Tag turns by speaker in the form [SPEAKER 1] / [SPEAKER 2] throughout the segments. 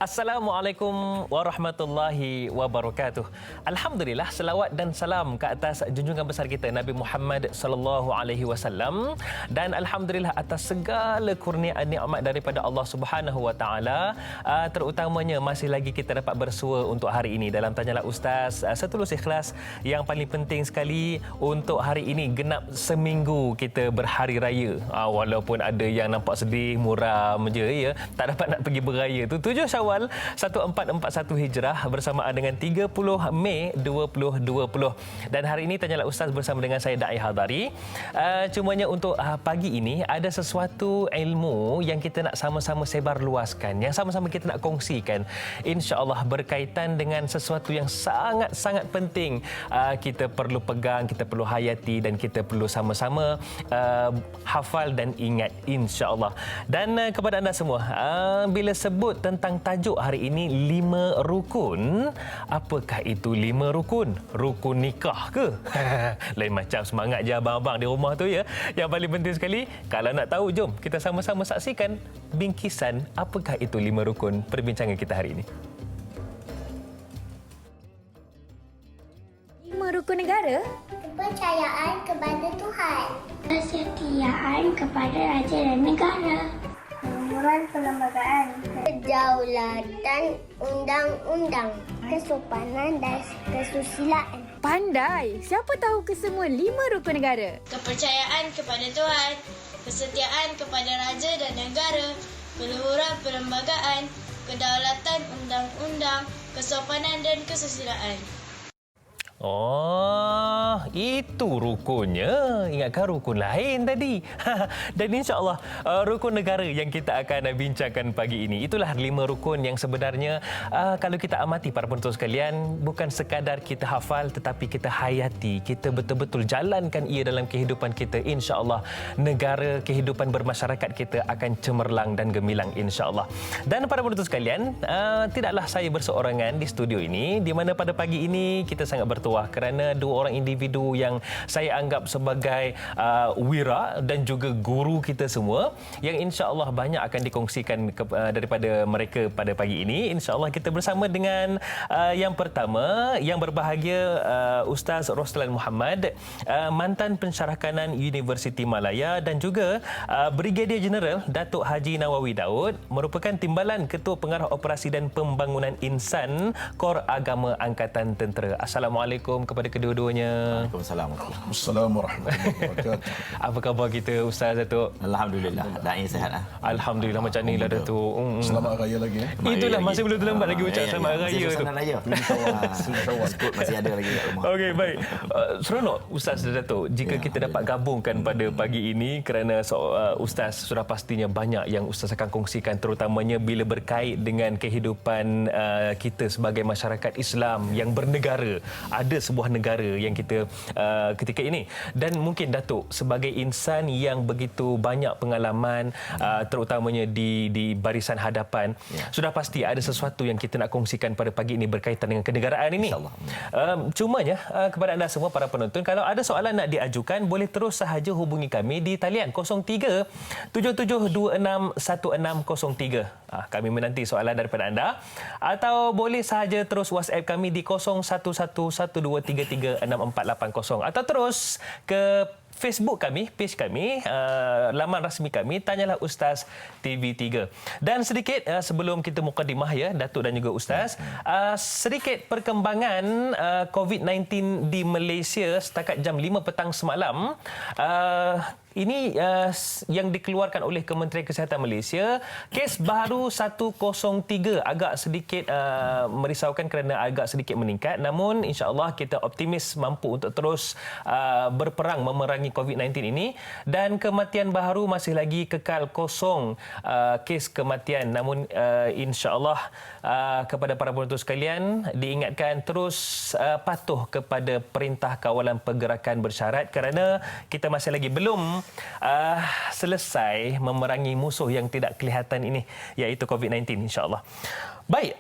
[SPEAKER 1] Assalamualaikum warahmatullahi wabarakatuh. Alhamdulillah, selawat dan salam ke atas junjungan besar kita Nabi Muhammad sallallahu alaihi wasallam, dan alhamdulillah atas segala kurniaan nikmat daripada Allah Subhanahu wa taala, terutamanya masih lagi kita dapat bersua untuk hari ini dalam Tanyalah Ustaz setulus ikhlas. Yang paling penting sekali untuk hari ini genap seminggu kita berhari raya. Walaupun ada yang nampak sedih muram je ya, tak dapat nak pergi beraya tu. 7 Syawal 1441 Hijrah bersamaan dengan 30 Mei 2020. Dan hari ini Tanyalah Ustaz bersama dengan saya Da'i Hadari. Cumanya untuk pagi ini ada sesuatu ilmu yang kita nak sama-sama sebar luaskan, yang sama-sama kita nak kongsikan. InsyaAllah berkaitan dengan sesuatu yang sangat-sangat penting. Kita perlu pegang, kita perlu hayati dan kita perlu sama-sama hafal dan ingat insyaAllah. Dan kepada anda semua, bila sebut tentang tajuk hari ini 5 rukun, apakah itu 5 rukun? Rukun nikah ke? Lain macam semangat je abang-abang di rumah tu ya. Yang paling penting sekali, kalau nak tahu, jom kita sama-sama saksikan bingkisan apakah itu 5 rukun perbincangan kita hari ini.
[SPEAKER 2] 5 rukun negara?
[SPEAKER 3] Kepercayaan kepada Tuhan,
[SPEAKER 4] Kesetiaan kepada raja dan negara,
[SPEAKER 3] keluhuran perlembagaan, kedaulatan undang-undang, kesopanan dan kesusilaan.
[SPEAKER 2] Pandai! Siapa tahu kesemua 5 rukun negara?
[SPEAKER 5] Kepercayaan kepada Tuhan, kesetiaan kepada raja dan negara, keluhuran perlembagaan, kedaulatan undang-undang, kesopanan dan kesusilaan.
[SPEAKER 1] Oh, itu rukunnya. Ingatkan rukun lain tadi. Dan insya-Allah rukun negara yang kita akan bincangkan pagi ini, itulah 5 rukun yang sebenarnya kalau kita amati para penonton sekalian, bukan sekadar kita hafal tetapi kita hayati, kita betul-betul jalankan ia dalam kehidupan kita. Insya-Allah negara, kehidupan bermasyarakat kita akan cemerlang dan gemilang insya-Allah. Dan para penonton sekalian, tidaklah saya berseorangan di studio ini, di mana pada pagi ini kita sangat bertuah kerana 2 orang individu yang saya anggap sebagai wira dan juga guru kita semua, yang insya-Allah banyak akan dikongsikan daripada mereka pada pagi ini. Insya-Allah kita bersama dengan yang pertama, yang berbahagia, Ustaz Roslan Muhammad, mantan pensyarah kanan Universiti Malaya, dan juga Brigadier Jeneral Datuk Haji Nawawi Daud, merupakan Timbalan Ketua Pengarah Operasi dan Pembangunan Insan Kor Agama Angkatan Tentera. Assalamualaikum kepada kedua-duanya.
[SPEAKER 6] Waalaikumsalam.
[SPEAKER 7] Assalamualaikum warahmatullahi wabarakatuh.
[SPEAKER 1] Apa khabar kita Ustaz Datuk?
[SPEAKER 6] Alhamdulillah. Da'i sihat.
[SPEAKER 1] Alhamdulillah macam ni lah Datuk.
[SPEAKER 7] Selamat Raya lagi.
[SPEAKER 1] Itulah masih belum terlambat lagi ucap selamat Raya tu.
[SPEAKER 6] Raya. Skut masih ada lagi kat rumah.
[SPEAKER 1] Okey, baik. Seronok Ustaz dan Datuk jika kita dapat gabungkan pada pagi ini, kerana Ustaz sudah pastinya banyak yang Ustaz akan kongsikan, terutamanya bila berkait dengan kehidupan kita sebagai masyarakat Islam yang bernegara. Ada sebuah negara yang kita ketika ini, dan mungkin Datuk sebagai insan yang begitu banyak pengalaman, terutamanya di barisan hadapan, sudah pasti ada sesuatu yang kita nak kongsikan pada pagi ini berkaitan dengan kenegaraan ini. Cumanya kepada anda semua para penonton, kalau ada soalan nak diajukan, boleh terus sahaja hubungi kami di talian 03 7726 1603. Kami menanti soalan daripada anda, atau boleh sahaja terus WhatsApp kami di 0111233648, atau terus ke Facebook kami, page kami, laman rasmi kami, Tanyalah Ustaz TV3. Dan sedikit sebelum kita mukadimah ya, Datuk dan juga Ustaz, sedikit perkembangan COVID-19 di Malaysia setakat jam 5 petang semalam. Ini yang dikeluarkan oleh Kementerian Kesihatan Malaysia. Kes baru 103 agak sedikit merisaukan kerana agak sedikit meningkat. Namun insya-Allah kita optimis mampu untuk terus berperang memerangi COVID-19 ini. Dan kematian baru masih lagi kekal kosong, kes kematian. Namun insya-Allah kepada para penonton sekalian diingatkan terus patuh kepada perintah kawalan pergerakan bersyarat, kerana kita masih lagi belum selesai memerangi musuh yang tidak kelihatan ini, iaitu COVID-19 insya-Allah. Baik,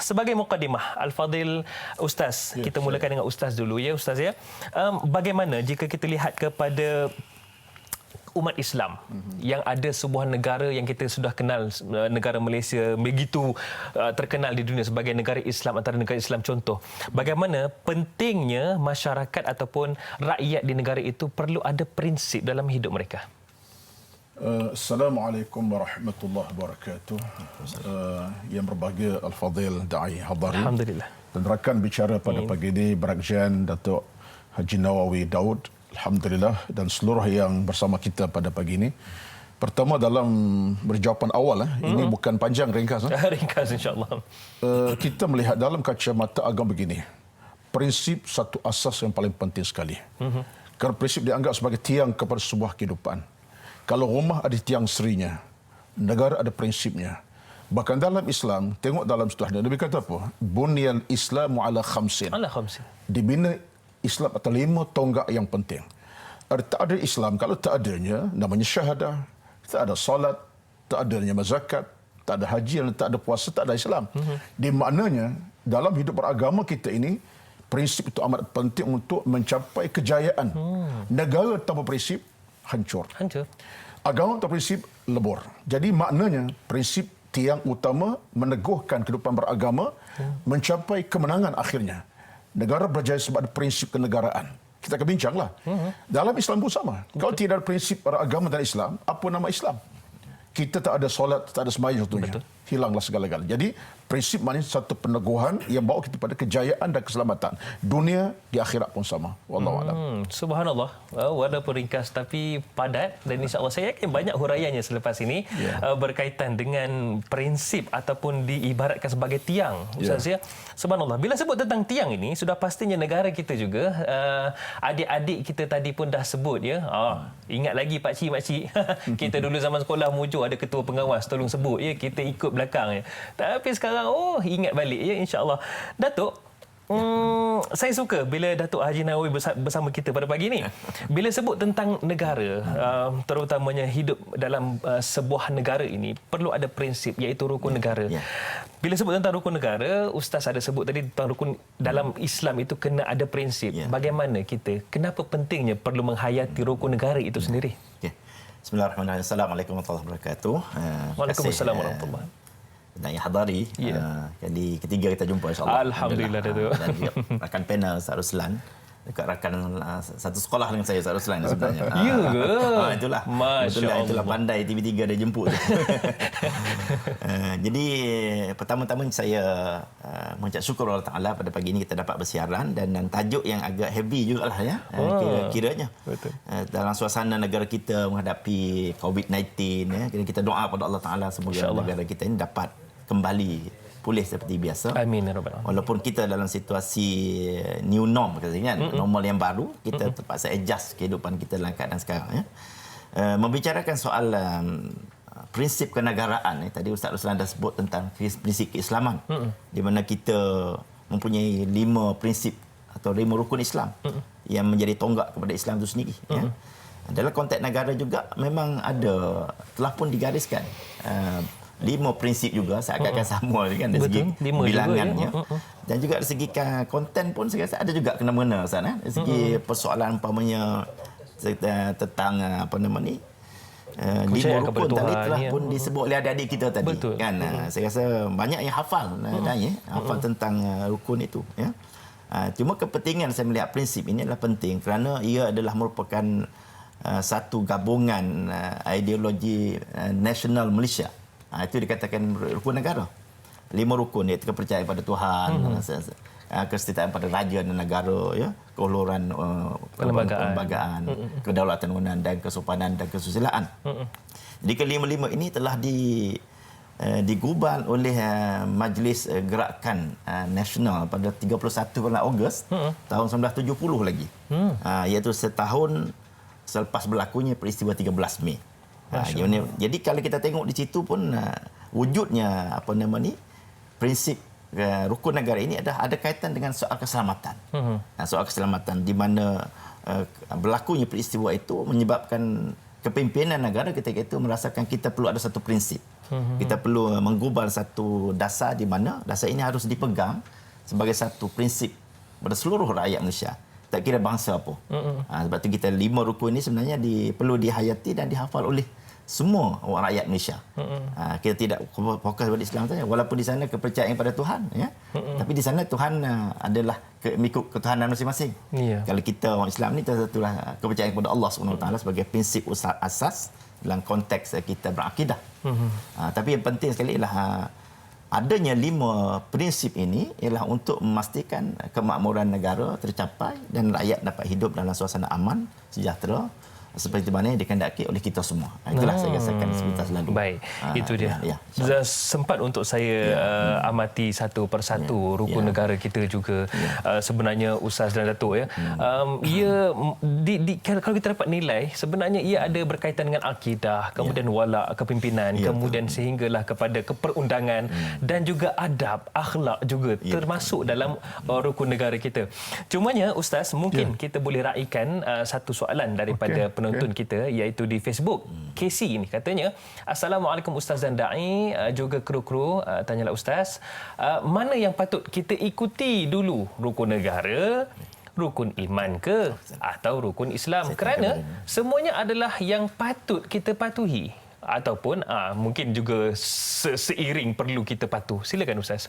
[SPEAKER 1] sebagai mukadimah, Al-Fadil Ustaz, kita mulakan dengan Ustaz dulu ya Ustaz ya. Bagaimana jika kita lihat kepada umat Islam yang ada sebuah negara yang kita sudah kenal, negara Malaysia begitu terkenal di dunia sebagai negara Islam, antara negara Islam contoh. Bagaimana pentingnya masyarakat ataupun rakyat di negara itu perlu ada prinsip dalam hidup mereka?
[SPEAKER 7] Assalamualaikum warahmatullahi wabarakatuh. Yang berbahagia Al-Fadhil Da'i Hadari.
[SPEAKER 1] Alhamdulillah.
[SPEAKER 7] Dan rakan bicara pada pagi ini Berakjan Datuk Haji Nawawi Daud. Alhamdulillah, dan seluruh yang bersama kita pada pagi ini. Pertama, dalam berjawapan awal, ini bukan panjang, ringkas.
[SPEAKER 1] Ringkas, insyaAllah.
[SPEAKER 7] Kita melihat dalam kacamata agama begini. Prinsip satu asas yang paling penting sekali. Kerana prinsip dianggap sebagai tiang kepada sebuah kehidupan. Kalau rumah ada tiang serinya, negara ada prinsipnya. Bahkan dalam Islam, tengok dalam setelahnya, Nabi kata apa? Bunyal Islamu ala khamsin.
[SPEAKER 1] Ala khamsin.
[SPEAKER 7] Dibina Islam atau 5 tonggak yang penting. Tak ada Islam, kalau tak adanya, namanya syahadah, tak ada solat, tak adanya zakat, tak ada haji, tak ada puasa, tak ada Islam. Di maknanya, dalam hidup beragama kita ini, prinsip itu amat penting untuk mencapai kejayaan. Negara tanpa prinsip, hancur. Agama tanpa prinsip, lebur. Jadi maknanya, prinsip tiang utama meneguhkan kehidupan beragama, mencapai kemenangan akhirnya. Negara berjaya sebab ada prinsip kenegaraan. Kita akan bincanglah. Dalam Islam pun sama. Kalau tidak ada prinsip beragama dan Islam, apa nama Islam? Kita tak ada solat, tak ada sembahyang contohnya. Hilanglah segala-galanya. Jadi, prinsip maknanya satu peneguhan yang bawa kita pada kejayaan dan keselamatan. Dunia di akhirat pun sama. Wallahualam.
[SPEAKER 1] Subhanallah. Walaupun ringkas tapi padat, dan insya-Allah saya yakin banyak huraiannya selepas ini berkaitan dengan prinsip ataupun diibaratkan sebagai tiang. Ustaz ya. Subhanallah. Bila sebut tentang tiang ini, sudah pastinya negara kita juga, adik-adik kita tadi pun dah sebut ya. Ingat lagi pak cik. Kita dulu zaman sekolah mujur ada ketua pengawas, tolong sebut ya, kita ikut belakang ya. Tapi sekarang ingat balik ya, insya-Allah. Datuk, saya suka bila Datuk Haji Nawawi bersama kita pada pagi ini. Bila sebut tentang negara, terutamanya hidup dalam sebuah negara ini, perlu ada prinsip, iaitu rukun negara. Bila sebut tentang rukun negara, Ustaz ada sebut tadi tentang rukun dalam Islam itu kena ada prinsip. Bagaimana kita, kenapa pentingnya perlu menghayati rukun negara itu sendiri?
[SPEAKER 6] Bismillahirrahmanirrahim. Assalamualaikum warahmatullahi wabarakatuh.
[SPEAKER 1] Waalaikumsalam warahmatullahi wabarakatuh.
[SPEAKER 6] Da'i Hadari. Kali ketiga kita jumpa insya-Allah.
[SPEAKER 1] Alhamdulillah Datuk.
[SPEAKER 6] Dan juga rakan panel Ustaz Ruslan. Dekat rakan satu sekolah dengan saya, Ustaz Ruslan sebenarnya.
[SPEAKER 1] Ya ke?
[SPEAKER 6] Itulah.
[SPEAKER 1] Masya-Allah.
[SPEAKER 6] Itulah pandai TV3 dia jemput. Jadi pertama-tama saya mengucap syukur Allah Taala pada pagi ini kita dapat bersiaran, dan tajuk yang agak heavy jugalah ya. Kiranya. Betul. Dalam suasana negara kita menghadapi COVID-19 ya, kita doa pada Allah Taala semoga negara kita ini dapat kembali pulih seperti biasa.
[SPEAKER 1] Amin ya rabbal alamin.
[SPEAKER 6] Walaupun kita dalam situasi new norm katanya kan, normal yang baru, kita terpaksa adjust kehidupan kita dalam keadaan sekarang ya. Membicarakan soal prinsip kenegaraan tadi Ustaz Ruslan dah sebut tentang prinsip keislaman, di mana kita mempunyai 5 prinsip atau 5 rukun Islam yang menjadi tonggak kepada Islam itu sendiri ya. Dalam konteks negara juga memang ada, telah pun digariskan 5 prinsip juga, seakan-akan sama kan dari segi bilangannya. Dan juga dari segi konten pun saya rasa ada juga kena-mengena Ustaz. Dari segi persoalan umpamanya tentang apa nama ni, 5 rukun tadi telah pun disebut oleh adik-adik kita tadi. Betul. Kan. Saya rasa banyak yang hafal hafal tentang rukun itu ya. Cuma kepentingan saya melihat prinsip ini adalah penting kerana ia adalah merupakan satu gabungan ideologi nasional Malaysia. Itu dikatakan rukun negara. 5 rukun, iaitu kepercayaan pada Tuhan, kesetiaan pada raja dan negara, ya, keuluran perlembagaan, kedaulatan wewenang dan kesopanan dan kesusilaan. Jadi kelima-lima ini telah digubal oleh Majlis Gerakan Nasional pada 31 bulan Ogos tahun 1970 lagi. Iaitu setahun selepas berlakunya peristiwa 13 Mei. Jadi kalau kita tengok di situ pun wujudnya apa nama ni, prinsip rukun negara ini ada kaitan dengan soal keselamatan. Soal keselamatan di mana berlakunya peristiwa itu menyebabkan kepimpinan negara ketika itu merasakan kita perlu ada satu prinsip. Kita perlu menggubal satu dasar di mana dasar ini harus dipegang sebagai satu prinsip pada seluruh rakyat Malaysia. tak kira bangsa apa. Sebab tu kita 5 rukun ini sebenarnya perlu dihayati dan dihafal oleh semua orang rakyat Malaysia. Kita tidak fokus pada Islam saja, walaupun di sana kepercayaan pada Tuhan, ya. Tapi di sana Tuhan adalah mengikut ketuhanan masing-masing. Kalau kita orang Islam ni tentulah kepercayaan kepada Allah SWT sebagai prinsip asas dalam konteks kita berakidah. Tapi yang penting sekali ialah adanya 5 prinsip ini ialah untuk memastikan kemakmuran negara tercapai dan rakyat dapat hidup dalam suasana aman, sejahtera seperti mana yang dikehendaki oleh kita semua. Itulah saya rasakan sepintas lalu.
[SPEAKER 1] Baik, itu dia. Sempat untuk saya amati satu persatu rukun negara kita juga. Sebenarnya Ustaz dan Datuk, ya. Ia kalau kita dapat nilai, sebenarnya ia ada berkaitan dengan akidah, kemudian wala' kepimpinan, kemudian sehinggalah kepada keperundangan dan juga adab, akhlak juga termasuk dalam rukun negara kita. Cumanya Ustaz, mungkin kita boleh raikan satu soalan daripada penonton kita, iaitu di Facebook. Casey ini katanya, Assalamualaikum Ustaz dan Da'i, juga kru-kru, tanyalah Ustaz, mana yang patut kita ikuti dulu, rukun negara, rukun iman ke atau rukun Islam? Kerana semuanya adalah yang patut kita patuhi, ataupun mungkin juga seiring perlu kita patuh. Silakan Ustaz.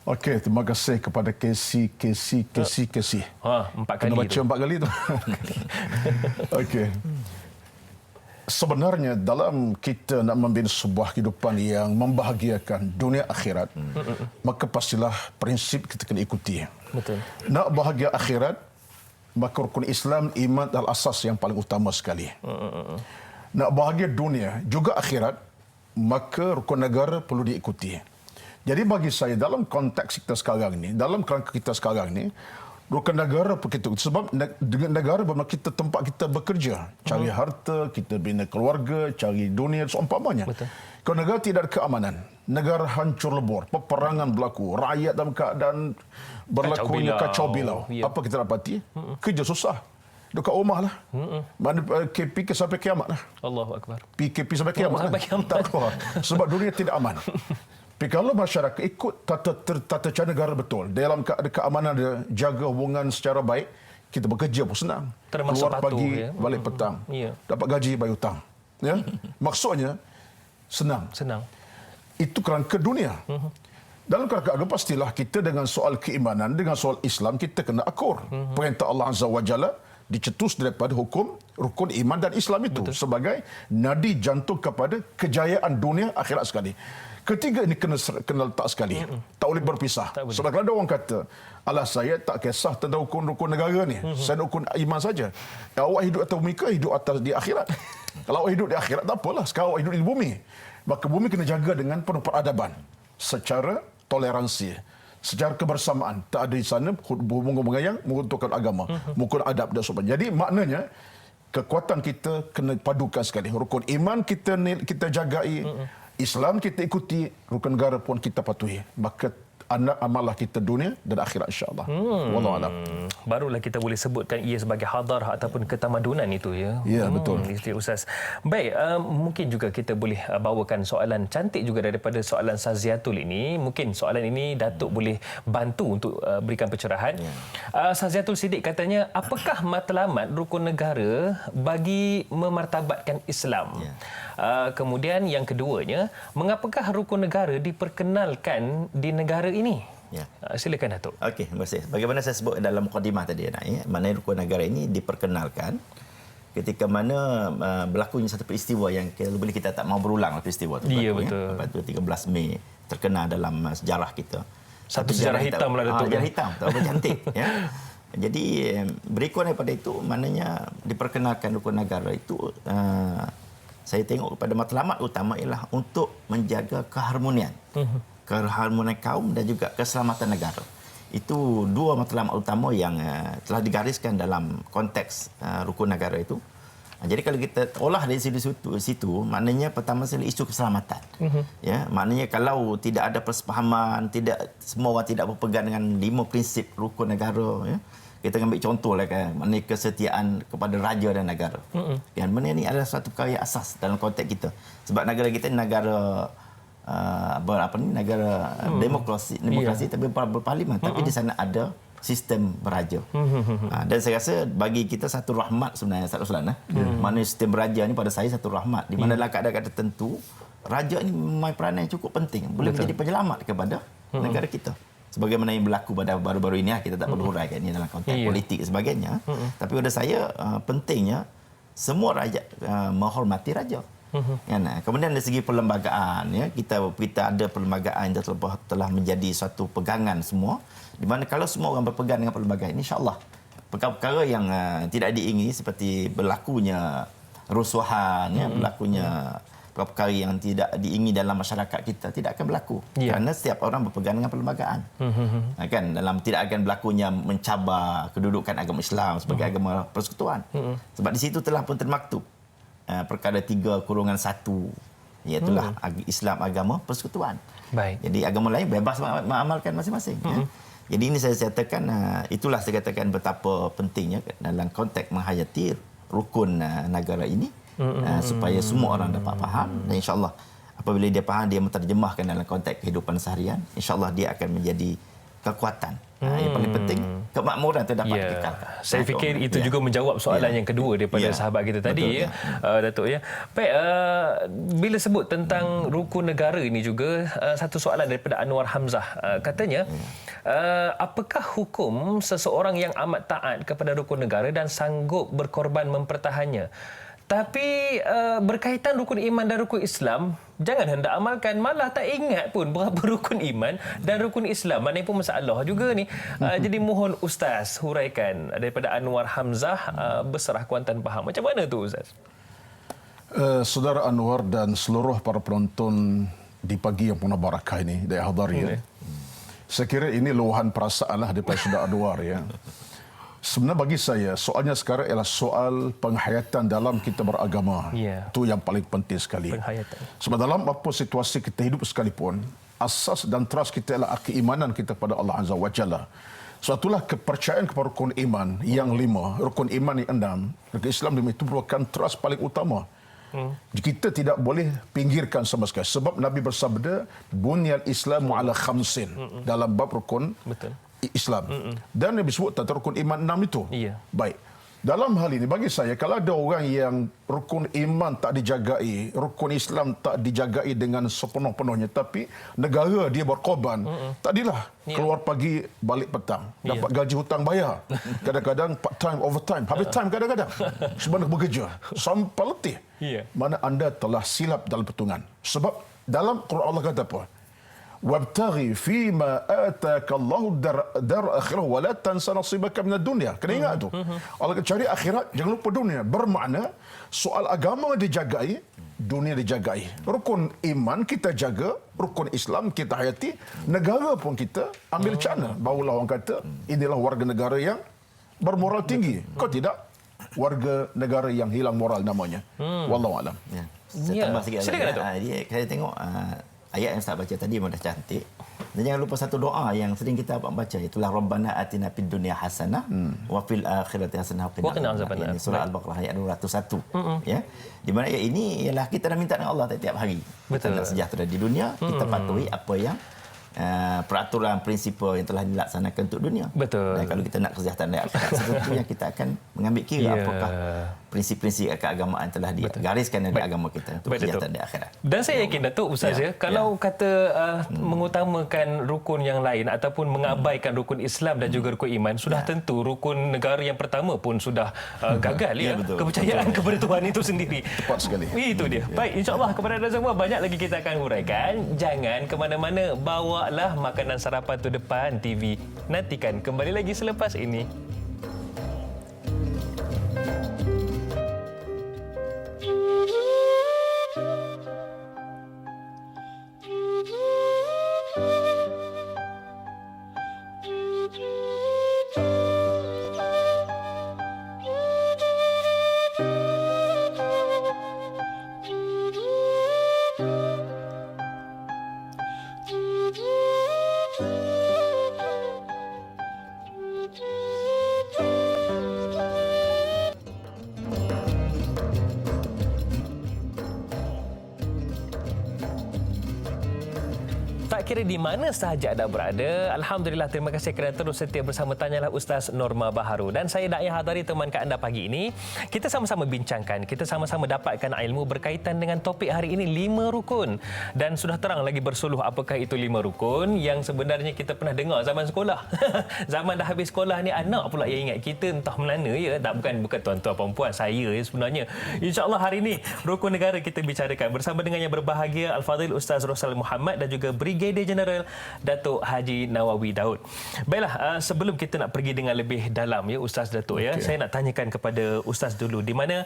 [SPEAKER 7] Okey, terima kasih kepada Casey.
[SPEAKER 1] 4 kali.
[SPEAKER 7] Kena baca 4 kali tu. Okey. Sebenarnya dalam kita nak membina sebuah kehidupan yang membahagiakan dunia akhirat, maka pastilah prinsip kita kena ikuti.
[SPEAKER 1] Betul.
[SPEAKER 7] Nak bahagia akhirat, maka rukun Islam, iman adalah asas yang paling utama sekali. Nak bahagia dunia juga akhirat, maka rukun negara perlu diikuti. Jadi bagi saya dalam konteks kita sekarang ni, dalam kerangka kita sekarang ni, rukun negara pun kita, sebab dengan negara bermakna kita tempat kita bekerja, cari harta, kita bina keluarga, cari dunia seumpamanya. Kalau negara tidak ada keamanan, negara hancur lebur, peperangan berlaku, rakyat dalam keadaan berlakunya kacau bilau. Apa kita dapati? Kerja susah. Dekat rumah lah. Mana PKP sampai kiamat lah.
[SPEAKER 1] Allahu Akbar.
[SPEAKER 7] PKP sampai kiamat lah. Tak keluar. Sebab dunia tidak aman. Tapi kalau masyarakat ikut tata cara negara betul, dalam keamanan dia, jaga hubungan secara baik, kita bekerja pun senang.
[SPEAKER 1] Termasuk
[SPEAKER 7] keluar
[SPEAKER 1] patuh,
[SPEAKER 7] pagi, balik petang. Dapat gaji, bayar hutang. Ya? Maksudnya, senang. Itu kerangka dunia. Dalam kerangka agama, pastilah kita dengan soal keimanan, dengan soal Islam, kita kena akur. Perintah Allah Azza wa Jalla dicetus daripada hukum, rukun iman dan Islam itu. Sebagai nadi jantung kepada kejayaan dunia akhirat sekali. Ketiga ini kena letak sekali. Tak boleh berpisah. Sebab kalau ada orang kata, alah saya tak kisah tentang rukun-rukun negara ni. Saya nak rukun iman saja. Awak hidup atas bumi ke hidup atas di akhirat? Kalau awak hidup di akhirat, tak apalah. Sekarang awak hidup di bumi. Maka bumi kena jaga dengan penuh peradaban. Secara toleransi. Secara kebersamaan. Tak ada di sana hubungan yang menguntungkan agama. Mungkin adab dan sebagainya. Jadi maknanya, kekuatan kita kena padukan sekali. Rukun iman kita jagai. Islam kita ikuti, rukun negara pun kita patuhi. Maka amalah kita dunia dan akhirat insya-Allah. Wallahu a'lam.
[SPEAKER 1] Barulah kita boleh sebutkan ia sebagai hadarah ataupun ketamadunan itu, ya.
[SPEAKER 7] Ya, betul.
[SPEAKER 1] Ustaz. Baik, mungkin juga kita boleh bawakan soalan cantik juga daripada soalan Saziatul ini. Mungkin soalan ini Datuk boleh bantu untuk berikan pencerahan. Saziatul Siddiq katanya, apakah matlamat rukun negara bagi memartabatkan Islam? Kemudian yang keduanya, mengapakah rukun negara diperkenalkan di negara ini? Silakan Datuk.
[SPEAKER 6] Okey, terima kasih. Bagaimana saya sebut dalam mukadimah tadi, mana rukun negara ini diperkenalkan ketika mana berlakunya satu peristiwa yang kita tak mahu berulang peristiwa itu.
[SPEAKER 1] Ya, betul.
[SPEAKER 6] Lepas itu 13 Mei terkenal dalam sejarah kita.
[SPEAKER 1] Satu sejarah hitam lah Datuk.
[SPEAKER 6] Sejarah hitam, tak cantik. Ya. Jadi berikut daripada itu, maknanya diperkenalkan rukun negara itu, saya tengok kepada matlamat utama ialah untuk menjaga keharmonian. Keharmonian kaum dan juga keselamatan negara. Itu dua matlamat utama yang telah digariskan dalam konteks rukun negara itu. Jadi kalau kita olah dari situ, maknanya pertama sekali isu keselamatan. Ya, maknanya kalau tidak ada persefahaman, semua orang tidak berpegang dengan 5 prinsip rukun negara, ya. Kita ambil contoh lah kan, maknanya kesetiaan kepada raja dan negara. Yang mana ini adalah satu perkara yang asas dalam konteks kita. Sebab negara kita negara negara demokrasi tapi berparlimen, tapi di sana ada sistem beraja. Dan saya rasa bagi kita satu rahmat sebenarnya Ustaz Ruslan. Maknanya sistem beraja ni pada saya satu rahmat. Di mana dalam keadaan tertentu, raja ni memain peranan yang cukup penting. Boleh menjadi penyelamat kepada negara kita. Sebagaimana yang berlaku pada baru-baru ini, kita tak perlu huraikan ini dalam konteks politik dan sebagainya. Tapi pada saya, pentingnya semua rakyat menghormati raja. Kemudian dari segi perlembagaan, kita ada perlembagaan yang telah menjadi satu pegangan semua, di mana kalau semua orang berpegang dengan perlembagaan ini, insya-Allah perkara-perkara yang tidak diingini seperti berlakunya rusuhan, berlakunya perkara yang tidak diingini dalam masyarakat kita tidak akan berlaku. Kerana setiap orang berpegang dengan perlembagaan. Kan dalam tidak akan berlakunya mencabar kedudukan agama Islam sebagai agama persekutuan. Sebab di situ telah pun termaktub perkara 3/1, iaitulah Islam agama persekutuan.
[SPEAKER 1] Baik.
[SPEAKER 6] Jadi agama lain bebas mengamalkan masing-masing. Jadi ini saya katakan, itulah saya katakan betapa pentingnya dalam konteks menghayati rukun negara ini, supaya semua orang dapat faham, dan insya-Allah apabila dia faham, dia menterjemahkan dalam konteks kehidupan seharian, insya-Allah dia akan menjadi kekuatan. Yang paling penting, kemakmuran itu dapat kekal.
[SPEAKER 1] Saya fikir itu juga menjawab soalan yang kedua daripada sahabat kita tadi, Datuk. Baik, bila sebut tentang rukun negara ini juga, satu soalan daripada Anwar Hamzah. Katanya, apakah hukum seseorang yang amat taat kepada rukun negara dan sanggup berkorban mempertahannya, tapi berkaitan rukun iman dan rukun Islam, jangan hendak amalkan, malah tak ingat pun berapa rukun iman dan rukun Islam. Maknanya pun masalah juga ni. Jadi mohon Ustaz huraikan daripada Anwar Hamzah, berserah kuantan faham. Macam mana tu Ustaz?
[SPEAKER 7] Saudara Anwar dan seluruh para penonton di pagi yang penuh barakah ini, dari hadari. Saya kira ini luahan perasaan lah daripada saudara Anwar. Sebenarnya bagi saya, soalnya sekarang ialah soal penghayatan dalam kita beragama. Itu yang paling penting sekali. Sebab dalam apa situasi kita hidup sekalipun, asas dan teras kita ialah keimanan kita pada Allah Azza wa Jalla. Sebab itulah kepercayaan kepada rukun iman yang 5, rukun iman yang 6, rukun Islam itu merupakan teras paling utama. Kita tidak boleh pinggirkan sama sekali. Sebab Nabi bersabda, bunyal Islamu ala khamsin, dalam bab rukun Islam. Dan Nabi sebut tentang rukun iman 6 itu. Baik. Dalam hal ini, bagi saya, kalau ada orang yang rukun iman tak dijagai, rukun Islam tak dijagai dengan sepenuh-penuhnya, tapi negara dia berkorban, tadilah keluar pagi, balik petang, dapat gaji hutang bayar, kadang-kadang part time, overtime, habis time kadang-kadang, sebenarnya bekerja, sampai letih. Mana anda telah silap dalam perhitungan. Sebab dalam Quran Allah kata apa? Wabtaghi fima ataka Allahu dar akhirah wa la tansa nasibaka minad dunya. Kena ingat tu. Allah cari akhirat, jangan lupa dunia. Bermakna soal agama dijagai, dunia dijagai. Rukun iman kita jaga, rukun Islam kita hayati, negara pun kita ambil cana. Barulah orang kata inilah warga negara yang bermoral tinggi. Kau tidak, warga negara yang hilang moral namanya. Wallahu alam.
[SPEAKER 6] Saya tambah sikit. Saya tengok ayat yang Ustaz baca tadi memang dah cantik. Dan jangan lupa satu doa yang sering kita baca, itulah Rabbana atina fid dunya hasanah wa fil akhirati hasanah wa qina adzabannar. Ini surah Al-Baqarah ayat 201. Di mana ayat ini ialah kita dah minta dengan Allah tiap hari. Kita nak sejahtera di dunia, kita patuhi apa yang peraturan prinsipal yang telah dilaksanakan untuk dunia. Dan kalau kita nak kesejahteraan di akhirat, tentunya kita akan mengambil kira apakah prinsip-prinsip keagamaan telah digariskan di agama kita untuk kesejahteraan di akhirat.
[SPEAKER 1] Dan saya yakin Datuk Ustaz, kalau kata mengutamakan rukun yang lain ataupun mengabaikan rukun Islam dan juga rukun iman, sudah tentu rukun negara yang pertama pun sudah gagal. Kepercayaan kepada Tuhan itu sendiri.
[SPEAKER 7] Tepat sekali.
[SPEAKER 1] Itu dia. Baik, insya-Allah kepada anda semua banyak lagi kita akan huraikan. Jangan ke mana-mana, bawalah makanan sarapan tu depan TV. Nantikan kembali lagi selepas ini. kira di mana sahaja anda berada, alhamdulillah, terima kasih kerana terus setia bersama Tanyalah Ustaz Norma Baharu. Dan saya Da'iyah Hadari temankan anda pagi ini. Kita sama-sama bincangkan, kita sama-sama dapatkan ilmu berkaitan dengan topik hari ini, 5 rukun. Dan sudah terang lagi bersuluh apakah itu 5 rukun yang sebenarnya kita pernah dengar zaman sekolah. Zaman dah habis sekolah ni, anak pula yang ingat kita entah mana ya. Tak, bukan tuan-tuan perempuan, saya ya sebenarnya. InsyaAllah hari ini rukun negara kita bicarakan bersama dengan yang berbahagia Al-Fadhil Ustaz Rosal Muhammad dan juga Brigadier Jeneral Datuk Haji Nawawi Daud. Baiklah, sebelum kita nak pergi dengan lebih dalam ya Ustaz Datuk ya, saya nak tanyakan kepada Ustaz dulu di mana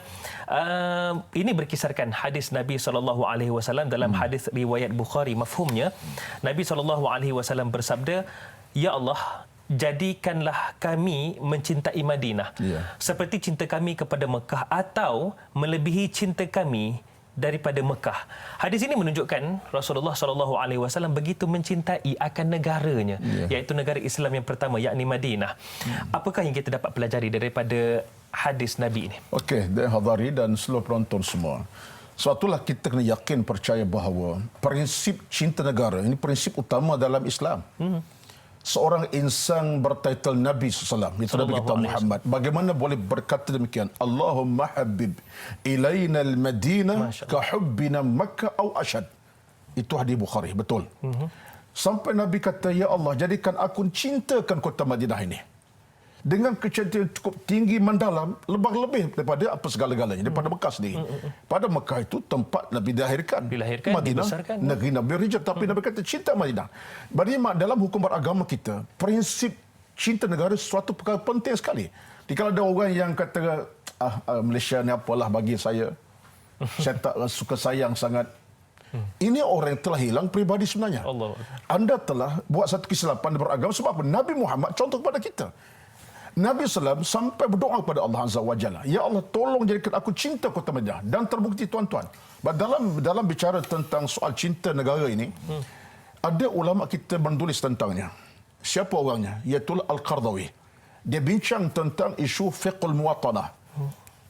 [SPEAKER 1] ini berkisarkan hadis Nabi SAW dalam hadis riwayat Bukhari, mafhumnya Nabi SAW bersabda, "Ya Allah, jadikanlah kami mencintai Madinah seperti cinta kami kepada Mekah atau melebihi cinta kami daripada Mekah." Hadis ini menunjukkan Rasulullah SAW begitu mencintai akan negaranya, iaitu negara Islam yang pertama, yakni Madinah. Apakah yang kita dapat pelajari daripada hadis Nabi ini?
[SPEAKER 7] Okey, Hadari dan seluruh penonton semua. Sebab itulah kita kena yakin, percaya bahawa prinsip cinta negara ini prinsip utama dalam Islam. Seorang insan bertitel Nabi SAW, itu Nabi kita Muhammad, bagaimana boleh berkata demikian? Allahumma habib ilaina al-Madinah ka hubbina Makkah au ashad. Itu hadis Bukhari, betul. Sampai Nabi kata, ya Allah, jadikan aku cintakan kota Madinah ini dengan kecintaan cukup tinggi mendalam, lebih daripada apa segala-galanya, daripada Mekah sendiri. Pada Mekah itu tempat Nabi dilahirkan, Madinah negeri Nabi Rijal, tapi Nabi kata cinta Madinah. Berarti dalam hukum beragama kita, prinsip cinta negara sesuatu perkara penting sekali. Jadi kalau ada orang yang kata Malaysia ni apalah bagi saya tak suka sayang sangat, ini orang yang telah hilang peribadi sebenarnya. Anda telah buat satu kesilapan beragama. Sebab apa? Nabi Muhammad contoh kepada kita. Nabi SAW sampai berdoa kepada Allah Azza wa Jalla, ya Allah, tolong jadikan aku cinta kota Madinah. Dan terbukti tuan-tuan, dalam bicara tentang soal cinta negara ini, ada ulama kita menulis tentangnya. Siapa orangnya? Iaitu Al-Qardawi. Dia bincang tentang isu fiqhul muwatanah,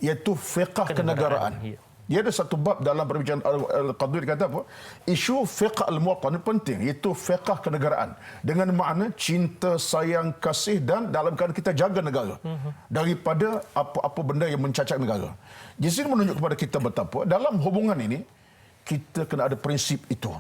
[SPEAKER 7] iaitu fiqh kenegaraan. Dia ada satu bab dalam perbincangan Al-Qadri, kata apa? Isu fiqh al-muwatanah penting, iaitu fiqh kenegaraan. Dengan makna cinta, sayang, kasih dan dalam keadaan kita jaga negara daripada apa-apa benda yang mencacat negara. Di sini menunjuk kepada kita betapa dalam hubungan ini kita kena ada prinsip itu.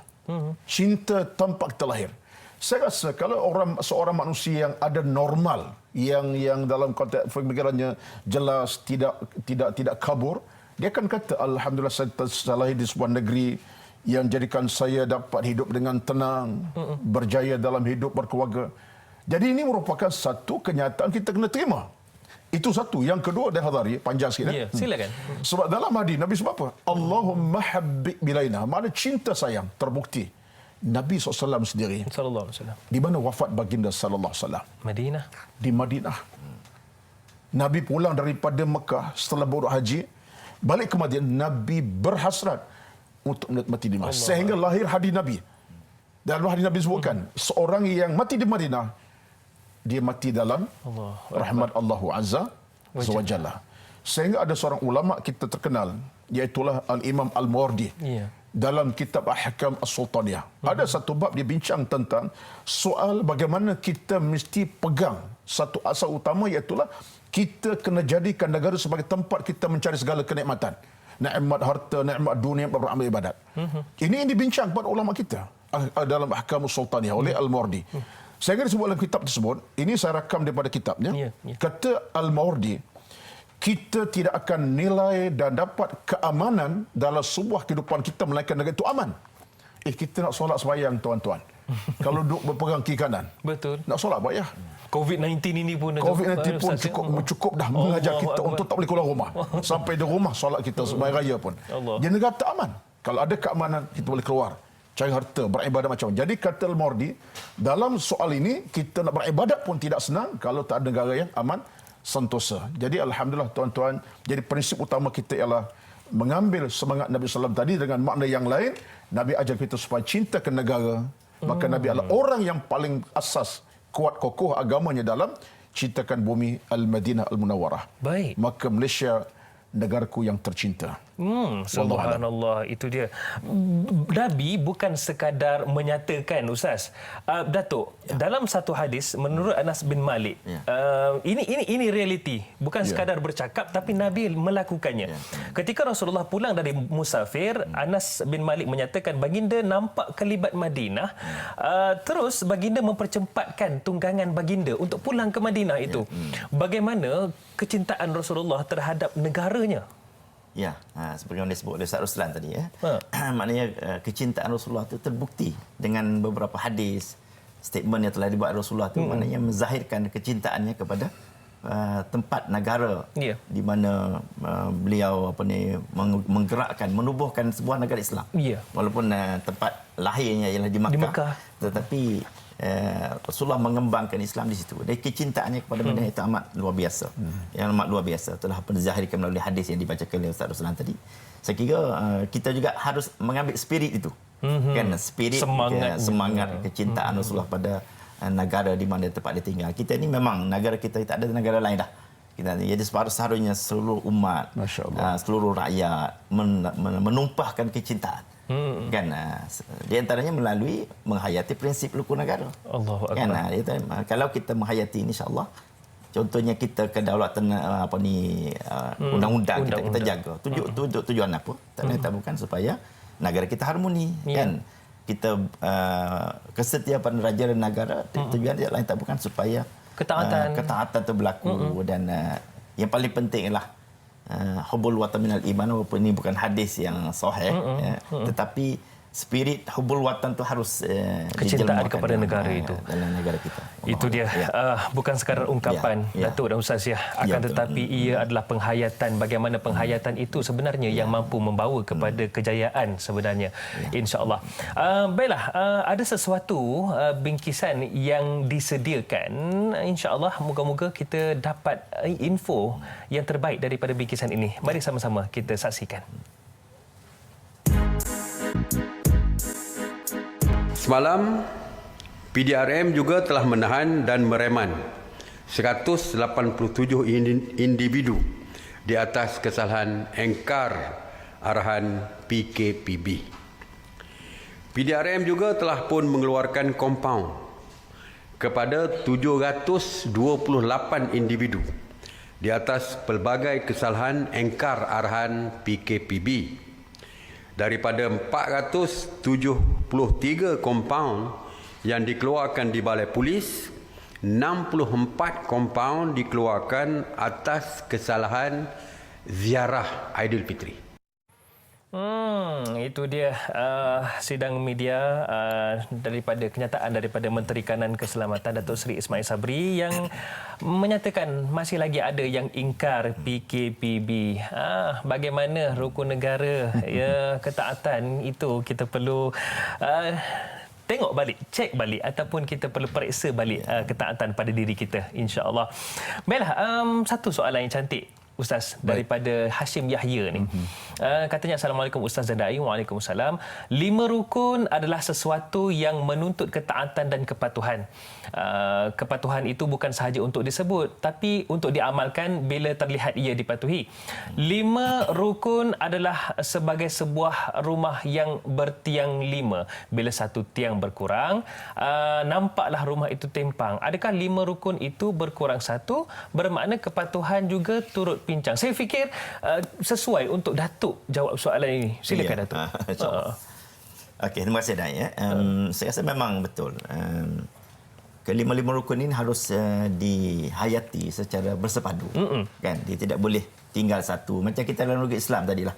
[SPEAKER 7] Cinta tanpa kita lahir. Saya rasa kalau seorang manusia yang ada normal, yang dalam konteks pemikirannya jelas, tidak kabur, dia akan kata, alhamdulillah saya lahir di sebuah negeri yang jadikan saya dapat hidup dengan tenang, berjaya dalam hidup berkeluarga. Jadi ini merupakan satu kenyataan kita kena terima. Itu satu. Yang kedua, dan Hadari, panjang sikit.
[SPEAKER 1] Ya, silakan.
[SPEAKER 7] Sebab dalam hadis Nabi sebab apa? Allahumma habbib bilaina. Mana cinta sayang terbukti. Nabi SAW sendiri. Di mana wafat baginda SAW?
[SPEAKER 1] Madinah.
[SPEAKER 7] Di Madinah. Nabi pulang daripada Mekah setelah berumrah haji, balik ke Madinah, Nabi berhasrat untuk mati di Madinah. Sehingga lahir hadis Nabi. Dalam hadis Nabi sebutkan, seorang yang mati di Madinah, dia mati dalam rahmat Allah Azza wa Jalla. Sehingga ada seorang ulama kita terkenal, iaitulah Al-Imam Al-Mawardi. Dalam kitab Ahkam As-Sultaniyah. Ada satu bab dia bincang tentang soal bagaimana kita mesti pegang satu asas utama, iaitulah kita kena jadikan negara sebagai tempat kita mencari segala kenikmatan. Nikmat harta, nikmat dunia, beramal ibadat. Ini dibincang pada ulama kita dalam Ahkam As-Sultaniyah oleh Al-Mawardi. Saya disebut dalam kitab tersebut, ini saya rakam daripada kitabnya. Kata Al-Mawardi, kita tidak akan nilai dan dapat keamanan dalam sebuah kehidupan kita melainkan negara itu aman. Kita nak solat sembahyang, tuan-tuan. Kalau duduk berpegang kiri kanan.
[SPEAKER 1] Betul.
[SPEAKER 7] Nak solat bayar.
[SPEAKER 1] COVID-19 ini pun
[SPEAKER 7] cukup dah mengajar kita untuk tak boleh keluar rumah. Sampai di rumah solat kita sembahyang raya pun. Di negara tak aman. Kalau ada keamanan, kita boleh keluar. Cari harta, beribadat macam. Jadi kata Al-Mawardi, dalam soal ini kita nak beribadat pun tidak senang kalau tak ada negara yang aman, sentosa. Jadi alhamdulillah tuan-tuan, jadi prinsip utama kita ialah mengambil semangat Nabi SAW tadi dengan makna yang lain. Nabi ajar kita supaya cinta ke negara. Maka Nabi adalah orang yang paling asas kuat kokoh agamanya dalam cintakan bumi Al-Madinah Al-Munawwarah.
[SPEAKER 1] Baik.
[SPEAKER 7] Maka Malaysia negaraku yang tercinta.
[SPEAKER 1] Subhanallah, itu dia. Nabi bukan sekadar menyatakan, Ustaz. Datuk, dalam satu hadis menurut Anas bin Malik, ini realiti, bukan sekadar bercakap tapi Nabi melakukannya. Ketika Rasulullah pulang dari musafir, Anas bin Malik menyatakan baginda nampak kelibat Madinah, terus baginda mempercepatkan tunggangan baginda untuk pulang ke Madinah itu. Bagaimana kecintaan Rasulullah terhadap negaranya?
[SPEAKER 6] Ya, seperti yang disebut oleh Ustaz Ruslan tadi ya. Maknanya kecintaan Rasulullah itu terbukti dengan beberapa hadis, statement yang telah dibuat Rasulullah itu maknanya menzahirkan kecintaannya kepada tempat negara di mana beliau menggerakkan, menubuhkan sebuah negara Islam. Walaupun tempat lahirnya ialah di Makkah. Tetapi Rasulullah mengembangkan Islam di situ. Dan kecintaannya kepada Madinah itu amat luar biasa. Yang amat luar biasa. Telah dizahirkan melalui hadis yang dibacakan oleh Ustaz Ruslan tadi. Saya kira kita juga harus mengambil spirit itu. Kan spirit semangat kecintaan Rasulullah pada negara di mana tempat dia tinggal. Kita ni memang negara kita tak ada negara lain dah. Jadi seharusnya seluruh umat, seluruh rakyat menumpahkan kecintaan. Kan di antaranya melalui menghayati prinsip rukun negara.
[SPEAKER 1] Allahu Akbar.
[SPEAKER 6] Kan kalau kita menghayati ini, insya-Allah, contohnya kita kedaulatan undang-undang kita jaga. Tujuan apa? Tak bukan supaya negara kita harmoni, kan? Kita kesetia pada raja dan negara, tujuan dia lain tak bukan supaya ketaatan itu berlaku. Dan yang paling penting ialah hubbul watan minal iman, walaupun ini bukan hadis yang sahih, tetapi spirit hubbul watan itu harus
[SPEAKER 1] kecintaan kepada negara itu
[SPEAKER 6] dalam negara kita.
[SPEAKER 1] Itu dia, bukan sekadar ungkapan Datuk dan Ustaz akan tetapi ia adalah penghayatan. Bagaimana penghayatan itu sebenarnya yang mampu membawa kepada kejayaan sebenarnya, insya-Allah. Baiklah, ada sesuatu bingkisan yang disediakan, insya-Allah. Moga-moga kita dapat info yang terbaik daripada bingkisan ini. Mari sama-sama kita saksikan.
[SPEAKER 8] Semalam, PDRM juga telah menahan dan mereman 187 individu di atas kesalahan engkar arahan PKPB. PDRM juga telah pun mengeluarkan kompaun kepada 728 individu di atas pelbagai kesalahan engkar arahan PKPB. Daripada 473 kompaun yang dikeluarkan di Balai Polis, 64 kompaun dikeluarkan atas kesalahan ziarah Aidilfitri.
[SPEAKER 1] Itu dia sidang media daripada kenyataan daripada Menteri Kanan Keselamatan Datuk Seri Ismail Sabri yang menyatakan masih lagi ada yang ingkar PKPB. Bagaimana rukun negara, ketaatan itu kita perlu tengok balik, cek balik ataupun kita perlu periksa balik ketaatan pada diri kita, insya-Allah. Baiklah, satu soalan yang cantik Ustaz daripada Hashim Yahya ni. Katanya, Assalamualaikum Ustaz Zadai. Waalaikumsalam. 5 rukun adalah sesuatu yang menuntut ketaatan dan kepatuhan. Kepatuhan itu bukan sahaja untuk disebut tapi untuk diamalkan bila terlihat ia dipatuhi. 5 rukun adalah sebagai sebuah rumah yang bertiang 5. Bila satu tiang berkurang, nampaklah rumah itu timpang. Adakah 5 rukun itu berkurang satu bermakna kepatuhan juga turut pincang? Saya fikir sesuai untuk Datuk jawab soalan ini. Silakan Datuk.
[SPEAKER 6] Okey, terima kasih Dai. Saya rasa memang betul. Kelima-lima rukun ini harus dihayati secara bersepadu. Kan? Dia tidak boleh tinggal satu. Macam kita dalam rukun Islam tadilah.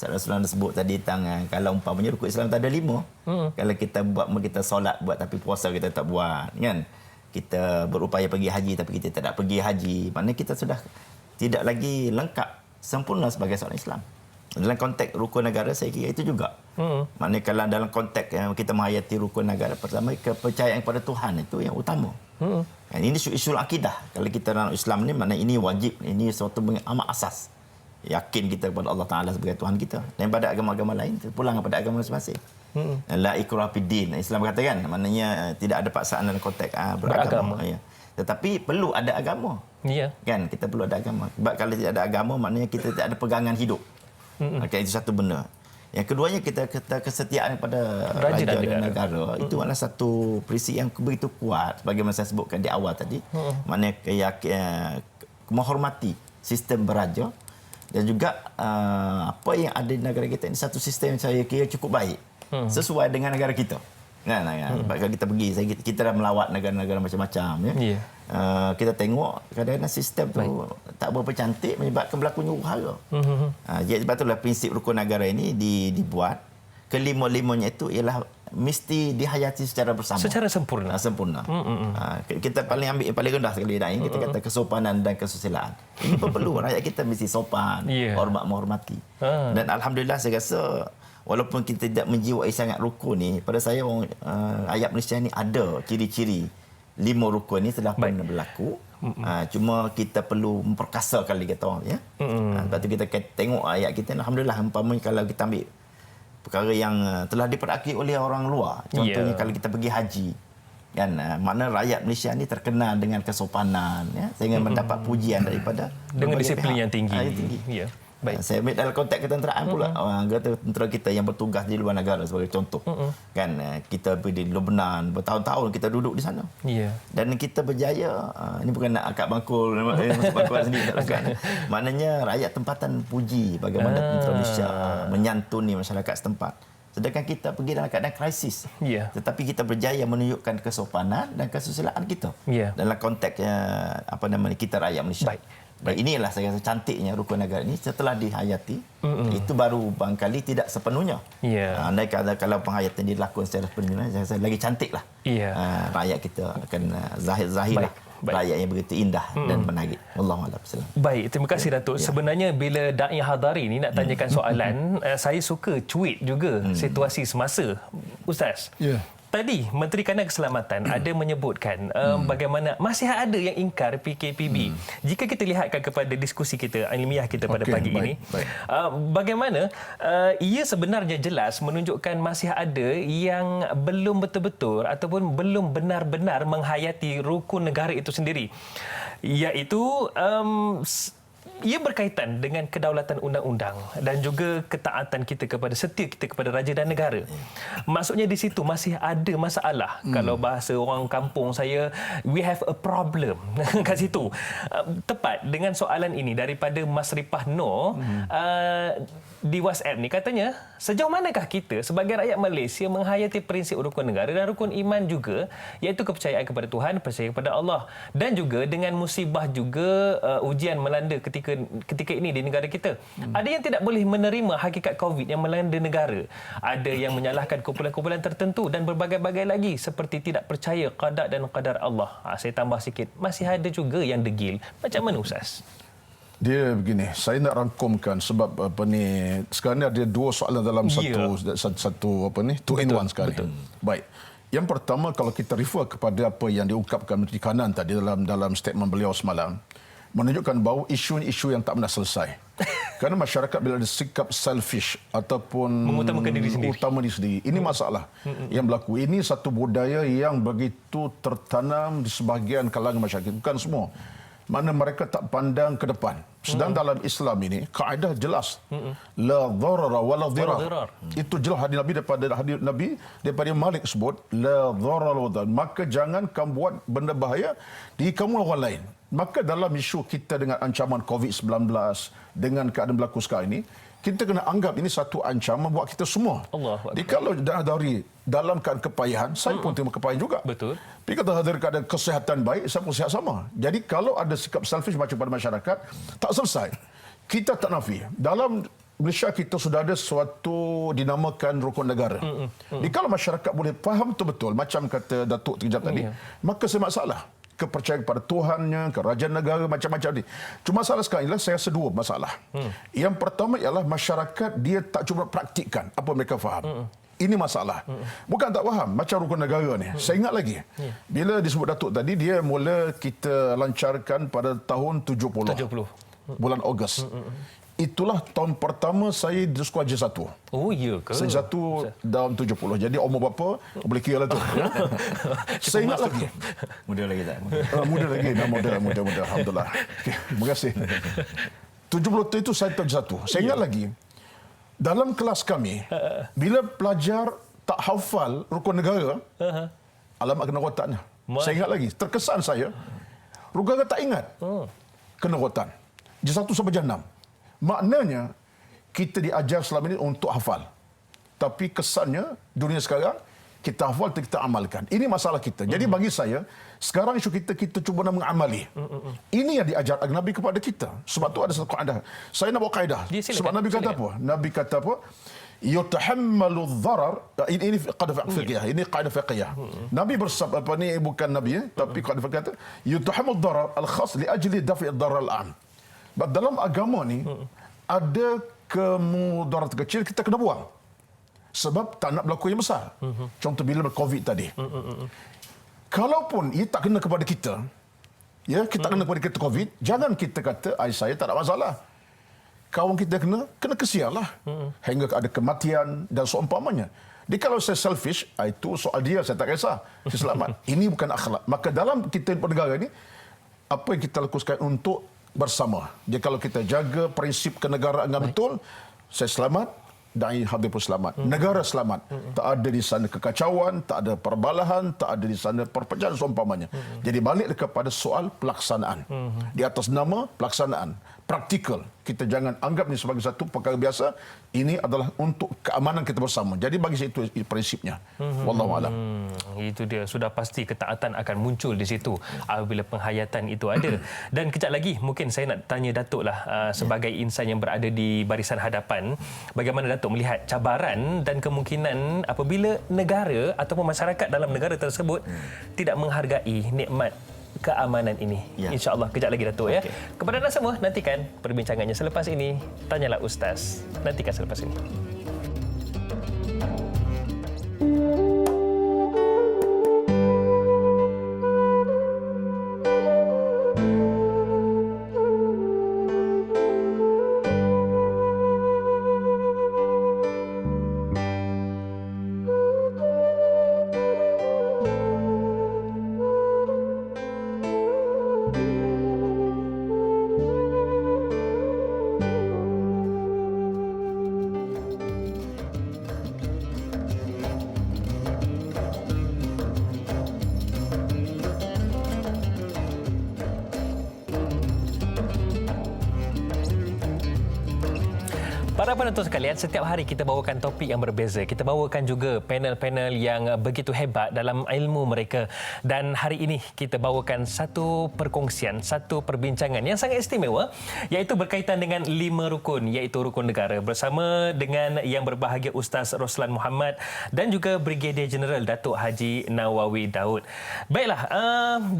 [SPEAKER 6] Rasulullah sebut tadi tentang kalau umpamanya rukun Islam tak ada 5. Kalau kita solat buat tapi puasa kita tak buat, kan? Kita berupaya pergi haji tapi kita tidak pergi haji. Maknanya kita sudah tidak lagi lengkap sempurna sebagai seorang Islam. Dalam konteks rukun negara saya kira itu juga. Maknanya kalau dalam konteks kita menghayati rukun negara, pertama kepercayaan kepada Tuhan itu yang utama. Ini isu akidah. Kalau kita dalam Islam ni maknanya ini wajib, ini sesuatu yang amat asas. Yakin kita kepada Allah Taala sebagai Tuhan kita. Dan pada agama-agama lain pulang kepada agama masing-masing. La ikraha fid din. Islam katakan maknanya tidak ada paksaan dalam konteks beragama. Tetapi perlu ada agama.
[SPEAKER 1] Ya.
[SPEAKER 6] Kan kita perlu ada agama. Sebab kalau tidak ada agama maknanya kita tidak ada pegangan hidup. Okay, itu satu benda. Yang keduanya kita kesetiaan kepada raja dan negara. Itu adalah satu prinsip yang begitu kuat sebagaimana saya sebutkan di awal tadi. Maknanya menghormati sistem beraja dan juga apa yang ada di negara kita ini satu sistem yang saya kira cukup baik. Sesuai dengan negara kita. Kan, kalau kita pergi, kita dah melawat negara-negara macam-macam. Ya. Kita tengok kadang-kadang sistem tu tak berapa cantik menyebabkan berlakunya huru-hara. Jadi sebab itulah prinsip rukun negara ini dibuat. Kelima-limanya itu ialah mesti dihayati secara bersama.
[SPEAKER 1] Secara sempurna.
[SPEAKER 6] Sempurna. Kita paling rendah sekali dah. Kita kata kesopanan dan kesusilaan. Ini pun perlu. Rakyat kita mesti sopan, hormat menghormati. Dan alhamdulillah saya rasa walaupun kita tidak menjiwai sangat rukun ni, pada saya ayat Malaysia ni ada ciri-ciri 5 rukun ni telah pun berlaku. Cuma kita perlu memperkasa kali kata orang ya. Sebab tu kita tengok ayat kita alhamdulillah umpamanya kalau kita ambil perkara yang telah diperakik oleh orang luar. Contohnya kalau kita pergi haji kan mana rakyat Malaysia ni terkenal dengan kesopanan ya sehingga mendapat pujian daripada
[SPEAKER 1] dengan disiplin yang tinggi.
[SPEAKER 6] Ya. Baik. Saya ambil dalam konteks ketenteraan pula. Tentera kita yang bertugas di luar negara sebagai contoh. Kan kita pergi di Lebanon bertahun-tahun kita duduk di sana. Dan kita berjaya. Ini bukan nak akak bangkul masuk bangkul sendiri tak bukan. Maknanya rakyat tempatan puji bagaimana tentera Malaysia menyantuni masyarakat setempat. Sedangkan kita pergi dalam keadaan krisis. Tetapi kita berjaya menunjukkan kesopanan dan kesusilaan kita. Dalam konteks kita rakyat Malaysia. Baik, inilah saya rasa cantiknya rukun negara ini setelah dihayati. Itu baru barangkali tidak sepenuhnya. Andai kalau penghayatan dilakukan secara sepenuhnya, saya rasa lagi cantiklah. Rakyat kita akan zahirlah. Rakyat yang begitu indah dan menarik. Wallahualam.
[SPEAKER 1] Baik, terima kasih Datuk. Sebenarnya bila Da'i Hadari ni nak tanyakan soalan, saya suka cuit juga situasi semasa. Ustaz. Tadi Menteri Kanan Keselamatan ada menyebutkan bagaimana masih ada yang ingkar PKPB. Jika kita lihatkan kepada diskusi kita ilmiah kita pada pagi ini, bagaimana ia sebenarnya jelas menunjukkan masih ada yang belum betul-betul ataupun belum benar-benar menghayati rukun negara itu sendiri, iaitu ia berkaitan dengan kedaulatan undang-undang dan juga ketaatan kita kepada setia kita kepada raja dan negara. Maksudnya di situ masih ada masalah. Kalau bahasa orang kampung saya, we have a problem kat situ. Tepat dengan soalan ini daripada Mas Ripah Noor di WhatsApp ni katanya, sejauh manakah kita sebagai rakyat Malaysia menghayati prinsip rukun negara dan rukun iman juga, iaitu kepercayaan kepada Tuhan, percaya kepada Allah, dan juga dengan musibah juga ujian melanda ketika ini di negara kita. Ada yang tidak boleh menerima hakikat COVID yang melanda negara. Ada yang menyalahkan kumpulan-kumpulan tertentu dan berbagai-bagai lagi seperti tidak percaya qada dan qadar Allah. Saya tambah sikit, masih ada juga yang degil. Macam mana Ustaz?
[SPEAKER 7] Dia begini, saya nak rangkumkan sebab sekarang ni ada dua soalan dalam satu two in one sekarang. Baik. Yang pertama, kalau kita refer kepada apa yang diungkapkan Menteri Kanan tadi dalam statement beliau semalam, menunjukkan bahawa isu yang tak pernah selesai. Kerana masyarakat bila ada sikap selfish ataupun
[SPEAKER 1] mengutamakan diri
[SPEAKER 7] sendiri, ini masalah yang berlaku. Ini satu budaya yang begitu tertanam di sebahagian kalangan masyarakat, bukan semua. Mana mereka tak pandang ke depan. Sedang dalam Islam ini kaedah jelas. La dharara wa la dhirar. Itu jelas hadis Nabi daripada Malik sebut la dharara wa dhirar. Maka jangan kamu buat benda bahaya di kamu orang lain. Maka dalam isu kita dengan ancaman COVID-19 dengan keadaan berlaku sekarang ini, kita kena anggap ini satu ancaman buat kita semua. Jadi kalau dari dalam keadaan kepayahan, saya pun terima kepayahan juga.
[SPEAKER 1] Betul.
[SPEAKER 7] Tapi kalau dari keadaan kesihatan baik, saya pun sihat sama. Jadi kalau ada sikap selfish macam pada masyarakat, tak selesai. Kita tak nafi. Dalam Malaysia kita sudah ada suatu dinamakan rukun negara. Jadi kalau masyarakat boleh faham betul-betul, macam kata Datuk sekejap tadi, maka saya masalah. Kepercayaan kepada Tuhannya, kerajaan negara, macam-macam ni. Cuma masalah sekarang ialah saya rasa dua masalah. Yang pertama ialah masyarakat dia tak cuba praktikkan apa mereka faham. Ini masalah. Bukan tak faham macam rukun negara ni. Saya ingat lagi. Bila disebut Datuk tadi, dia mula kita lancarkan pada tahun 70. Bulan Ogos. itulah tahun pertama saya di sekolah J1.
[SPEAKER 1] Oh, ya ke?
[SPEAKER 7] Saya jatuh dalam 70. Jadi umur berapa? Boleh kira lah tu. Ya. Saya ingat lagi.
[SPEAKER 6] Muda lagi tak?
[SPEAKER 7] Muda lagi. Muda. Alhamdulillah. Okay, terima kasih. 70 itu saya tahun J1. Saya ingat lagi. Dalam kelas kami, bila pelajar tak hafal rukun negara, alamat kena rotannya. Saya ingat lagi. Terkesan saya. Rukun negara tak ingat. Kena rotan. J1 sampai J6. Maknanya, kita diajar selama ini untuk hafal. Tapi kesannya, dunia sekarang, kita hafal, kita amalkan. Ini masalah kita. Jadi bagi saya, sekarang isu kita cuba nak mengamali. Ini yang diajar Nabi kepada kita. Sebab tu ada satu kaedah. Saya nak bawa kaedah. Sebab Nabi kata apa? Nabi kata apa? Yutahammalu dharar. Ini kaedah fiqhiyah. Ini kaedah fiqhiyah. Nabi bersabda, apa ni bukan Nabi, tapi kaedah fiqhiyah kata, yutahammalu dharar al-khas li ajli dafi' ad-dharar al-'am. Dalam agama ni ada kemudarat kecil kita kena buang. Sebab tak nak berlaku yang besar. Contoh bila COVID tadi. Kalaupun ia tak kena kepada kita, ya, kita kena kepada kita COVID, jangan kita kata, saya tak ada masalah. Kawan kita kena kesianlah. Hingga ada kematian dan seumpamanya. Jadi kalau saya selfish, itu soal dia, saya tak kisah. Saya selamat. Ini bukan akhlak. Maka dalam kita bernegara ini, apa yang kita lakukan untuk bersama. Jadi kalau kita jaga prinsip kenegaraan dengan betul, saya selamat, dan Habib pun selamat. Negara selamat. Tak ada di sana kekacauan, tak ada perbalahan, tak ada di sana perpecahan seumpamanya. Jadi balik kepada soal pelaksanaan. Di atas nama pelaksanaan. Praktikal. Kita jangan anggap ini sebagai satu perkara biasa. Ini adalah untuk keamanan kita bersama. Jadi bagi saya itu prinsipnya. Wallahualam.
[SPEAKER 1] Itu dia. Sudah pasti ketaatan akan muncul di situ apabila penghayatan itu ada. Dan kejap lagi mungkin saya nak tanya Datuk lah sebagai insan yang berada di barisan hadapan. Bagaimana Datuk melihat cabaran dan kemungkinan apabila negara ataupun masyarakat dalam negara tersebut tidak menghargai nikmat keamanan ini. InsyaAllah kejap lagi Datuk ya. Kepada anda semua, nantikan perbincangannya selepas ini. Tanyalah Ustaz. Nantikan selepas ini. Para penonton sekalian, setiap hari kita bawakan topik yang berbeza. Kita bawakan juga panel-panel yang begitu hebat dalam ilmu mereka. Dan hari ini kita bawakan satu perkongsian, satu perbincangan yang sangat istimewa, iaitu berkaitan dengan 5 rukun, iaitu rukun negara. Bersama dengan yang berbahagia Ustaz Roslan Muhammad dan juga Brigadier Jeneral Datuk Haji Nawawi Daud. Baiklah,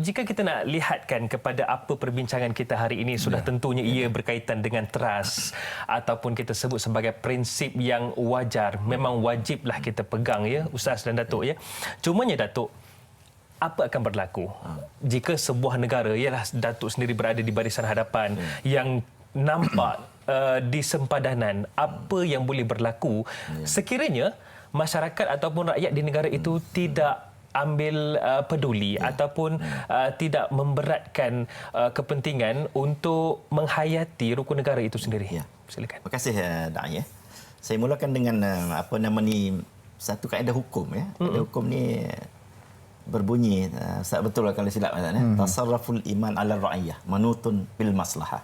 [SPEAKER 1] jika kita nak lihatkan kepada apa perbincangan kita hari ini, sudah tentunya ia berkaitan dengan trust ataupun kita sebut sebagai prinsip yang wajar. Memang wajiblah kita pegang ya Ustaz dan Datuk ya. Cumanya Datuk, apa akan berlaku jika sebuah negara, ialah Datuk sendiri berada di barisan hadapan yang nampak di sempadanan apa yang boleh berlaku sekiranya masyarakat ataupun rakyat di negara itu tidak ambil peduli ataupun tidak memberatkan kepentingan untuk menghayati rukun negara itu sendiri. Silakan.
[SPEAKER 6] Terima kasih Da'i. Saya mulakan dengan apa nama ni, satu kaedah hukum ya. Kaedah hukum ni berbunyi betul lah kalau silap tasarruful iman ala ra'iyah manutun bil maslahah.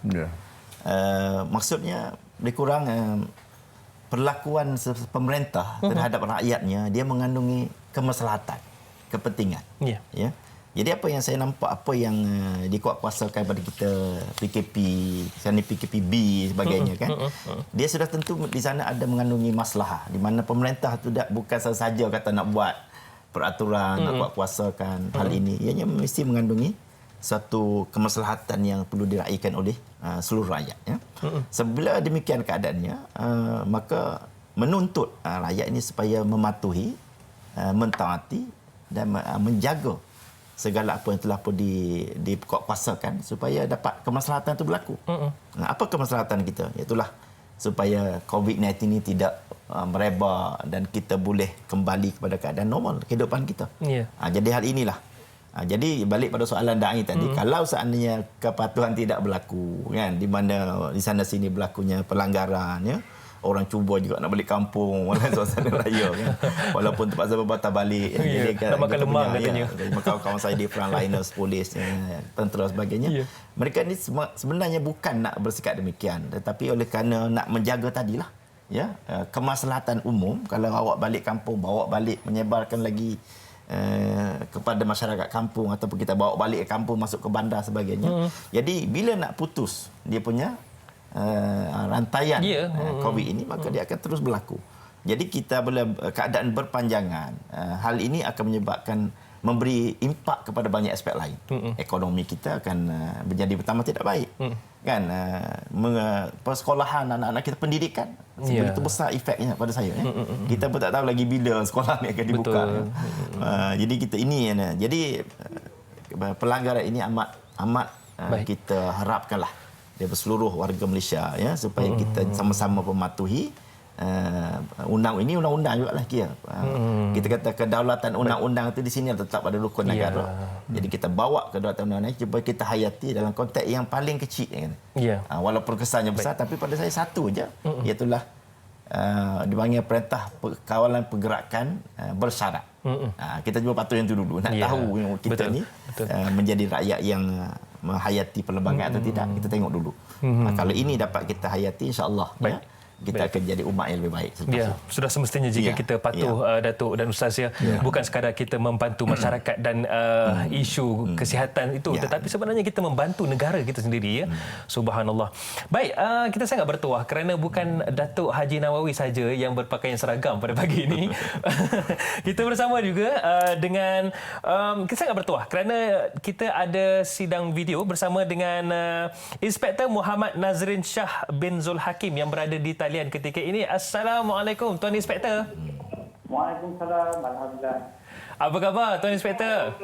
[SPEAKER 6] Maksudnya lebih kurang perlakuan pemerintah terhadap rakyatnya dia mengandungi kemaslahatan, kepentingan. Ya. Jadi apa yang saya nampak, apa yang dikuatkuasakan pada kita PKP, sekarang ni PKPB sebagainya kan. Dia sudah tentu di sana ada mengandungi maslahah, di mana pemerintah tu bukan sahaja kata nak buat peraturan, nak kuatkuasakan hal ini. Ianya mesti mengandungi satu kemaslahatan yang perlu diraihkan oleh seluruh rakyat ya. Sebila demikian keadaannya, maka menuntut rakyat ini supaya mematuhi, mentaati dan menjaga segala apa yang telah pun dikuatkuasakan supaya dapat kemaslahatan itu berlaku. Apa kemaslahatan kita? Iaitulah supaya COVID-19 ini tidak merebak dan kita boleh kembali kepada keadaan normal kehidupan kita.
[SPEAKER 1] Ya.
[SPEAKER 6] Jadi hal inilah. Jadi balik pada soalan Da'i tadi, kalau seandainya kepatuhan tidak berlaku, kan, di mana di sana sini berlakunya pelanggaran, ya, orang cuba juga nak balik kampung walau suasana raya, kan, walaupun terpaksa berbatal balik.
[SPEAKER 1] Ya, nak makan lemang katanya.
[SPEAKER 6] Kawan-kawan saya di frontliners, polis, tentera sebagainya. Ya. Mereka ni sebenarnya bukan nak bersikap demikian, tetapi oleh kerana nak menjaga tadilah, ya, kemaslahatan umum. Kalau awak balik kampung, bawa balik, menyebarkan lagi kepada masyarakat kampung, ataupun kita bawa balik ke kampung, masuk ke bandar sebagainya. Jadi bila nak putus dia punya rantaian COVID ini, maka dia akan terus berlaku. Jadi kita bila keadaan berpanjangan, hal ini akan menyebabkan memberi impak kepada banyak aspek lain. Ekonomi kita akan menjadi pertama tidak baik. Kan, persekolahan anak-anak kita, pendidikan, begitu besar efeknya pada saya. Kita pun tak tahu lagi bila sekolah ni akan dibuka. Jadi kita ini, jadi pelanggaran ini amat kita harapkanlah daripada seluruh warga Malaysia, ya, supaya kita sama-sama mematuhi undang-undang juga lah kira. Kita kata kedaulatan undang-undang itu di sini tetap pada rukun negara. Jadi kita bawa kedaulatan undang-undang supaya kita hayati dalam konteks yang paling kecil, kan. Walaupun kesannya besar, tapi pada saya satu je, iaitulah dipanggil perintah kawalan pergerakan bersyarat. Kita juga patut yang itu dulu, nak tahu kita ni menjadi rakyat yang menghayati perlembagaan atau tidak, kita tengok dulu. Kalau ini dapat kita hayati, insya-Allah, ya, kita akan jadi umat yang lebih baik selepas
[SPEAKER 1] itu. Sudah semestinya jika kita patuh, Datuk dan Ustaz, ya, bukan sekadar kita membantu masyarakat dan isu kesihatan itu, tetapi sebenarnya kita membantu negara kita sendiri, ya. Subhanallah. Baik, kita sangat bertuah kerana bukan Datuk Haji Nawawi saja yang berpakaian seragam pada pagi ini. Kita bersama juga dengan kita sangat bertuah kerana kita ada sidang video bersama dengan Inspektor Muhammad Nazrin Shah bin Zul Hakim yang berada di talian ketika ini. Assalamualaikum Tuan Inspektor.
[SPEAKER 9] Waalaikumsalam. Alhamdulillah.
[SPEAKER 1] Apa khabar Tuan Inspektor?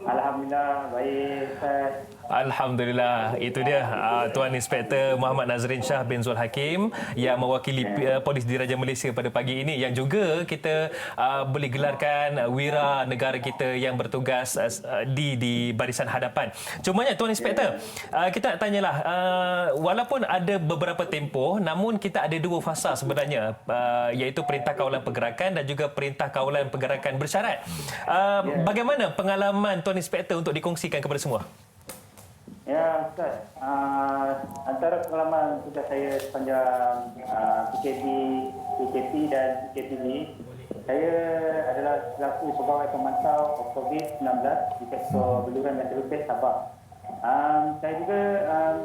[SPEAKER 9] Alhamdulillah baik, Ustaz.
[SPEAKER 1] Alhamdulillah. Itu dia Tuan Inspektor Muhammad Nazrin Shah bin Zul Hakim yang mewakili Polis Diraja Malaysia pada pagi ini, yang juga kita boleh gelarkan wira negara kita yang bertugas di barisan hadapan. Cumanya Tuan Inspektor, kita nak tanyalah, walaupun ada beberapa tempoh, namun kita ada dua fasa sebenarnya, iaitu Perintah Kawalan Pergerakan dan juga Perintah Kawalan Pergerakan Bersyarat. Bagaimana pengalaman Tuan Inspektor untuk dikongsikan kepada semua?
[SPEAKER 9] Ya, Ustaz. Antara pengalaman tugas saya sepanjang PKP dan PKPB, saya adalah selaku pegawai pemantau COVID-19 di sektor beluran dan terlupis Sabah. Saya juga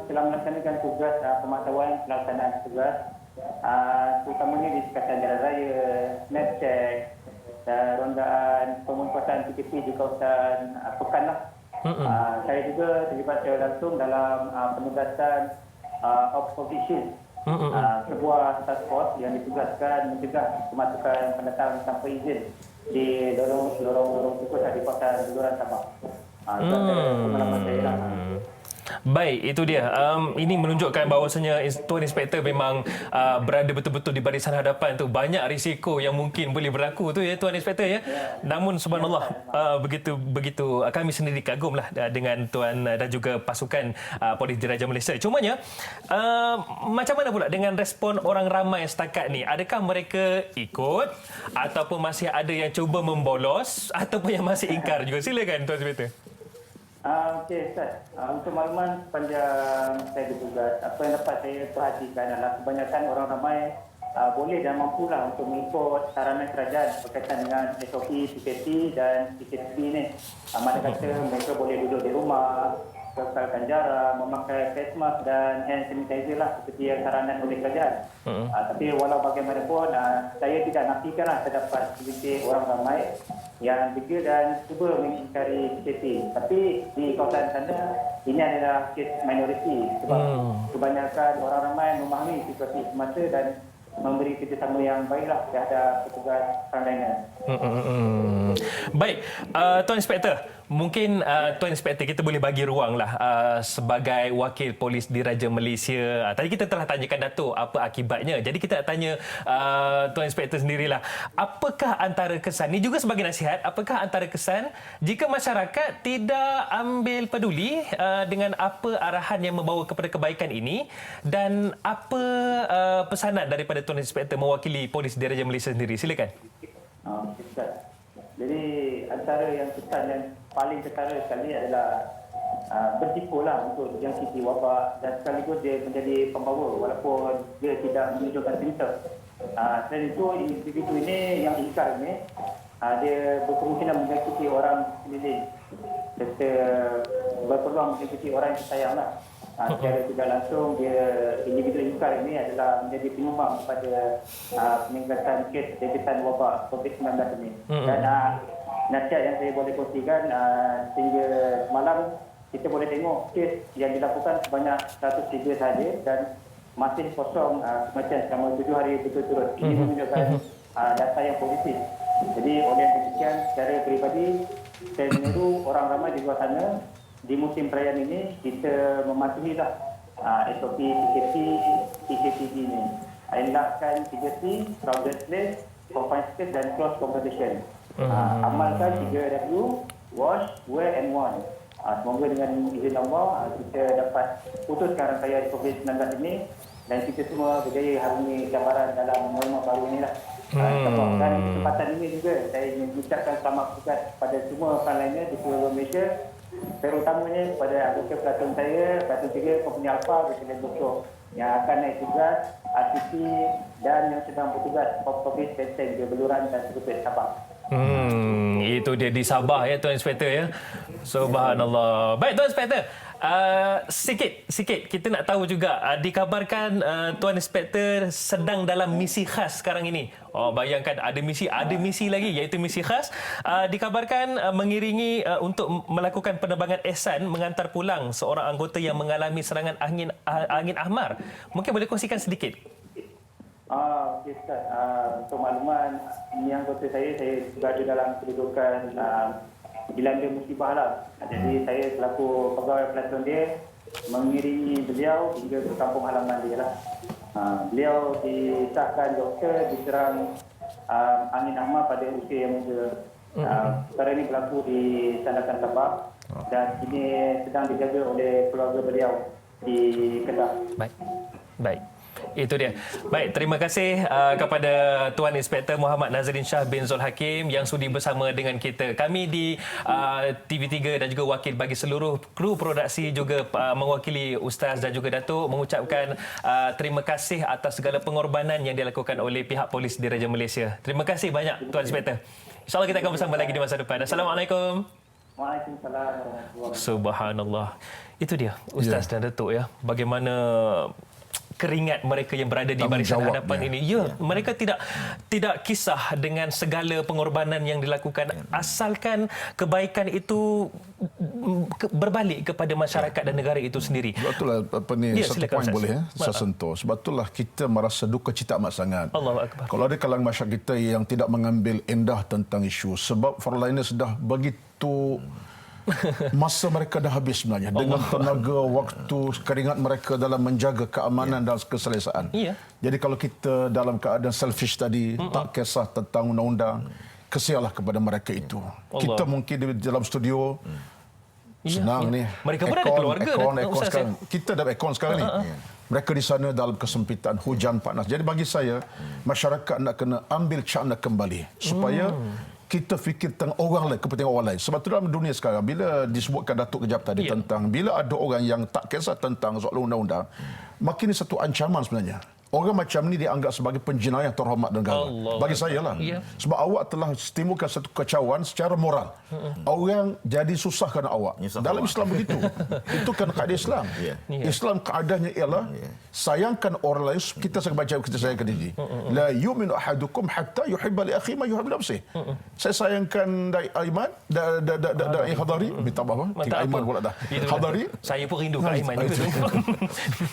[SPEAKER 9] telah melaksanakan tugas pemantauan pelaksanaan tugas, terutamanya di Sekatan Jalan Raya, snap check, dan rondaan pemumpatan PKP di kawasan Pekan lah. Saya juga terlibat secara langsung dalam penugasan Oxford Shield, sebuah task force yang ditugaskan mencegah kemasukan pendatang tanpa izin di lorong-lorong tikus di kawasan Beluran Sabah. Itu pengalaman saya lah.
[SPEAKER 1] Baik, itu dia. Ini menunjukkan bahawasanya Tuan Inspektor memang berada betul-betul di barisan hadapan tu. Banyak risiko yang mungkin boleh berlaku tu, ya Tuan Inspektor, ya. Namun subhanallah, begitu kami sendiri kagumlah dengan Tuan dan juga pasukan Polis Diraja Malaysia. Cumanya macam mana pula dengan respon orang ramai setakat ni? Adakah mereka ikut ataupun masih ada yang cuba membolos ataupun yang masih ingkar juga? Silakan Tuan Inspektor.
[SPEAKER 9] Okey, Ustaz. Untuk makluman sepanjang saya bertugas, apa yang dapat saya perhatikan adalah kebanyakan orang ramai boleh dan mampulah untuk mengikut saranan kerajaan berkaitan dengan SOP, PKP dan PKP ini. Mana kata mereka boleh duduk di rumah, kekalkan jarak, memakai face mask dan hand sanitizer lah seperti yang saranan oleh kerajaan. Tapi walau bagaimanapun, saya tidak nafikanlah terdapat sedikit orang ramai yang degil dan cuba mengingkari PKP. Tapi di kawasan sana, ini adalah kes minoriti sebab kebanyakan orang ramai memahami situasi semasa dan memberi kerjasama yang baiklah terhadap petugas frontliner.
[SPEAKER 1] Baik, Tuan Inspektor, Mungkin Tuan Inspektor, kita boleh bagi ruang lah sebagai wakil polis diraja Malaysia. Tadi kita telah tanyakan Datuk apa akibatnya. Jadi kita nak tanya Tuan Inspektor sendirilah. Apakah antara kesan, ni juga sebagai nasihat, apakah antara kesan jika masyarakat tidak ambil peduli dengan apa arahan yang membawa kepada kebaikan ini, dan apa pesanan daripada Tuan Inspektor mewakili polis diraja Malaysia sendiri? Silakan.
[SPEAKER 9] Ustaz. Jadi antara yang kesan yang paling ketara sekali adalah bersikulah untuk jangkiti wabak, dan sekaligus dia menjadi pembawa walaupun dia tidak menunjukkan simptom. Selain itu, individu ini yang ingkar ini dia berkemungkinan menjangkiti orang sekeliling serta berpeluang menjangkiti orang yang disayanglah. Secara tidak langsung, individu ingkar ini adalah menjadi penyumbang kepada peningkatan kes jangkitan wabak COVID-19 ini. Dan nasihat yang saya boleh kongsikan, sehingga semalam kita boleh tengok kes yang dilakukan sebanyak 103 sahaja dan masih kosong semacam selama 7 hari berturut-turut. Ini menunjukkan data yang positif. Jadi oleh demikian, secara peribadi saya menyeru orang ramai di luar sana, di musim perayaan ini kita mematuhilah SOP PKPD ini. Elakkan 3C, crowded place, confined space dan close competition. Amalkan 3W, wash, wear and want. Semoga dengan izin Allah kita dapat putuskan rangkaian COVID-19 ini dan kita semua berjaya harungi gambaran dalam norma baru inilah. Dan kesempatan ini juga saya ingin mengucapkan selamat berkat kepada semua frontliners di seluruh Malaysia, terutamanya kepada anggota pelatun saya, pelatun 3 Kompani Alpha Berkelan Bokor yang akan naik tugas, RTP dan yang sedang bertugas Covid Benteng di Beluran dan Seruput Sabah.
[SPEAKER 1] Itu dia di Sabah ya Tuan Inspektor ya. Subhanallah. Baik Tuan Inspektor, sikit kita nak tahu juga, dikabarkan Tuan Inspektor sedang dalam misi khas sekarang ini. Bayangkan ada misi lagi, iaitu misi khas. Dikabarkan mengiringi untuk melakukan penerbangan ihsan mengantar pulang seorang anggota yang mengalami serangan angin ahmar. Mungkin boleh kongsikan sedikit.
[SPEAKER 9] Okey Ustaz, untuk makluman, ini anggota saya berada dalam kedudukan dilanda musibah lah. Jadi saya selaku pegawai pelatun dia mengiringi beliau hingga ke kampung halaman dia lah. Beliau disahkan doktor diserang angin ahmar pada usia yang muda. Perkara ini berlaku di Sandakan Sabah dan ini sedang dijaga oleh keluarga beliau di Kedah.
[SPEAKER 1] Baik. Itu dia. Baik, terima kasih kepada Tuan Inspektor Muhammad Nazrin Shah bin Zul Hakim yang sudi bersama dengan kita. Kami di TV3 dan juga wakil bagi seluruh kru produksi juga mewakili Ustaz dan juga Datuk mengucapkan terima kasih atas segala pengorbanan yang dilakukan oleh pihak polis diraja Malaysia. Terima kasih banyak Tuan Inspektor. InsyaAllah kita akan bersama lagi di masa depan. Assalamualaikum.
[SPEAKER 9] Waalaikumsalam.
[SPEAKER 1] Subhanallah. Itu dia Ustaz dan Datuk ya. Bagaimana keringat mereka yang berada di barisan hadapan ini. Ya, mereka tidak kisah dengan segala pengorbanan yang dilakukan, asalkan kebaikan itu berbalik kepada masyarakat dan negara itu sendiri.
[SPEAKER 7] Sebab itulah satu poin boleh saya sentuh. Sebab itulah kita merasa duka cita amat sangat.
[SPEAKER 1] Allahu Akbar.
[SPEAKER 7] Kalau ada kalangan masyarakat kita yang tidak mengambil endah tentang isu, sebab frontliners sudah begitu masa mereka dah habis sebenarnya dengan tenaga, waktu, keringat mereka dalam menjaga keamanan dan keselesaan. Jadi kalau kita dalam keadaan selfish tadi, tak kisah tentang undang-undang, kesialah kepada mereka itu. Kita mungkin di dalam studio senang ni.
[SPEAKER 1] Mereka pun ada keluarga.
[SPEAKER 7] Aircon sekarang. Kita dalam aircon sekarang ni. Mereka di sana dalam kesempitan, hujan panas. Jadi bagi saya, masyarakat nak kena ambil cara kembali supaya kita fikir tentang orang lain, kepentingan orang lain. Sebab itu dalam dunia sekarang, bila disebutkan Datuk kejap tadi tentang bila ada orang yang tak kisah tentang soal undang-undang, makin ini satu ancaman sebenarnya. Orang macam ni dianggap sebagai penjenayah terhormat negara. Bagi saya lah. Sebab awak telah timbulkan satu kecauan secara moral. Orang jadi susah kerana awak. Dalam Islam begitu. Itu kan kaedah Islam. Islam kaedahnya ialah sayangkan orang lain, kita baca kita sayangkan diri. La yu'minu ahadukum hatta yuhibba li akhihi ma yuhibbu li nafsihi. Saya sayangkan dari Aiman, dari Hadari, minta maaf, tiga Aiman pula dah. Hadari.
[SPEAKER 1] Saya pun rindu ke Aiman juga.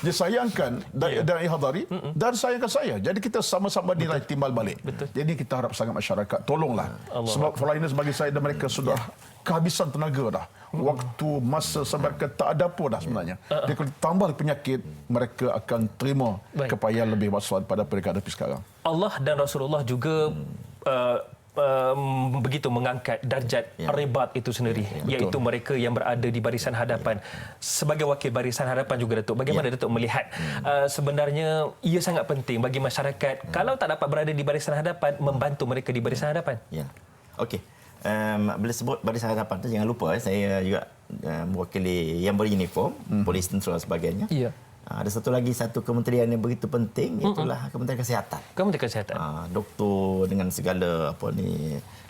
[SPEAKER 7] Dia sayangkan dari Hadari dan sayangkan saya. Jadi kita sama-sama nilai timbal balik. Jadi kita harap sangat masyarakat tolonglah. Sebab frontliners bagi saya dan mereka sudah kehabisan tenaga dah. Waktu, masa sampai tak ada apa dah sebenarnya. Dia kalau tambah penyakit, mereka akan terima kepayahan lebih waspada pada mereka hadapi sekarang.
[SPEAKER 1] Allah dan Rasulullah juga begitu mengangkat darjat ribat itu sendiri, iaitu mereka yang berada di barisan hadapan. Sebagai wakil barisan hadapan juga, Datuk, bagaimana Datuk melihat sebenarnya ia sangat penting bagi masyarakat kalau tak dapat berada di barisan hadapan, membantu mereka di barisan hadapan?
[SPEAKER 6] Ya. Okey. Bila sebut barisan hadapan tu jangan lupa saya juga mewakili yang beruniform, polis, tentera dan sebagainya.
[SPEAKER 1] Ya.
[SPEAKER 6] Ada satu kementerian yang begitu penting, itulah Kementerian Kesihatan.
[SPEAKER 1] Kementerian Kesihatan.
[SPEAKER 6] Doktor dengan segala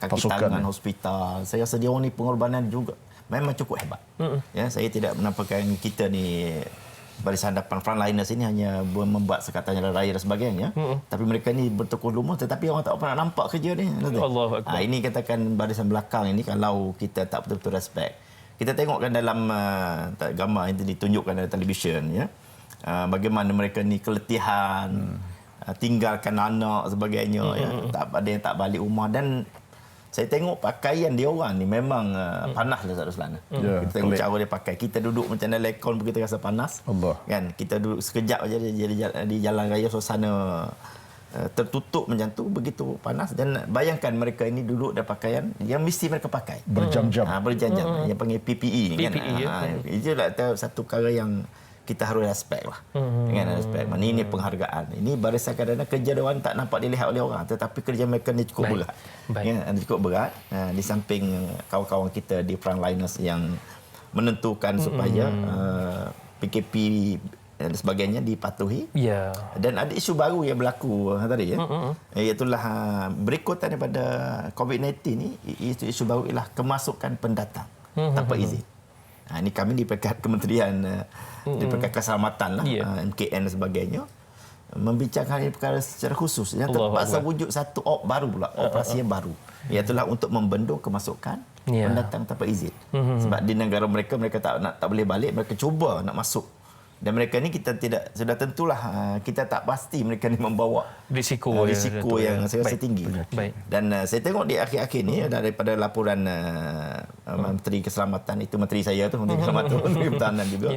[SPEAKER 6] kaki tangan, hospital. Saya rasa dia orang ni pengorbanan juga memang cukup hebat. Ya, saya tidak menampakkan kita ni barisan hadapan frontliners ini hanya membuat sekatanya raya dan sebagainya. Tapi mereka ni bertekun lumah, tetapi orang tak pernah nampak kerja ni.
[SPEAKER 1] Allahu Akbar.
[SPEAKER 6] Ini katakan barisan belakang ini, kalau kita tak betul-betul respect. Kita tengokkan dalam gambar yang ditunjukkan dalam televisyen, ya. Bagaimana mereka ni keletihan, tinggalkan anak sebagainya, ya. Tak ada yang tak balik rumah, dan saya tengok pakaian dia orang ni memang panas lah Ruslan. Kita tengok cara dia pakai. Kita duduk macam dalam aircon pun kita rasa panas. Kan? Kita duduk sekejap aja di jalan raya, suasana tertutup macam tu, begitu panas. Dan bayangkan mereka ini duduk dalam pakaian yang mesti mereka pakai
[SPEAKER 7] berjam-jam.
[SPEAKER 6] Berjam-jam. Yang panggil PPE ni kan. Itu lah satu perkara yang kita harus respect lah. Dengan respect. Ini penghargaan. Ini barisan kadang-kadang kerja dia orang tak nampak dilihat oleh orang, tetapi kerja mereka ni cukup berat. Ya, cukup berat. Di samping kawan-kawan kita di frontliners yang menentukan supaya PKP dan sebagainya dipatuhi. Yeah. Dan ada isu baru yang berlaku tadi, ya. Iaitulah berikutan daripada COVID-19 ni, isu baru ialah kemasukan pendatang tanpa izin. Ini kami di peringkat kementerian di peringkat keselamatan lah, MKN dan sebagainya, membicarakan ini perkara secara khusus yang terpaksa wujud satu baru pula, operasi yang baru, iaitulah untuk membendung kemasukan pendatang tanpa izin. Sebab di negara mereka tak boleh balik, mereka cuba nak masuk. Dan mereka ni kita tidak, sudah tentulah kita tak pasti mereka ni membawa risiko yang saya rasa tinggi. Dan saya tengok di akhir-akhir ni daripada laporan Menteri Keselamatan, itu menteri saya tu, Menteri Keselamatan, Menteri Pertahanan juga.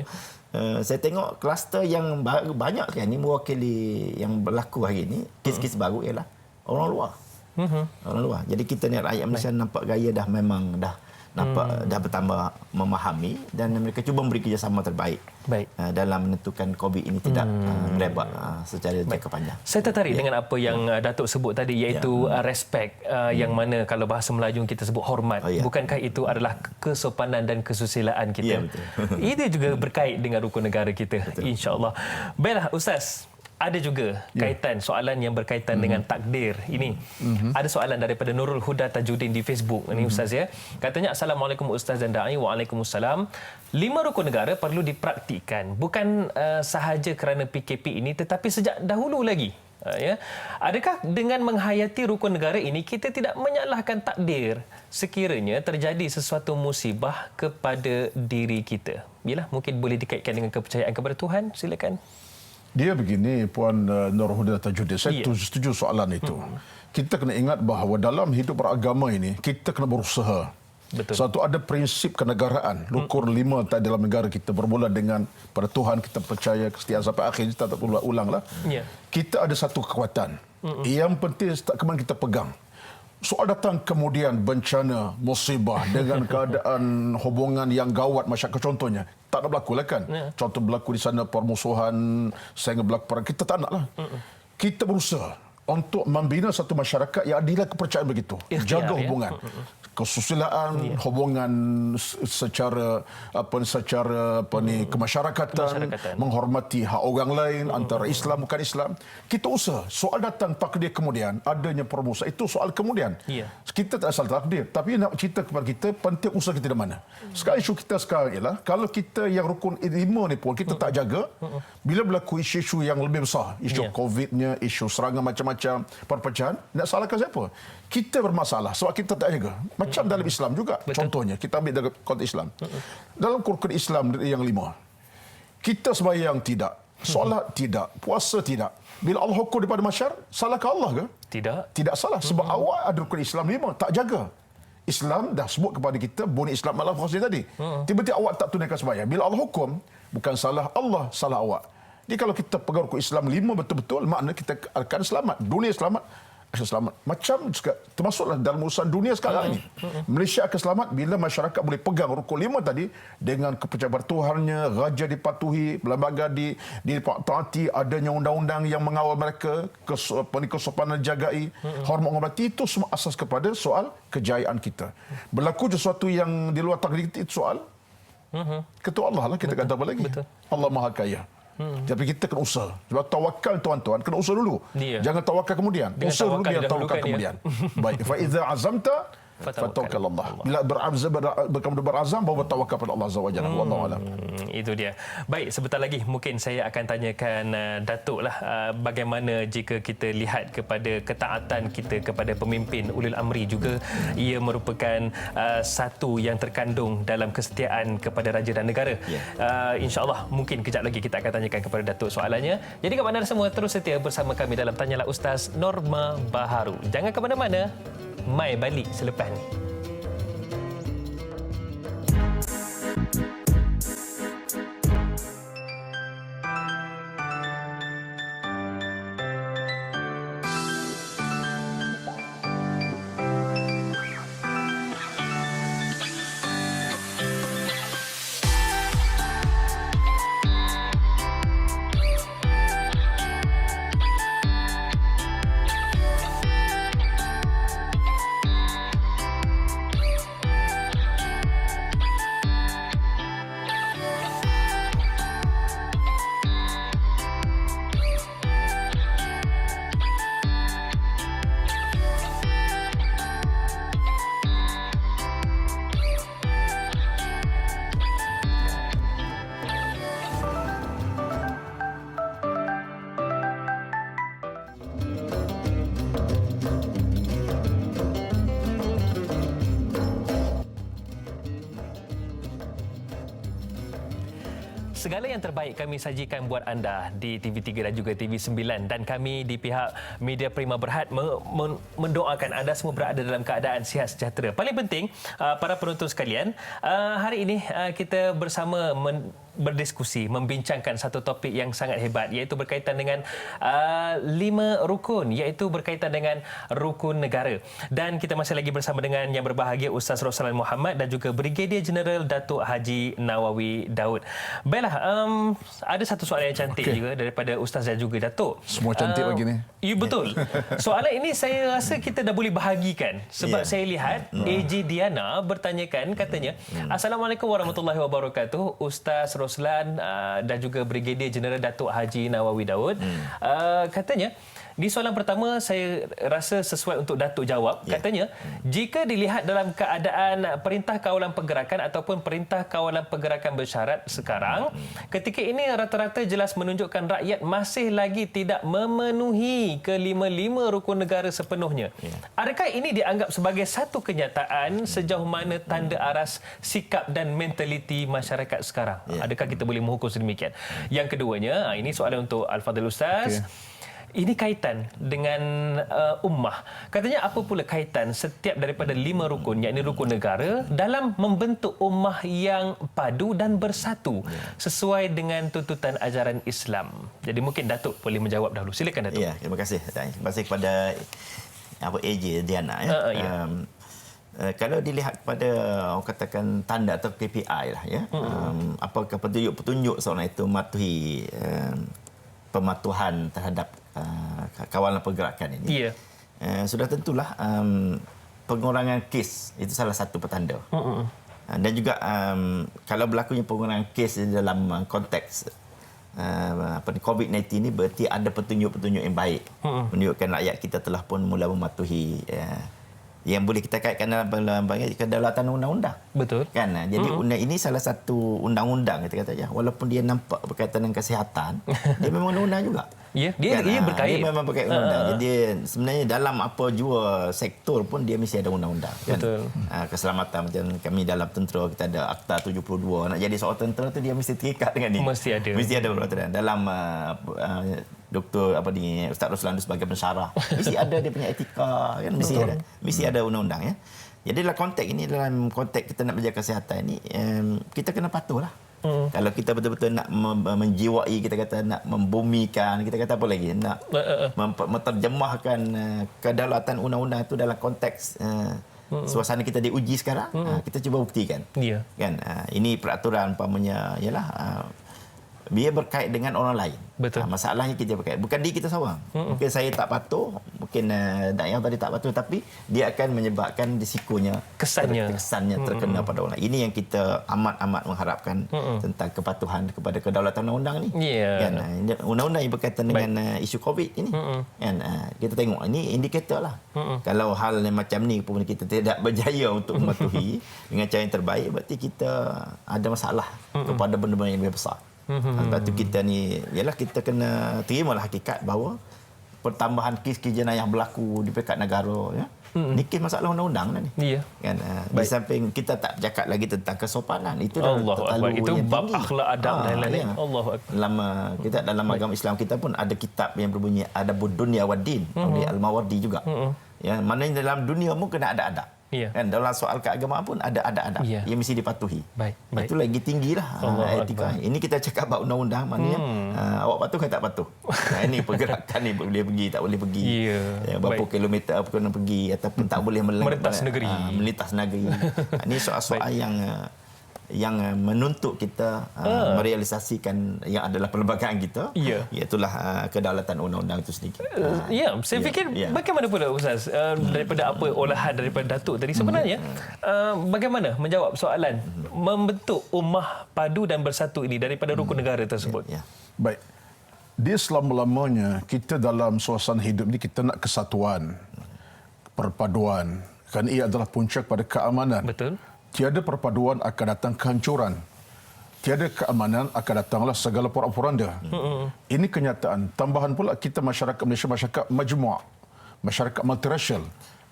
[SPEAKER 6] Saya tengok kluster yang banyak kan ni mewakili yang berlaku hari ni, kes-kes baru ialah orang luar. Orang luar. Jadi kita ni rakyat Malaysia nampak gaya dah memang dah bertambah memahami, dan mereka cuba memberi kerjasama terbaik dalam menentukan COVID ini tidak merebak secara jangka panjang.
[SPEAKER 1] Saya tertarik dengan apa yang Datuk sebut tadi, iaitu respect, yang mana kalau bahasa Melayu kita sebut hormat. Bukankah itu adalah kesopanan dan kesusilaan kita? Itu juga berkait dengan rukun negara kita, insya-Allah. Baiklah Ustaz, ada juga kaitan soalan yang berkaitan dengan takdir ini. Ada soalan daripada Nurul Huda Tajuddin di Facebook. Ini Ustaz, ya. Katanya, Assalamualaikum Ustaz dan Da'i. Waalaikumsalam. 5 rukun negara perlu dipraktikkan, bukan sahaja kerana PKP ini, tetapi sejak dahulu lagi. Ya. Adakah dengan menghayati rukun negara ini kita tidak menyalahkan takdir sekiranya terjadi sesuatu musibah kepada diri kita? Bila mungkin boleh dikaitkan dengan kepercayaan kepada Tuhan? Silakan.
[SPEAKER 7] Dia begini, Puan Nur Huda Tajuddin, saya setuju soalan itu. Kita kena ingat bahawa dalam hidup beragama ini, kita kena berusaha. Betul. Satu, ada prinsip kenegaraan. Rukun 5 dalam negara kita bermula dengan pada Tuhan, kita percaya, kesetiaan sampai akhir, kita tak ulang lah. Kita ada satu kekuatan. Yang penting tak kemana kita pegang. Soal datang kemudian bencana, musibah dengan keadaan hubungan yang gawat masyarakat, contohnya tak nak berlaku lah kan. Contoh berlaku di sana permusuhan, sehingga berlaku perang, kita tak nak lah. Kita berusaha untuk membina satu masyarakat yang ada kepercayaan begitu. Jaga hubungan. Kesusilaan, hubungan secara kemasyarakatan, menghormati hak orang lain, antara Islam bukan Islam. Kita usaha. Soal datang takdir kemudian, adanya permusuhan, itu soal kemudian. Kita tak asal takdir, tapi nak cerita kepada kita, penting usaha kita di mana. Sekarang isu kita sekarang ialah, kalau kita yang rukun 5 ni pun kita tak jaga, bila berlaku isu-isu yang lebih besar, isu COVID-nya, isu serangan macam-macam, perpecahan, nak salahkan siapa? Kita bermasalah sebab kita tak jaga. Macam dalam Islam juga. Contohnya, kita ambil dalam konteks Islam. Dalam rukun Islam yang 5, kita sembahyang tidak, solat tidak, puasa tidak. Bila Allah hukum daripada masyarakat, salahkah Allah ke?
[SPEAKER 1] Tidak.
[SPEAKER 7] Tidak salah. Sebab awak ada rukun Islam 5, tak jaga. Islam dah sebut kepada kita bunyi Islam malam khasnya tadi. Tiba-tiba awak tak tunaikan sembahyang. Bila Allah hukum, bukan salah Allah, salah awak. Jadi kalau kita pegang rukun Islam 5 betul-betul, makna kita akan selamat. Dunia selamat, akhirat selamat. Macam juga termasuklah dalam urusan dunia sekarang ini. Malaysia akan selamat bila masyarakat boleh pegang rukun 5 tadi dengan kepercayaan bertuhannya, raja dipatuhi, lembaga ditaati, adanya undang-undang yang mengawal mereka, kesopanan dijagai, hormat menghormati, itu semua asas kepada soal kejayaan kita. Berlaku sesuatu yang di luar takdir kita, itu soal ketua Allah lah, kita kata apa lagi. Allah Maha Kaya. Tapi kita kena usaha. Sebab tawakal tuan-tuan kena usaha dulu. Jangan tawakal kemudian. Usaha dulu biar tawakal kemudian. Baik. Fa iza azamta fatawakkal Allah. Bila berazam baru bertawakal pada Allah Azza wa Jalla. Wallahu alam.
[SPEAKER 1] Itu dia. Baik, sebentar lagi mungkin saya akan tanyakan Datuk lah, bagaimana jika kita lihat kepada ketaatan kita kepada pemimpin ulil amri juga, ia merupakan satu yang terkandung dalam kesetiaan kepada raja dan negara. InsyaAllah mungkin kejap lagi kita akan tanyakan kepada Datuk soalannya. Jadi kat mana semua terus setia bersama kami dalam Tanyalah Ustaz Norma Baharu. Jangan ke mana-mana. Mai balik selepas ni. Segala yang terbaik kami sajikan buat anda di TV3 dan juga TV9, dan kami di pihak Media Prima Berhad mendoakan anda semua berada dalam keadaan sihat sejahtera. Paling penting, para penonton sekalian, hari ini kita bersama berdiskusi, membincangkan satu topik yang sangat hebat, iaitu berkaitan dengan 5 rukun, iaitu berkaitan dengan rukun negara. Dan kita masih lagi bersama dengan yang berbahagia Ustaz Roslan Muhammad dan juga Brigadier Jeneral Datuk Haji Nawawi Daud. Baiklah, ada satu soalan yang cantik juga daripada Ustaz dan juga Datuk.
[SPEAKER 7] Semua cantik pagi ni.
[SPEAKER 1] Ya, betul. Soalan ini saya rasa kita dah boleh bahagikan sebab saya lihat AJ Diana bertanyakan, katanya, Assalamualaikum warahmatullahi wabarakatuh, Ustaz Roslan dan juga Brigadier Jeneral Datuk Haji Nawawi Daud. Katanya, di soalan pertama saya rasa sesuai untuk Datuk jawab. Katanya, jika dilihat dalam keadaan Perintah Kawalan Pergerakan ataupun Perintah Kawalan Pergerakan Bersyarat sekarang, ketika ini rata-rata jelas menunjukkan rakyat masih lagi tidak memenuhi kelima-lima rukun negara sepenuhnya. Adakah ini dianggap sebagai satu kenyataan sejauh mana tanda aras sikap dan mentaliti masyarakat sekarang? Adakah kita boleh mengukur sedemikian? Yang keduanya, ini soalan untuk Al-Fadhil Ustaz. Ini kaitan dengan ummah. Katanya, apa pula kaitan setiap daripada 5 rukun, yakni rukun negara, dalam membentuk ummah yang padu dan bersatu sesuai dengan tuntutan ajaran Islam? Jadi mungkin Datuk boleh menjawab dahulu. Silakan Datuk.
[SPEAKER 6] Ya, terima kasih. Terima kasih kepada AJ Diana. Kalau dilihat pada orang katakan tanda atau KPI lah, apakah petunjuk-petunjuk seorang itu mematuhi pematuhan terhadap kawalan pergerakan ini. Sudah tentulah pengurangan kes itu salah satu petanda. Dan juga kalau berlakunya pengurangan kes dalam konteks COVID-19 ini, berarti ada petunjuk-petunjuk yang baik menunjukkan rakyat kita telah pun mula mematuhi yang boleh kita kaitkan dalam kedaulatan undang-undang.
[SPEAKER 1] Betul.
[SPEAKER 6] Kan? Jadi ini salah satu undang-undang, kita kata ya. Walaupun dia nampak berkaitan dengan kesihatan, dia memang undang-undang juga.
[SPEAKER 1] Ya, dia berkait.
[SPEAKER 6] Dia memang berkait undang-undang. Jadi sebenarnya dalam apa jua sektor pun dia mesti ada undang-undang. Kan?
[SPEAKER 1] Betul.
[SPEAKER 6] Keselamatan, macam kami dalam tentera, kita ada Akta 72. Nak jadi seorang tentera tu dia mesti terikat dengan ni.
[SPEAKER 1] Mesti ada.
[SPEAKER 6] Mesti ada peraturan. Dalam Doktor Ustaz Roslan sebagai pensyarah, mesti ada dia punya etika, kan, mesti ada undang-undang, ya. Jadi dalam konteks kita nak menjaga kesihatan ini, kita kena patuhlah. Kalau kita betul-betul nak menjiwai, kita kata nak membumikan, kita kata apa lagi, nak menterjemahkan kedaulatan undang-undang itu dalam konteks suasana kita diuji sekarang, kita cuba buktikan.
[SPEAKER 1] Ya.
[SPEAKER 6] Kan, ini peraturan umpamanya ialah dia berkait dengan orang lain.
[SPEAKER 1] Betul.
[SPEAKER 6] Masalahnya kita berkait. Bukan diri kita seorang. Mungkin saya tak patuh, mungkin Dayang tadi tak patuh, tapi dia akan menyebabkan risikonya, kesannya terkena pada orang lain. Ini yang kita amat-amat mengharapkan tentang kepatuhan kepada kedaulatan undang-undang ni.
[SPEAKER 1] Yeah.
[SPEAKER 6] Kan, undang-undang yang berkaitan dengan isu COVID ini. Kan, kita tengok ini indikator lah. Kalau hal yang macam ni pun kita tidak berjaya untuk mematuhi dengan cara yang terbaik, berarti kita ada masalah kepada benda-benda yang lebih besar. Sebab tu kita ni, ialah kita kena terimalah hakikat bahawa pertambahan kes-kes jenayah yang berlaku di peringkat negara, ya, ni kes masalah undang-undang dah ni.
[SPEAKER 1] Ya.
[SPEAKER 6] Kan, di samping kita tak bercakap lagi tentang kesopanan, itu dah terlalu
[SPEAKER 1] itu
[SPEAKER 6] yang
[SPEAKER 1] bab
[SPEAKER 6] tinggi.
[SPEAKER 1] akhlak adab dan lain-lain.
[SPEAKER 6] Ya.
[SPEAKER 1] Allahu akbar.
[SPEAKER 6] Kita dalam agama Islam kita pun ada kitab yang berbunyi Adabud Dunya wad Din, oleh Al-Mawardi juga. Ya, maknanya dalam dunia pun kena ada adab.
[SPEAKER 1] Ya.
[SPEAKER 6] Kan, dalam soal keagamaan pun ada adab
[SPEAKER 1] ya.
[SPEAKER 6] yang mesti dipatuhi.
[SPEAKER 1] Baik.
[SPEAKER 6] Itu lagi tinggilah etika. Ini kita cakap bab undang-undang, maknanya awak patuh ke tak patuh. Ini pergerakan ni boleh pergi, tak boleh pergi.
[SPEAKER 1] Ya.
[SPEAKER 6] Berapa kilometer apa kena pergi, ataupun tak boleh melintas negeri. Ini soal-soal yang menuntut kita merealisasikan yang adalah perlembagaan kita, iaitulah kedaulatan undang-undang itu sendiri.
[SPEAKER 1] Saya fikir bagaimana pula Ustaz, daripada apa olahan daripada Datuk tadi sebenarnya, bagaimana menjawab soalan membentuk ummah padu dan bersatu ini daripada rukun negara tersebut?
[SPEAKER 7] Baik. Di selama-lamanya kita dalam suasana hidup ni kita nak kesatuan, perpaduan. Kan ia adalah puncak pada keamanan.
[SPEAKER 1] Betul.
[SPEAKER 7] Tiada perpaduan akan datang kehancuran. Tiada keamanan akan datanglah segala porak-poranda. Ini kenyataan. Tambahan pula kita masyarakat Malaysia, masyarakat majmua', masyarakat multiracial.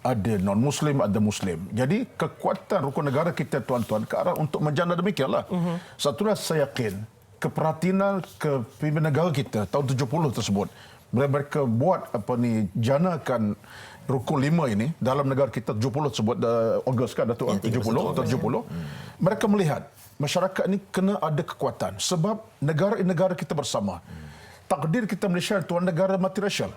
[SPEAKER 7] Ada non-Muslim, ada Muslim. Jadi kekuatan rukun negara kita tuan-tuan ke arah untuk menjana demikianlah. Satulah saya yakin keperhatian kepimpinan negara kita tahun 70 tersebut. Mereka buat janakan rukun 5 ini dalam negara kita 70 tersebut, Ogos kan Datuk, 70. Mereka melihat masyarakat ini kena ada kekuatan sebab negara kita bersama. Takdir kita Malaysia tuan negara multiracial.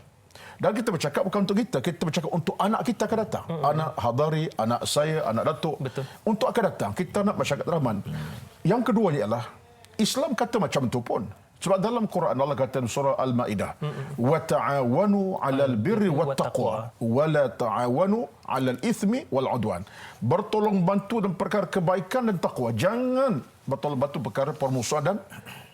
[SPEAKER 7] Dan kita bercakap bukan untuk kita bercakap untuk anak kita akan datang. Anak Hadari, anak saya, anak Datuk.
[SPEAKER 1] Betul.
[SPEAKER 7] Untuk akan datang, kita nak masyarakat rahman. Yang keduanya ialah Islam kata macam itu pun. Sebab dalam Quran Allah kata surah Al-Maidah, wa ta'awanu 'alal birri wat taqwa wa la ta'awanu 'alal ithmi wal 'udwan. Bertolong bantu dalam perkara kebaikan dan takwa. Jangan bertolong bantu perkara permusuhan dan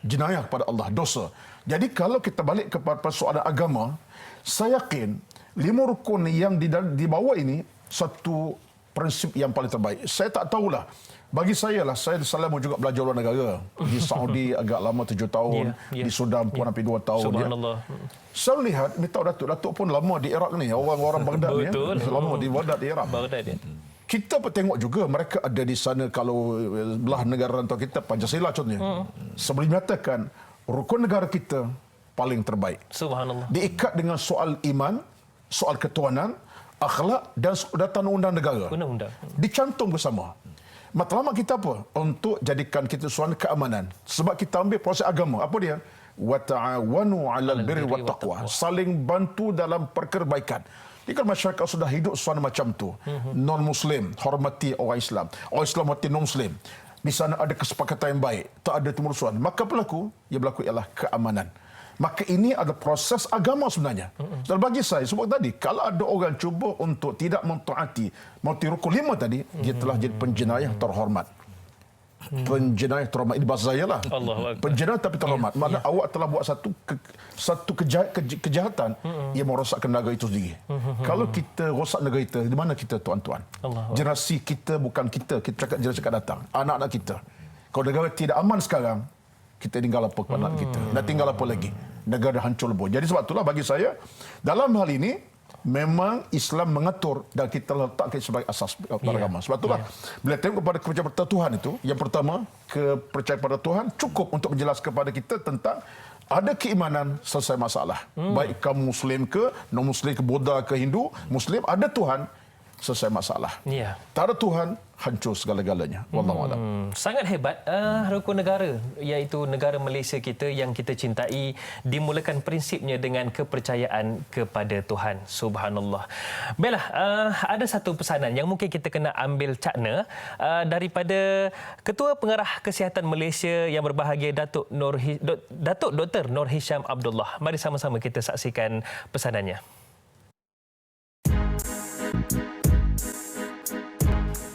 [SPEAKER 7] jenayah kepada Allah, dosa. Jadi kalau kita balik kepada persoalan agama, saya yakin 5 rukun yang di bawah ini satu prinsip yang paling terbaik. Saya tak tahulah. Bagi saya selama juga belajar luar negara. Di Saudi agak lama 7 tahun, di Sudan pun hampir 2 tahun.
[SPEAKER 1] Subhanallah.
[SPEAKER 7] Saya lihat, minta Datuk pun lama di Iraq ni, orang-orang Baghdad ni. Lama di Baghdad di Iraq. Kita pun tengok juga mereka ada di sana, kalau belah negara rantau kita, Pancasila contohnya. Sebelum menyatakan rukun negara kita paling terbaik.
[SPEAKER 1] Subhanallah.
[SPEAKER 7] Diikat dengan soal iman, soal ketuanan, akhlak dan undang-undang negara. Dicantum bersama. Matlamat kita apa? Untuk jadikan kita suasana keamanan. Sebab kita ambil proses agama. Apa dia? Wa ta'awanu 'alal birri wat taqwa. Saling bantu dalam perkara kebaikan. Jadi kalau masyarakat sudah hidup suasana macam tu, non-Muslim hormati orang Islam, orang Islam hormati non-Muslim, di sana ada kesepakatan yang baik, tak ada temurusuan, maka berlaku ialah keamanan. Maka ini adalah proses agama sebenarnya. Dan bagi saya, sebab tadi, kalau ada orang cuba untuk tidak mentaati rukun 5 tadi, dia telah jadi penjenayah terhormat. Penjenayah terhormat, ini bahasa saya lah. Penjenayah tapi terhormat. Maknanya awak telah buat satu kejahatan yang merosakkan negara itu sendiri. Kalau kita rosak negara kita, di mana kita tuan-tuan? Generasi kita bukan kita cakap generasi akan datang. Anak-anak kita. Kalau negara tidak aman sekarang, kita tinggal apa kepada anak kita? Dan tinggal apa lagi? Negara dah hancur lebur. Jadi sebab itulah bagi saya, dalam hal ini, memang Islam mengatur dan kita letakkan sebagai asas agama. Sebab itulah, bila tengok kepada kepercayaan pada Tuhan itu, yang pertama, kepercayaan pada Tuhan cukup untuk menjelaskan kepada kita tentang ada keimanan selesai masalah. Baik kamu Muslim ke, non-Muslim ke, Buddha ke, Hindu, Muslim, ada Tuhan. selesai masalah.
[SPEAKER 1] Ya.
[SPEAKER 7] Tak ada Tuhan, hancur segala-galanya. Wallahu a'lam.
[SPEAKER 1] Sangat hebat rukun negara, iaitu negara Malaysia kita yang kita cintai, dimulakan prinsipnya dengan kepercayaan kepada Tuhan. Subhanallah. Baiklah, ada satu pesanan yang mungkin kita kena ambil cakna daripada Ketua Pengarah Kesihatan Malaysia yang berbahagia, Datuk Dr. Nur Hisham Abdullah. Mari sama-sama kita saksikan pesanannya.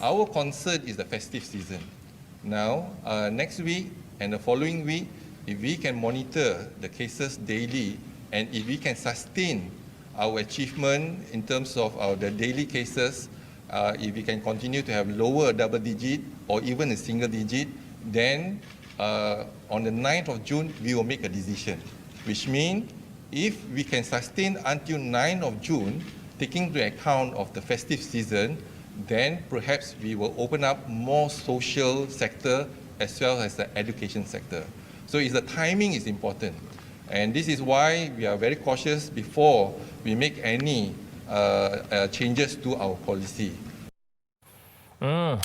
[SPEAKER 10] Our concern is the festive season. Now, next week and the following week, if we can monitor the cases daily and if we can sustain our achievement in terms of the daily cases, if we can continue to have lower double digit or even a single digit, then on the 9th of June, we will make a decision. Which means if we can sustain until 9th of June, taking into account of the festive season, then perhaps we will open up more social sector as well as the education sector. So the timing is important. And this is why we are very cautious before we make any changes to our policy.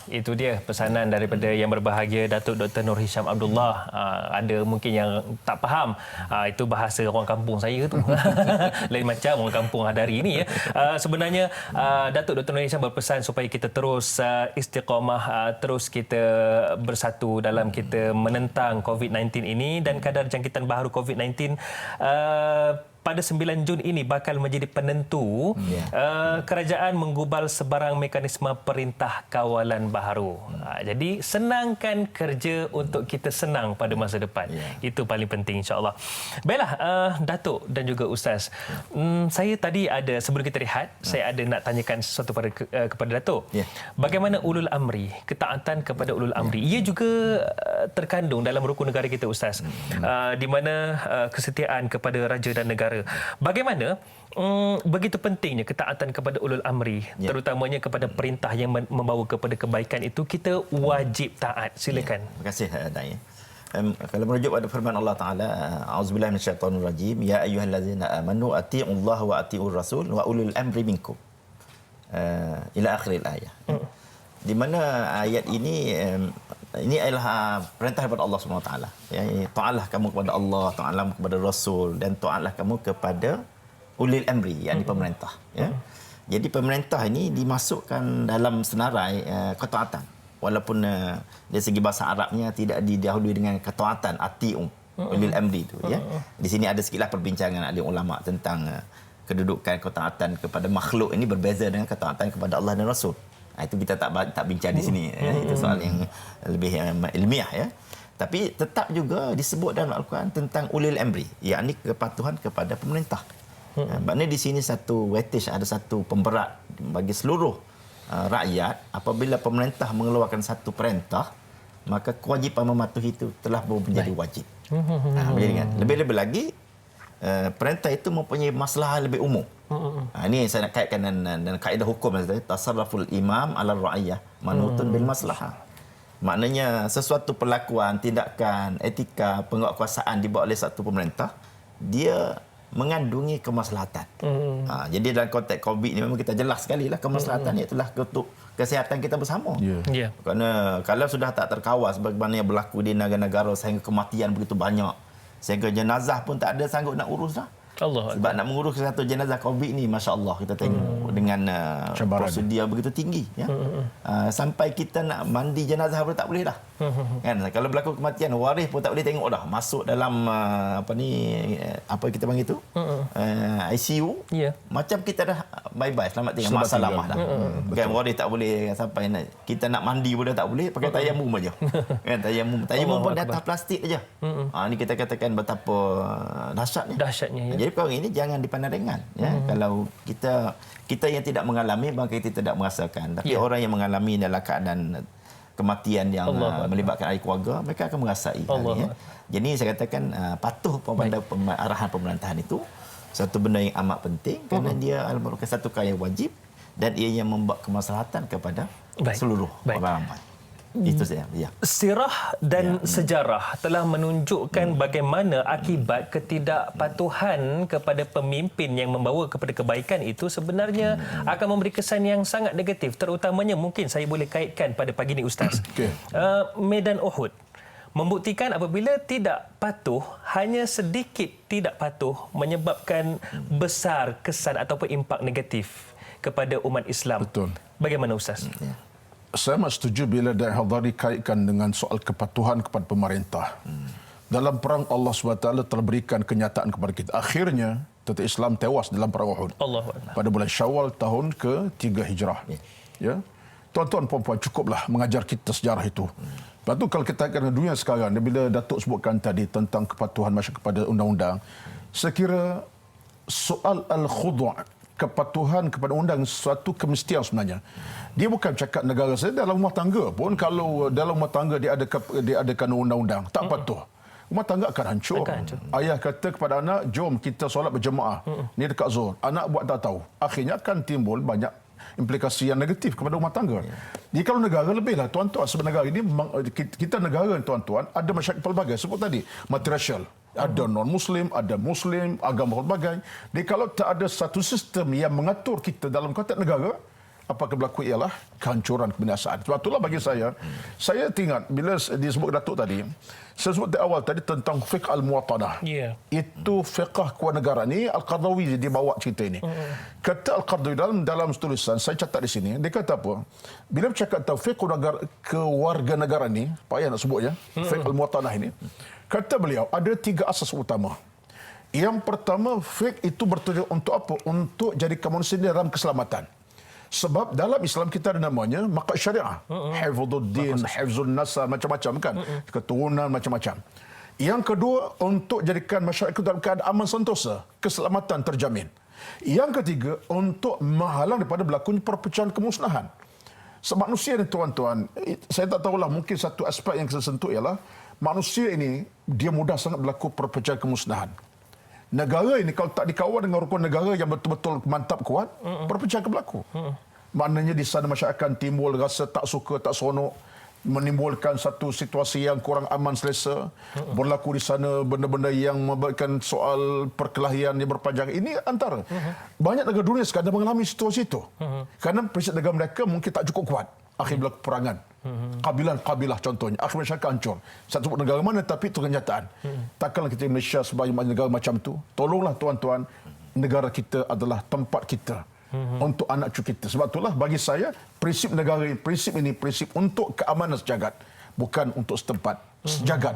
[SPEAKER 1] Itu dia pesanan daripada yang berbahagia Datuk Dr. Nur Hisham Abdullah. Ada mungkin yang tak faham, itu bahasa orang kampung saya tu. Lain macam orang kampung hari ini ya. Sebenarnya Datuk Dr. Nur Hisham berpesan supaya kita terus istiqamah, terus kita bersatu dalam kita menentang COVID-19 ini, dan kadar jangkitan baharu COVID-19 pada 9 Jun ini bakal menjadi penentu kerajaan menggubal sebarang mekanisme perintah kawalan baharu. Jadi senangkan kerja untuk kita senang pada masa depan. Itu paling penting insya-Allah. Baiklah Datuk dan juga Ustaz. Saya tadi ada, sebelum kita rehat, saya ada nak tanyakan sesuatu kepada Datuk. Bagaimana ulul amri, ketaatan kepada ulul amri? Ia juga terkandung dalam rukun negara kita Ustaz. Di mana kesetiaan kepada raja dan negara. Bagaimana begitu pentingnya ketaatan kepada ulul amri, terutamanya kepada perintah yang membawa kepada kebaikan itu kita wajib taat. Silakan.
[SPEAKER 6] Terima kasih Dai. Kalau merujuk pada firman Allah Taala, auzubillahi minasyaitonir rajim, ya ayyuhallazina amanu atiiullaha wa atiiur rasul wa ulul amri minkum. Ila akhiril ayat. Di mana ayat ini adalah perintah daripada Allah Subhanahu Wa Taala. Ya, taatlah kamu kepada Allah, taatlah kepada Rasul, dan taatlah kamu kepada ulil amri, yakni pemerintah. Ya. Jadi pemerintah ini dimasukkan dalam senarai ketaatan. Walaupun dari segi bahasa Arabnya tidak didahului dengan ketaatan ati'u ulil amri itu. Ya. Di sini ada sikitlah perbincangan ahli ulama tentang kedudukan ketaatan kepada makhluk ini berbeza dengan ketaatan kepada Allah dan Rasul. Itu kita tak bincang di sini. Itu soal yang lebih ilmiah ya. Tapi tetap juga disebut dalam Al-Quran tentang ulil amri, yakni kepatuhan kepada pemerintah. Maknanya di sini satu weightage, ada satu pemberat bagi seluruh rakyat. Apabila pemerintah mengeluarkan satu perintah, maka kewajipan mematuhi itu telah menjadi wajib. Lebih-lebih lagi perintah itu mempunyai masalah lebih umum. Ini saya nak kaitkan dengan kaedah hukum, tasarruful imam ala ra'iyah manutun bil maslahah. Maknanya sesuatu perlakuan, tindakan, etika, penguatkuasaan dibuat oleh satu pemerintah, dia mengandungi kemaslahatan. Jadi dalam konteks COVID ni memang kita jelas sekali lah kemaslahatan iaitu untuk kesihatan kita bersama. Kerana kalau sudah tak terkawal sebagaimana yang berlaku di negara-negara sehingga kematian begitu banyak, sehingga jenazah pun tak ada sanggup nak urus dah. Sebab nak mengurus satu jenazah COVID ni, masya-Allah kita tengok dengan prosedur begitu tinggi ya. Sampai kita nak mandi jenazah pun tak boleh dah. Kan, kalau berlaku kematian, waris pun tak boleh tengok dah, masuk dalam apa kita panggil tu, ICU. Macam kita dah bye-bye, selamat tinggal, mak salamah dah. Kan, waris tak boleh sampai kita nak mandi pun dah tak boleh, pakai tayamum aja. Kan, tayamum pun di atas plastik aja. Ni kita katakan betapa dahsyatnya ya. Jadi perkara ini jangan dipandang ringan ya. Kalau kita yang tidak mengalami, maka kita tidak merasakan. Tapi orang yang mengalami dalam keadaan kematian yang melibatkan ahli keluarga, mereka akan merasai. Ya. Jadi saya katakan patuh pada arahan pemerintahan itu satu benda yang amat penting, kerana dia merupakan satu perkara yang wajib dan ia yang membawa kemaslahatan kepada seluruh orang ramai. Itu saja. Ya.
[SPEAKER 1] Sirah dan sejarah telah menunjukkan bagaimana akibat ketidakpatuhan kepada pemimpin yang membawa kepada kebaikan itu sebenarnya akan memberi kesan yang sangat negatif. Terutamanya mungkin saya boleh kaitkan pada pagi ini Ustaz. Medan Uhud membuktikan apabila tidak patuh, hanya sedikit tidak patuh menyebabkan besar kesan ataupun impak negatif kepada umat Islam.
[SPEAKER 7] Betul.
[SPEAKER 1] Bagaimana Ustaz?
[SPEAKER 7] Saya amat setuju bila Da'i Hadari kaitkan dengan soal kepatuhan kepada pemerintah. Dalam perang Allah SWT telah berikan kenyataan kepada kita. Akhirnya, tentera Islam tewas dalam perang Uhud. Pada bulan Syawal tahun ke-3 Hijrah. Ya. Tuan-tuan puan-puan, cukuplah mengajar kita sejarah itu. Lepas tu kalau kita kaitkan dengan dunia sekarang, bila Datuk sebutkan tadi tentang kepatuhan masyarakat kepada undang-undang, saya kira soal al-khudu', kepatuhan kepada undang suatu kemestian sebenarnya. Dia bukan cakap negara saya, dalam rumah tangga pun kalau dalam rumah tangga dia adakan undang-undang, tak patuh, rumah tangga akan hancur. Ayah kata kepada anak, jom kita solat berjemaah. Ni dekat Zuhur. Anak buat tak tahu. Akhirnya akan timbul banyak implikasi yang negatif kepada rumah tangga. Jadi kalau negara lebihlah tuan-tuan, sebab negara ini kita negara tuan-tuan ada masyarakat pelbagai, sebut tadi multiracial. Ada non-Muslim, ada Muslim, agama pelbagai. Jadi kalau tak ada satu sistem yang mengatur kita dalam konteks negara, apa yang berlaku ialah kehancuran, kebinasaan. Sebab itulah bagi saya ingat bila disebut Datuk tadi, saya sebut di awal tadi tentang fiqh al-muwatanah. Itu fiqh kewarganegaraan ni, Al-Qardawi dia bawa cerita ini. Kata Al-Qardawi dalam tulisan, saya catat di sini, dia kata apa? Bila bercakap tentang fiqh kewarganegaraan ni, payah nak sebut ya, fiqh al-muwatanah ini, kata beliau, ada 3 asas utama. Yang pertama, fiqh itu bertujuan untuk apa? Untuk jadikan manusia dalam keselamatan. Sebab dalam Islam kita ada namanya maqsad syariah. Hifdzuddin, hifzun nasab, macam-macam kan. Keturunan, macam-macam. Yang kedua, untuk jadikan masyarakat dalam keadaan aman sentosa. Keselamatan terjamin. Yang ketiga, untuk menghalang daripada berlakunya perpecahan kemusnahan. Sebab manusia ni tuan-tuan, saya tak tahulah, mungkin satu aspek yang saya sentuh ialah manusia ini, dia mudah sangat berlaku perpecahan kemusnahan. Negara ini kalau tak dikawal dengan rukun negara yang betul-betul mantap kuat, perpecahan berlaku. Maknanya di sana masyarakat timbul rasa tak suka, tak seronok, menimbulkan satu situasi yang kurang aman selesa. Berlaku di sana benda-benda yang membuatkan soal perkelahian yang berpanjang. Ini antara. Banyak negara dunia sekarang mengalami situasi itu. Kerana prinsip negara mereka mungkin tak cukup kuat. Akhir berlaku perangan. Kabilah contohnya. Akhir masyarakat hancur. Saya sebut negara mana tapi itu kenyataan. Takkanlah kita Malaysia sebagai negara macam itu. Tolonglah tuan-tuan, negara kita adalah tempat kita. Untuk anak cucu kita. Sebab itulah bagi saya prinsip negara ini, prinsip untuk keamanan sejagat, bukan untuk setempat, sejagat.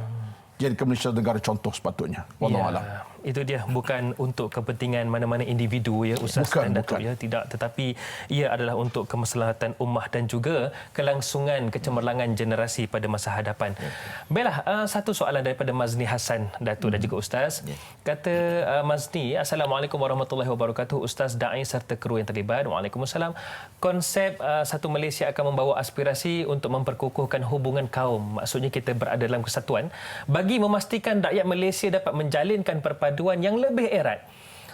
[SPEAKER 7] Jadi Malaysia negara contoh sepatutnya. Wallahualam.
[SPEAKER 1] Itu dia, bukan untuk kepentingan mana-mana individu ya Ustaz dan Datuk ya, tidak, tetapi ia adalah untuk kemaslahatan ummah dan juga kelangsungan kecemerlangan generasi pada masa hadapan. Baiklah, satu soalan daripada Mazni Hassan Datuk dan juga Ustaz. Kata Mazni, Assalamualaikum warahmatullahi wabarakatuh, Ustaz, dai serta kru yang terlibat. Waalaikumsalam. Konsep satu Malaysia akan membawa aspirasi untuk memperkukuhkan hubungan kaum. Maksudnya kita berada dalam kesatuan bagi memastikan rakyat Malaysia dapat menjalinkan perpaduan yang lebih erat.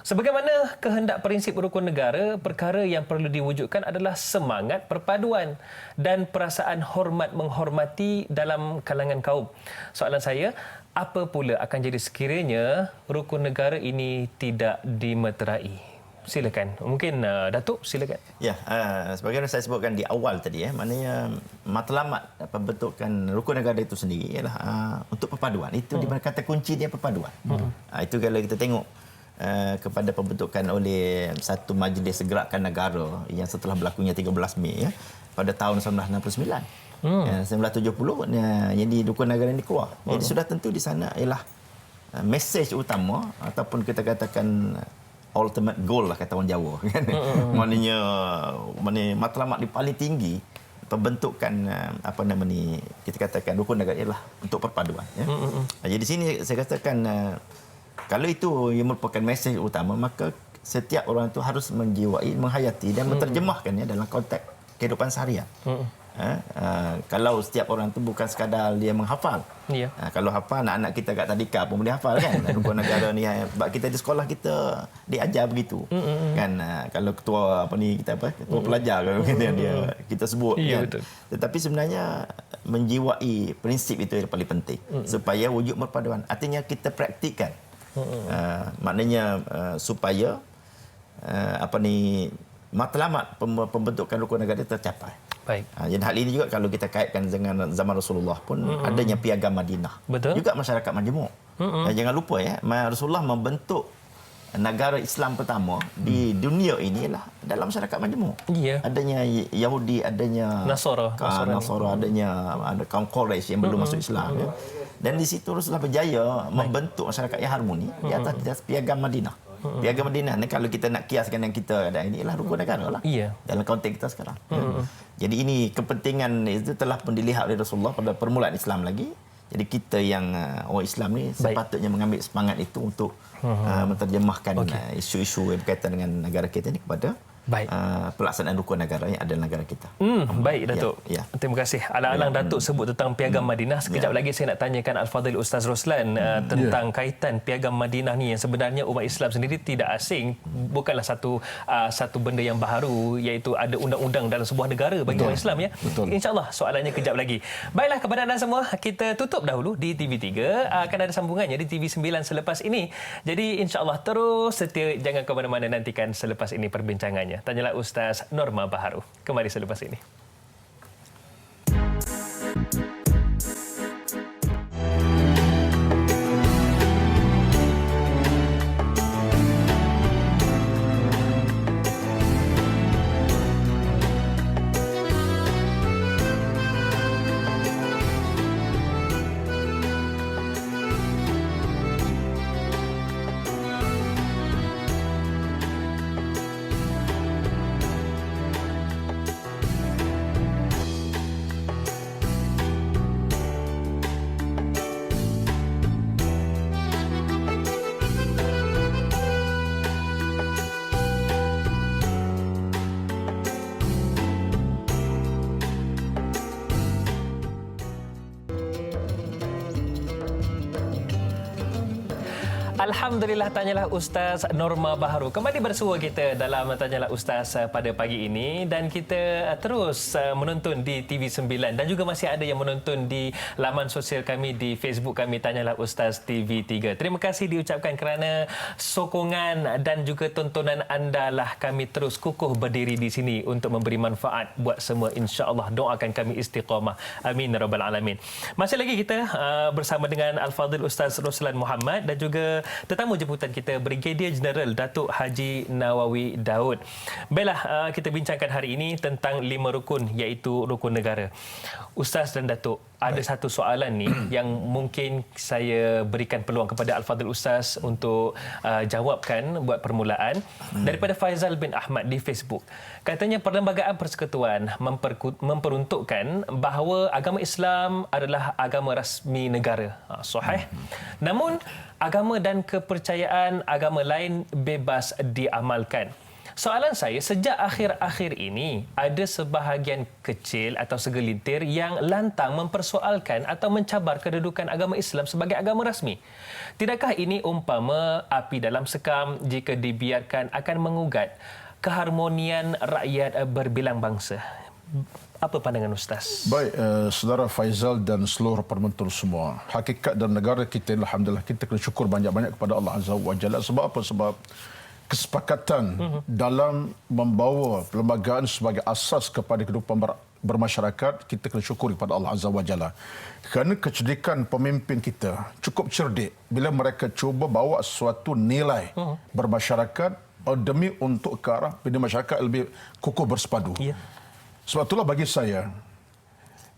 [SPEAKER 1] Sebagaimana kehendak prinsip rukun negara, perkara yang perlu diwujudkan adalah semangat perpaduan dan perasaan hormat menghormati dalam kalangan kaum. Soalan saya, apa pula akan jadi sekiranya rukun negara ini tidak dimeterai? Silakan. Mungkin Datuk, silakan.
[SPEAKER 6] Ya, sebagaimana saya sebutkan di awal tadi, maknanya matlamat pembentukan rukun negara itu sendiri ialah untuk perpaduan. Itu di mana kata kunci dia perpaduan. Itu kalau kita tengok kepada pembentukan oleh satu majlis gerakan negara yang setelah berlakunya 13 Mei ya, pada tahun 1969. 1970 jadi rukun negara ini keluar. Jadi sudah tentu di sana ialah mesej utama ataupun kita katakan ultimate goal lah kata orang Jawa kan. Maknanya matlamat di paling tinggi pembentukan kita katakan rukun negara ialah untuk perpaduan ya. Jadi di sini saya katakan kalau itu yang merupakan mesej utama, maka setiap orang itu harus menjiwai, menghayati dan menterjemahkannya dalam konteks kehidupan seharian. Kalau setiap orang tu bukan sekadar dia menghafal.
[SPEAKER 1] Ya.
[SPEAKER 6] Kalau hafal, anak-anak kita kat tadika pun boleh hafal kan. Rukun negara ni sebab kita di sekolah kita diajar begitu. Kan kalau ketua ketua pelajar kalau kita sebut kan.
[SPEAKER 1] Betul.
[SPEAKER 6] Tetapi sebenarnya menjiwai prinsip itu yang paling penting supaya wujud perpaduan. Artinya kita praktikkan. Maknanya supaya matlamat pembentukan rukun negara tercapai.
[SPEAKER 1] Baik.
[SPEAKER 6] Jadi hal ini juga kalau kita kaitkan dengan zaman Rasulullah pun adanya piagam Madinah.
[SPEAKER 1] Betul.
[SPEAKER 6] Juga masyarakat majmuk. Jangan lupa Rasulullah membentuk negara Islam pertama di dunia inilah dalam masyarakat majmuk.
[SPEAKER 1] Ya.
[SPEAKER 6] Adanya Yahudi, adanya
[SPEAKER 1] Nasara,
[SPEAKER 6] ada kaum Quraisy yang belum masuk Islam. Dan di situ Rasulullah berjaya membentuk masyarakat yang harmoni di atas piagam Madinah. Piagam Madinah ni kalau kita nak kiaskan dengan kita ada inilah rukun negara lah. Dalam konteks kita sekarang. Jadi ini kepentingan itu telah pun dilihat oleh Rasulullah pada permulaan Islam lagi. Jadi kita yang orang Islam ni sepatutnya mengambil semangat itu untuk menterjemahkan isu-isu yang berkaitan dengan negara kita ni kepada pelaksanaan rukun negara yang ada dalam negara kita.
[SPEAKER 1] Baik Datuk. Terima kasih. Alang-alang Datuk sebut tentang piagam Madinah. Sekejap lagi saya nak tanyakan Al-Fadhil Ustaz Roslan tentang kaitan piagam Madinah ni yang sebenarnya umat Islam sendiri tidak asing, bukanlah satu benda yang baru, iaitu ada undang-undang dalam sebuah negara bagi orang Islam ya. InsyaAllah soalannya kejap lagi. Baiklah, kepada anda semua, kita tutup dahulu di TV3. Akan ada sambungannya di TV9 selepas ini. Jadi insyaAllah terus setia, jangan ke mana-mana, nantikan selepas ini perbincangannya. Tanyalah Ustaz Norma Baharu. Kembali selepas ini. Alhamdulillah, Tanyalah Ustaz Norma Baharu kembali bersua kita dalam Tanyalah Ustaz pada pagi ini, dan kita terus menonton di TV9 dan juga masih ada yang menonton di laman sosial kami di Facebook kami Tanyalah Ustaz TV3. Terima kasih diucapkan kerana sokongan dan juga tontonan anda lah kami terus kukuh berdiri di sini untuk memberi manfaat buat semua, insya-Allah. Doakan kami istiqamah. Amin ya rabbal alamin. Masih lagi kita bersama dengan Al-Fadhil Ustaz Roslan Muhammad dan juga tetamu jemputan kita Brigadier Jeneral Datuk Haji Nawawi Daud. Baiklah, kita bincangkan hari ini tentang 5 rukun, iaitu rukun negara. Ustaz dan Datuk, ada satu soalan ni yang mungkin saya berikan peluang kepada Al-Fadhil Ustaz untuk jawabkan buat permulaan. Daripada Faizal bin Ahmad di Facebook. Katanya Perlembagaan Persekutuan memperuntukkan bahawa agama Islam adalah agama rasmi negara. Sahih. Namun agama dan kepercayaan agama lain bebas diamalkan. Soalan saya, sejak akhir-akhir ini ada sebahagian kecil atau segelintir yang lantang mempersoalkan atau mencabar kedudukan agama Islam sebagai agama rasmi. Tidakkah ini umpama api dalam sekam, jika dibiarkan akan mengugat keharmonian rakyat berbilang bangsa? Apa pandangan Ustaz?
[SPEAKER 7] Baik, saudara Faizal dan seluruh penonton semua. Hakikat dan negara kita, alhamdulillah, kita kena syukur banyak-banyak kepada Allah Azza wa Jalla. Sebab apa? Sebab kesepakatan dalam membawa perlembagaan sebagai asas kepada kehidupan bermasyarakat, kita kena syukur kepada Allah Azza wa Jalla. Kerana kecerdikan pemimpin kita cukup cerdik bila mereka cuba bawa sesuatu nilai bermasyarakat demi untuk ke arah bila masyarakat lebih kukuh bersepadu. Sebab itulah bagi saya,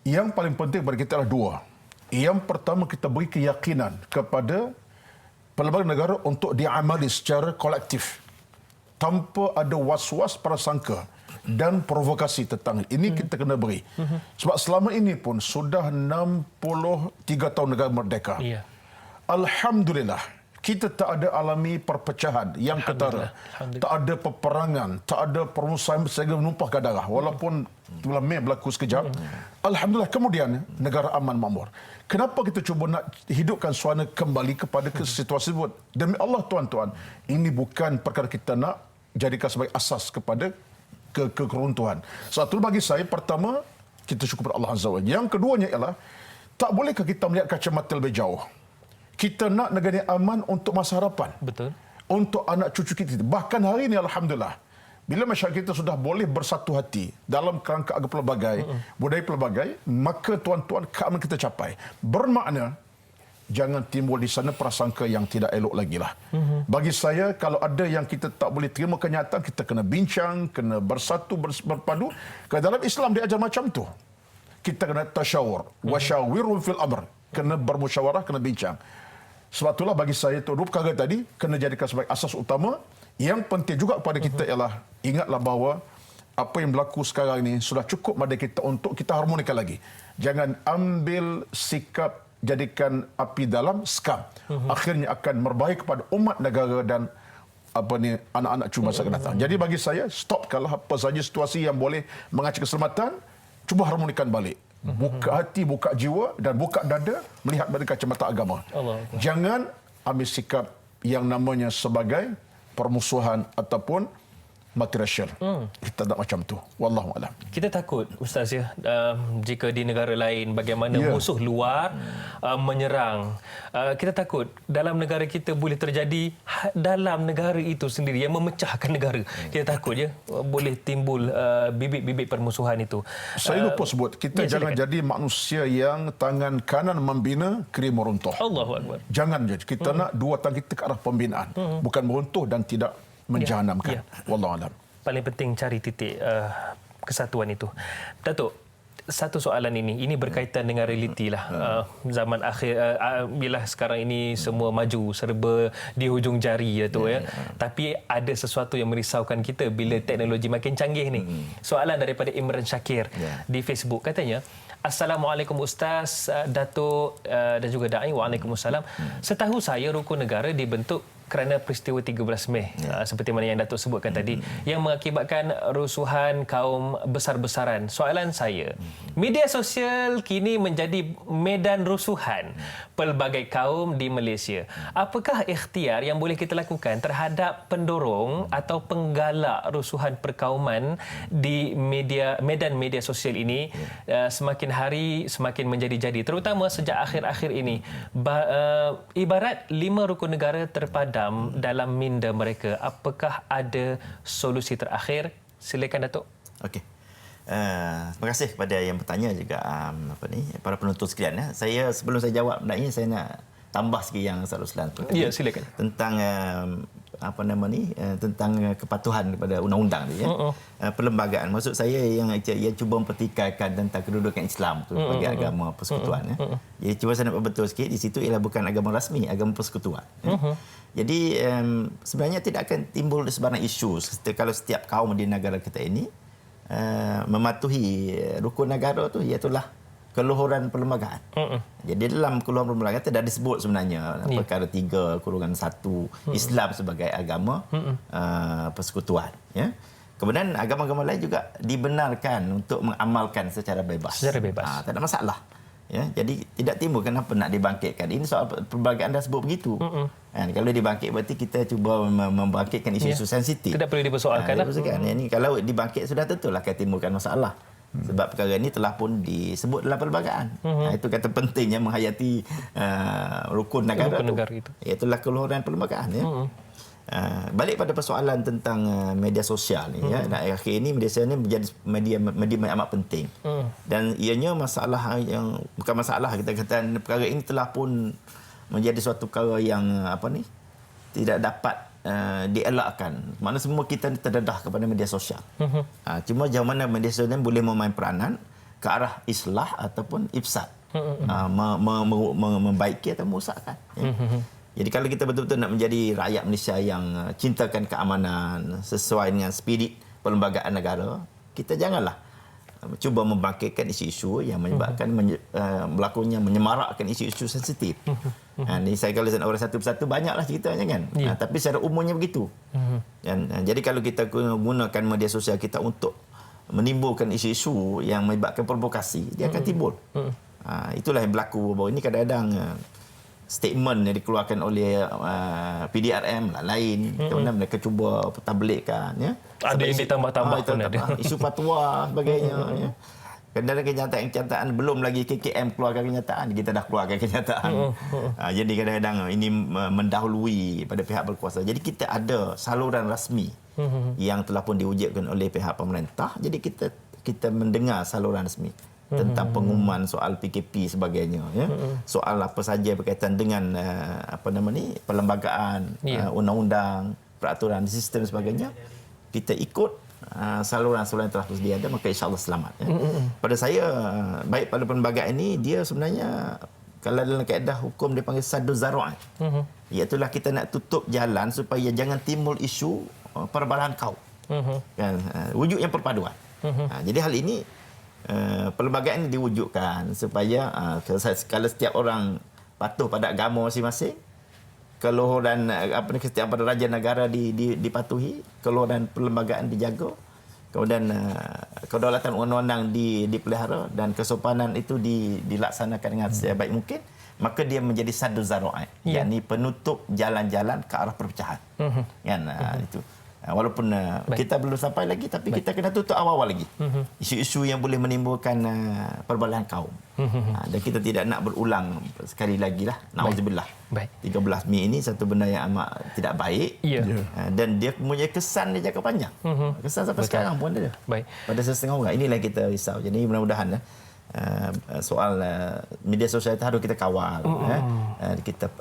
[SPEAKER 7] yang paling penting bagi kita adalah 2. Yang pertama, kita beri keyakinan kepada perlembagaan negara untuk diamali secara kolektif tanpa ada was-was, prasangka dan provokasi tentang ini. Kita kena beri. Sebab selama ini pun sudah 63 tahun negara merdeka. Alhamdulillah, Kita tak ada alami perpecahan yang ketara. Tak ada peperangan, tak ada permusuhan sehingga menumpahkan darah. Walaupun bulan Mei berlaku sekejap. Alhamdulillah, kemudian negara aman makmur. Kenapa kita cuba nak hidupkan suasana kembali kepada situasi tersebut? Demi Allah tuan-tuan, ini bukan perkara kita nak jadikan sebagai asas kepada keruntuhan. Satu bagi saya, pertama, kita syukur kepada Allah Azza wa Jalla. Yang keduanya ialah, tak bolehkah kita melihat kacamata lebih jauh? Kita nak negara yang aman untuk masa harapan.
[SPEAKER 1] Betul.
[SPEAKER 7] Untuk anak cucu kita. Bahkan hari ini, alhamdulillah, bila masyarakat kita sudah boleh bersatu hati dalam kerangka agama pelbagai, budaya pelbagai, maka tuan-tuan keamanan kita capai. Bermakna jangan timbul di sana prasangka yang tidak elok lagi lah. Bagi saya, kalau ada yang kita tak boleh terima kenyataan, kita kena bincang, kena bersatu, berpadu. Kerana dalam Islam diajar macam tu. Kita kena tasyawur. Wasyawirun fil amr. Kena bermusyawarah, kena bincang. Sebab itulah bagi saya itu dua perkara tadi kena jadikan sebagai asas utama. Yang penting juga kepada kita ialah ingatlah bahawa apa yang berlaku sekarang ini sudah cukup pada kita untuk kita harmonikan lagi. Jangan ambil sikap jadikan api dalam sekam. Akhirnya akan berbahaya kepada umat negara dan anak-anak cucu masa akan datang. Jadi bagi saya, stopkanlah apa saja situasi yang boleh mengacau keselamatan, cuba harmonikan balik. Buka hati, buka jiwa dan buka dada melihat dari kacamata agama. Jangan ambil sikap yang namanya sebagai permusuhan ataupun mati rasial. Kita tak macam tu. Wallahu a'lam.
[SPEAKER 1] Kita takut, Ustaz, ya, jika di negara lain bagaimana musuh luar menyerang. Kita takut dalam negara kita boleh terjadi dalam negara itu sendiri yang memecahkan negara. Kita takut, ya, boleh timbul bibit-bibit permusuhan itu.
[SPEAKER 7] Saya lupa sebut, kita jangan jadi manusia yang tangan kanan membina, kiri meruntuh.
[SPEAKER 1] Allahu Akbar.
[SPEAKER 7] Jangan jadi. Kita nak dua tangan kita ke arah pembinaan. Bukan meruntuh dan tidak menjahanamkan. Wallahu a'lam. Paling
[SPEAKER 1] penting cari titik kesatuan itu. Datuk, satu soalan ini berkaitan dengan realiti lah. Zaman akhir, bila sekarang ini semua maju serba di hujung jari, Datuk, ya. Tapi ada sesuatu yang merisaukan kita bila teknologi makin canggih ni. Soalan daripada Imran Syakir di Facebook, katanya, Assalamualaikum Ustaz, Datuk dan juga Da'i. Waalaikumsalam. Setahu saya rukun negara dibentuk kerana peristiwa 13 Mei, seperti mana yang Datuk sebutkan tadi, yang mengakibatkan rusuhan kaum besar-besaran. Soalan saya, media sosial kini menjadi medan rusuhan pelbagai kaum di Malaysia. Apakah ikhtiar yang boleh kita lakukan terhadap pendorong atau penggalak rusuhan perkauman di medan media sosial ini semakin hari semakin menjadi-jadi, terutama sejak akhir-akhir ini? Ibarat 5 rukun negara terpadam dalam minda mereka. Apakah ada solusi terakhir? Silakan, Datuk.
[SPEAKER 6] Okey. Terima kasih kepada yang bertanya juga para penonton sekalian, ya. Saya sebelum saya jawab saya nak tambah sikit yang Ustaz Ruslan tu.
[SPEAKER 1] Ya, silakan.
[SPEAKER 6] Tentang tentang kepatuhan kepada undang-undang ni, ya. Perlembagaan, maksud saya yang cuba mempertikaikan tentang kedudukan Islam tu bagi agama persekutuan, ya. Jadi cuba saya nak betul sikit, di situ ialah bukan agama rasmi, agama persekutuan, ya. Jadi sebenarnya tidak akan timbul sebarang isu kalau setiap kaum di negara kita ini mematuhi rukun negara tu, iaitulah keluhuran perlembagaan. Jadi dalam keluhuran perlembagaan tidak disebut sebenarnya perkara 3/1 Islam sebagai agama persekutuan, ya. Kemudian agama-agama lain juga dibenarkan untuk mengamalkan secara bebas.
[SPEAKER 1] Secara bebas.
[SPEAKER 6] Tak ada masalah. Ya, jadi tidak timbul kenapa nak dibangkitkan. Ini soal perlembagaan dah sebut begitu. Kalau dibangkit berarti kita cuba membangkitkan isu-isu sensitif.
[SPEAKER 1] Tidak perlu dipersoalkan.
[SPEAKER 6] Ini kalau dibangkit sudah tentulah akan timbulkan masalah. Sebab perkara ini telah pun disebut dalam perlembagaan. Itu kata pentingnya menghayati rukun negara itu. Itulah keluhuran perlembagaan, ya. Balik pada persoalan tentang media sosial ni, ya. Dan akhir ini media sosial ni menjadi media yang amat penting. Dan ianya masalah yang bukan masalah, kita kata perkara ini telah pun menjadi suatu perkara yang tidak dapat dielakkan. Maknanya semua kita terdedah kepada media sosial. Cuma jauh mana media sosial ini boleh memain peranan ke arah islah ataupun ifsad, membaiki atau merosakkan, ya. Jadi kalau kita betul-betul nak menjadi rakyat Malaysia yang cintakan keamanan sesuai dengan spirit perlembagaan negara, kita janganlah cuba membangkitkan isu-isu yang menyebabkan berlakunya menyemarakkan isu-isu sensitif. Ni saya kalau orang satu persatu banyaklah ceritanya kan. Tapi secara umumnya begitu. Jadi kalau kita gunakan media sosial kita untuk menimbulkan isu-isu yang menyebabkan provokasi, dia akan timbul. Itulah yang berlaku bahawa ini kadang-kadang statement yang dikeluarkan oleh PDRM lain, kemudian mereka cuba tabligkan, ya.
[SPEAKER 1] Ada yang ditambah-tambah pun ada.
[SPEAKER 6] Isu fatwa sebagainya, ya. Kadang-kadang kenyataan belum lagi KKM keluarkan kenyataan, kita dah keluarkan kenyataan. Jadi kadang-kadang ini mendahului pada pihak berkuasa. Jadi kita ada saluran rasmi yang telah pun diwujudkan oleh pihak pemerintah. Jadi kita mendengar saluran rasmi tentang pengumuman soal PKP sebagainya, ya. Soal apa saja berkaitan dengan perlembagaan, undang-undang, peraturan, sistem sebagainya. Kita ikut saluran-saluran yang telah sedia ada, maka insya-Allah selamat, ya. Pada saya, baik pada perlembagaan ini, dia sebenarnya kalau dalam kaedah hukum dia panggil saddu zara'i. Iaitulah kita nak tutup jalan supaya jangan timbul isu perbalahan kaum. Kan, wujud yang perpaduan. Jadi hal ini perlembagaan ini diwujudkan supaya kalau setiap orang patuh pada agama masing-masing, keluhuran setiap pada raja negara dipatuhi, keluhuran perlembagaan dijaga, kemudian kedaulatan undang-undang dipelihara dan kesopanan itu dilaksanakan dengan sebaik mungkin, maka dia menjadi saddu zara'i, yakni penutup jalan-jalan ke arah perpecahan. Kan, itu. Walaupun kita belum sampai lagi, tapi kita kena tutup awal-awal lagi. Isu-isu yang boleh menimbulkan perbalahan kaum. Dan kita tidak nak berulang sekali lagi lah. Na'udzubillah. 13 Mei ini satu benda yang amat tidak baik. Dan dia punya kesan dia jangka panjang. Kesan sampai sekarang pun ada. Pada setengah orang. Inilah kita risau. Jadi mudah-mudahan soal media sosial itu harus kita kawal.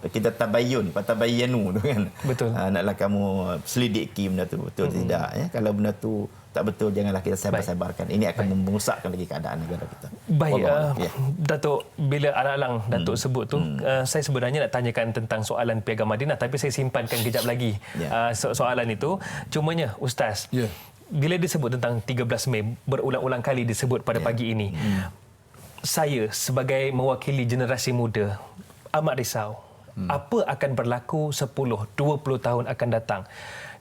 [SPEAKER 6] Kita tabayyun, patabayyanu kan.
[SPEAKER 1] Betul.
[SPEAKER 6] Naklah kamu selidiki benda tu betul tidak, ya. Kalau benda tu tak betul, janganlah kita sebar-sebarkan. Ini akan merosakkan lagi keadaan negara kita.
[SPEAKER 1] Baik, Datuk, bila alang-alang Datuk sebut tu, saya sebenarnya nak tanyakan tentang soalan Piagam Madinah, tapi saya simpankan kejap lagi soalan itu. Cumanya Ustaz, bila disebut tentang 13 Mei, berulang-ulang kali disebut pada pagi ini, saya sebagai mewakili generasi muda amat risau. Apa akan berlaku 10-20 tahun akan datang?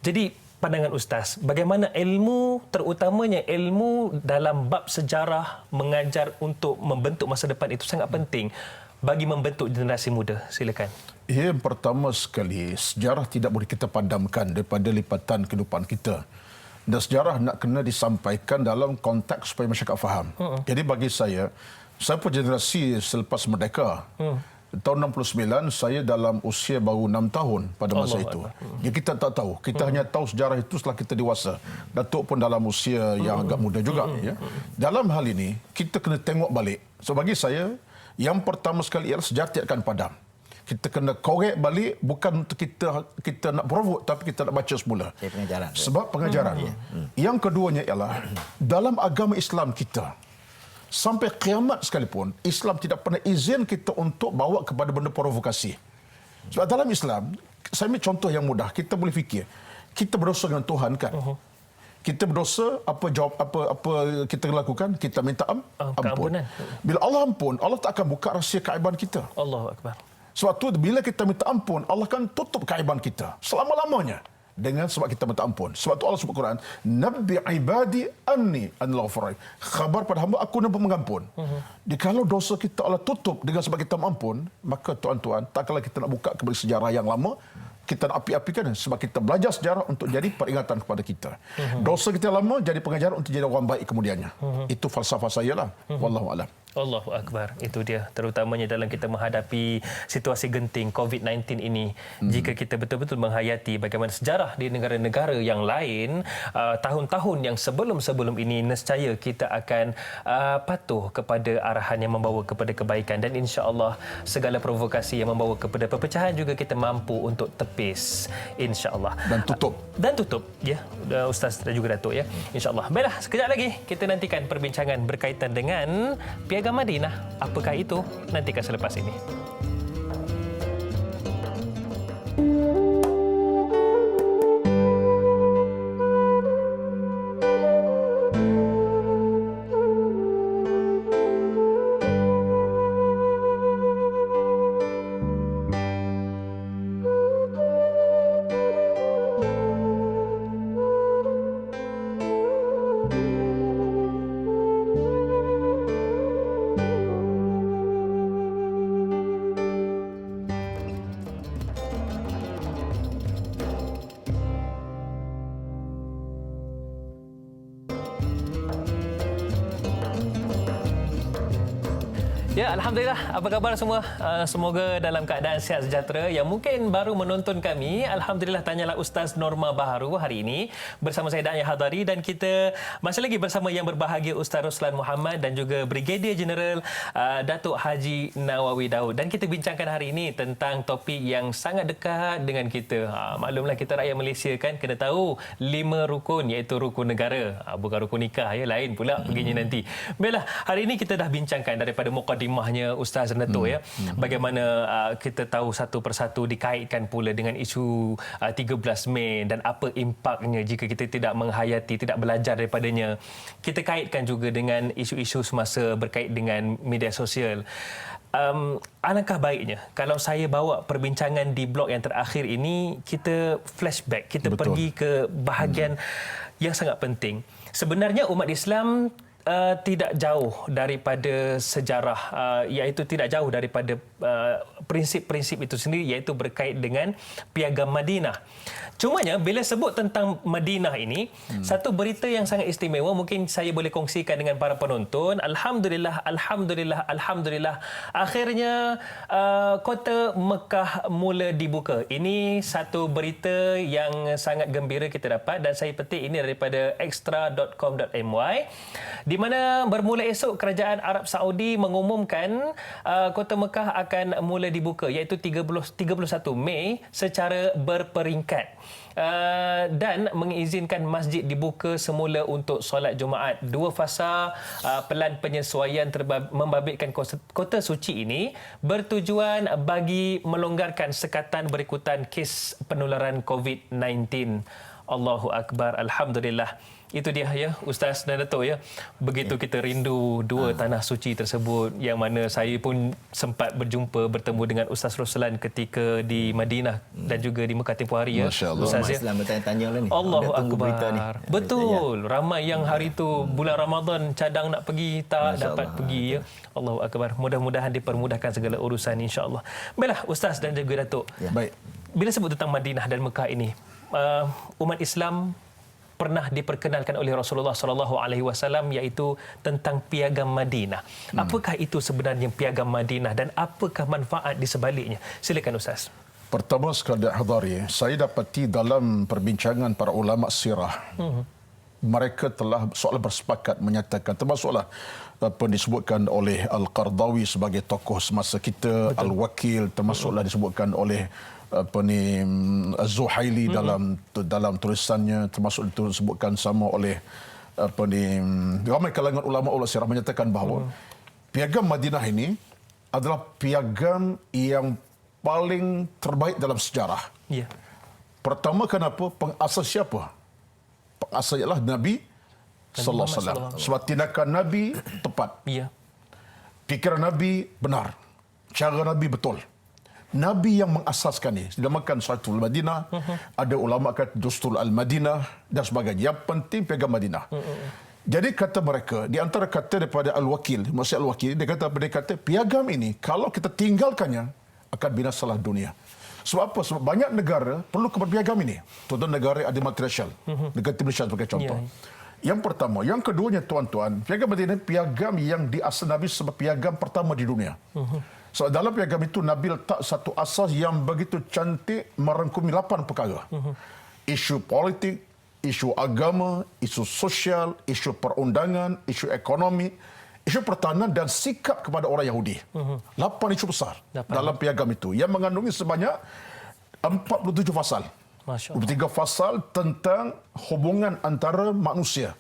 [SPEAKER 1] Jadi pandangan Ustaz, bagaimana ilmu, terutamanya ilmu dalam bab sejarah, mengajar untuk membentuk masa depan itu sangat penting bagi membentuk generasi muda? Silakan.
[SPEAKER 7] Yang pertama sekali, sejarah tidak boleh kita padamkan daripada lipatan kehidupan kita. Dan sejarah nak kena disampaikan dalam konteks supaya masyarakat faham. Jadi bagi saya pun generasi selepas merdeka. Tahun 69, saya dalam usia baru 6 tahun pada masa itu. Ya, kita tak tahu. Kita hanya tahu sejarah itu setelah kita dewasa. Datuk pun dalam usia yang agak muda juga. Ya. Dalam hal ini, kita kena tengok balik. So, bagi saya, yang pertama sekali ialah sejarah tidak akan padam. Kita kena korek balik, bukan untuk kita nak provoke, tapi kita nak baca semula.
[SPEAKER 6] Pengajaran.
[SPEAKER 7] Sebab pengajaran. Yang keduanya ialah, dalam agama Islam kita, sampai kiamat sekalipun, Islam tidak pernah izin kita untuk bawa kepada benda provokasi. Sebab dalam Islam, saya ambil contoh yang mudah, kita boleh fikir. Kita berdosa dengan Tuhan kan? Kita berdosa, apa kita lakukan? Kita minta ampun. Bila Allah ampun, Allah tak akan buka rahsia keaiban kita.
[SPEAKER 1] Allahu Akbar.
[SPEAKER 7] Sebab tu bila kita minta ampun, Allah akan tutup keaiban kita selama-lamanya. Sebab kita minta ampun. Sebab tu Allah sebut Quran, Nabbi ibadi anni anil ghafur rahim. Khabar pada hamba, aku nampak mengampun. Kalau dosa kita Allah tutup dengan sebab kita ampun, maka tuan-tuan, takkanlah kita nak buka kembali sejarah yang lama. Kita nak api-apikan sebab kita belajar sejarah untuk jadi peringatan kepada kita. Dosa kita lama jadi pengajaran untuk jadi orang baik kemudiannya. Itu falsafah saya lah. Wallahu a'lam.
[SPEAKER 1] Allahu Akbar. Itu dia, terutamanya dalam kita menghadapi situasi genting COVID-19 ini. Jika kita betul-betul menghayati bagaimana sejarah di negara-negara yang lain, tahun-tahun yang sebelum-sebelum ini, nescaya kita akan patuh kepada arahan yang membawa kepada kebaikan, dan insya-Allah segala provokasi yang membawa kepada perpecahan juga kita mampu untuk tepis, insya-Allah.
[SPEAKER 7] Dan tutup.
[SPEAKER 1] Ya, Ustaz dan juga Datuk, ya. Insya-Allah. Baiklah, sekejap lagi kita nantikan perbincangan berkaitan dengan Piagam Madinah. Apakah itu? Nantikan selepas ini. Ya, Alhamdulillah. Apa khabar semua? Semoga dalam keadaan sihat sejahtera. Yang mungkin baru menonton kami, Alhamdulillah, tanyalah Ustaz Norma Baharu hari ini bersama saya Da'iyah Hadari, dan kita masih lagi bersama yang berbahagia Ustaz Ruslan Muhammad dan juga Brigadier Jeneral Datuk Haji Nawawi Daud. Dan kita bincangkan hari ini tentang topik yang sangat dekat dengan kita. Maklumlah kita rakyat Malaysia kan kena tahu 5 rukun, iaitu rukun negara. Bukan rukun nikah ya, lain pula perginya nanti. Baiklah, hari ini kita dah bincangkan daripada mukadimahnya Ustaz Datuk ya. Bagaimana kita tahu satu persatu dikaitkan pula dengan isu 13 Mei dan apa impaknya jika kita tidak menghayati, tidak belajar daripadanya. Kita kaitkan juga dengan isu-isu semasa berkait dengan media sosial. Alangkah baiknya kalau saya bawa perbincangan di blok yang terakhir ini, kita flashback, kita pergi ke bahagian yang sangat penting. Sebenarnya umat Islam tidak jauh daripada sejarah, iaitu tidak jauh daripada prinsip-prinsip itu sendiri, iaitu berkait dengan Piagam Madinah. Cumanya bila sebut tentang Madinah ini, satu berita yang sangat istimewa mungkin saya boleh kongsikan dengan para penonton. Alhamdulillah, alhamdulillah, alhamdulillah. Akhirnya kota Mekah mula dibuka. Ini satu berita yang sangat gembira kita dapat, dan saya petik ini daripada extra.com.my, di mana bermula esok Kerajaan Arab Saudi mengumumkan kota Mekah akan mula dibuka, iaitu 31 Mei secara berperingkat. Dan mengizinkan masjid dibuka semula untuk solat Jumaat. 2 fasa pelan penyesuaian membabitkan kota suci ini bertujuan bagi melonggarkan sekatan berikutan kes penularan COVID-19. Allahu Akbar, Alhamdulillah. Itu dia ya Ustaz dan Datuk ya. Begitu kita rindu dua tanah suci tersebut, yang mana saya pun sempat bertemu dengan Ustaz Ruslan ketika di Madinah dan juga di Mekah tempoh hari ya.
[SPEAKER 6] Ustaz ya. Islam bertanya-tanya lah ni.
[SPEAKER 1] Allahu Akbar. Betul. Ramai yang hari itu bulan Ramadan cadang nak pergi tak dapat pergi ya. Allahu Akbar. Mudah-mudahan dipermudahkan segala urusan insya-Allah. Baiklah Ustaz dan juga Datuk.
[SPEAKER 7] Ya. Baik.
[SPEAKER 1] Bila sebut tentang Madinah dan Mekah ini, umat Islam pernah diperkenalkan oleh Rasulullah SAW, iaitu tentang Piagam Madinah. Apakah itu sebenarnya Piagam Madinah dan apakah manfaat di sebaliknya? Silakan Ustaz.
[SPEAKER 7] Pertama sekali Hadari, saya dapati dalam perbincangan para ulama sirah, mereka telah seolah bersepakat menyatakan, termasuklah apa disebutkan oleh Al-Qardawi sebagai tokoh semasa kita, Al-Wakil termasuklah disebutkan oleh Az-Zuhaili dalam tulisannya, termasuk itu disebutkan sama oleh ramai kalangan ulama-ulama sirah menyatakan bahawa Piagam Madinah ini adalah piagam yang paling terbaik dalam sejarah. Ya. Pertama, kenapa? Pengasas siapa? Pengasas ialah Nabi sallallahu alaihi wasallam. Sebab tindakan Nabi tepat. Ya. Fikiran Nabi benar. Cara Nabi betul. Nabi yang mengasaskan ini. Dinamakan Suratul Madinah. Ada ulama kata Dustur Al-Madinah dan sebagainya. Yang penting Piagam Madinah. Jadi kata mereka, di antara kata daripada Al-Wakil, Masih Al-Wakil, dia kata piagam ini kalau kita tinggalkannya akan binasalah dunia. Sebab apa? Sebab banyak negara perlu kepada piagam ini. Contoh negara ada multiracial. Negara Malaysia sebagai contoh. Yang pertama. Yang keduanya tuan-tuan, Piagam Madinah piagam yang diasas Nabi sebagai piagam pertama di dunia. So, dalam piagam itu Nabi letak satu asas yang begitu cantik merangkumi 8 perkara. Isu politik, isu agama, isu sosial, isu perundangan, isu ekonomi, isu pertahanan dan sikap kepada orang Yahudi. 8 isu besar dalam piagam itu yang mengandungi sebanyak 47 fasal. 23 fasal tentang hubungan antara manusia,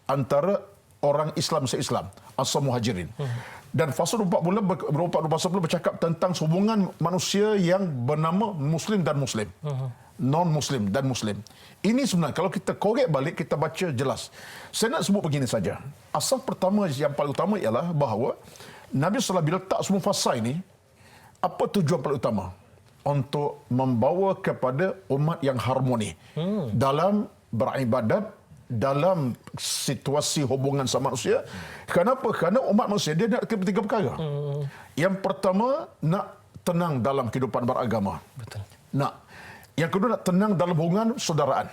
[SPEAKER 7] antara orang Islam se-Islam, asal muhajirin. Dan fasal 24 bercakap tentang hubungan manusia yang bernama Muslim dan Muslim. Non-Muslim dan Muslim. Ini sebenarnya, kalau kita korek balik, kita baca jelas. Saya nak sebut begini saja. Asal pertama yang paling utama ialah bahawa Nabi SAW bila letak semua fasal ini, apa tujuan paling utama? Untuk membawa kepada umat yang harmoni dalam beribadat, dalam situasi hubungan sama manusia. Kenapa? Kerana umat manusia dia nak 3 perkara. Yang pertama, nak tenang dalam kehidupan beragama. Betul. Yang kedua, nak tenang dalam hubungan saudaraan.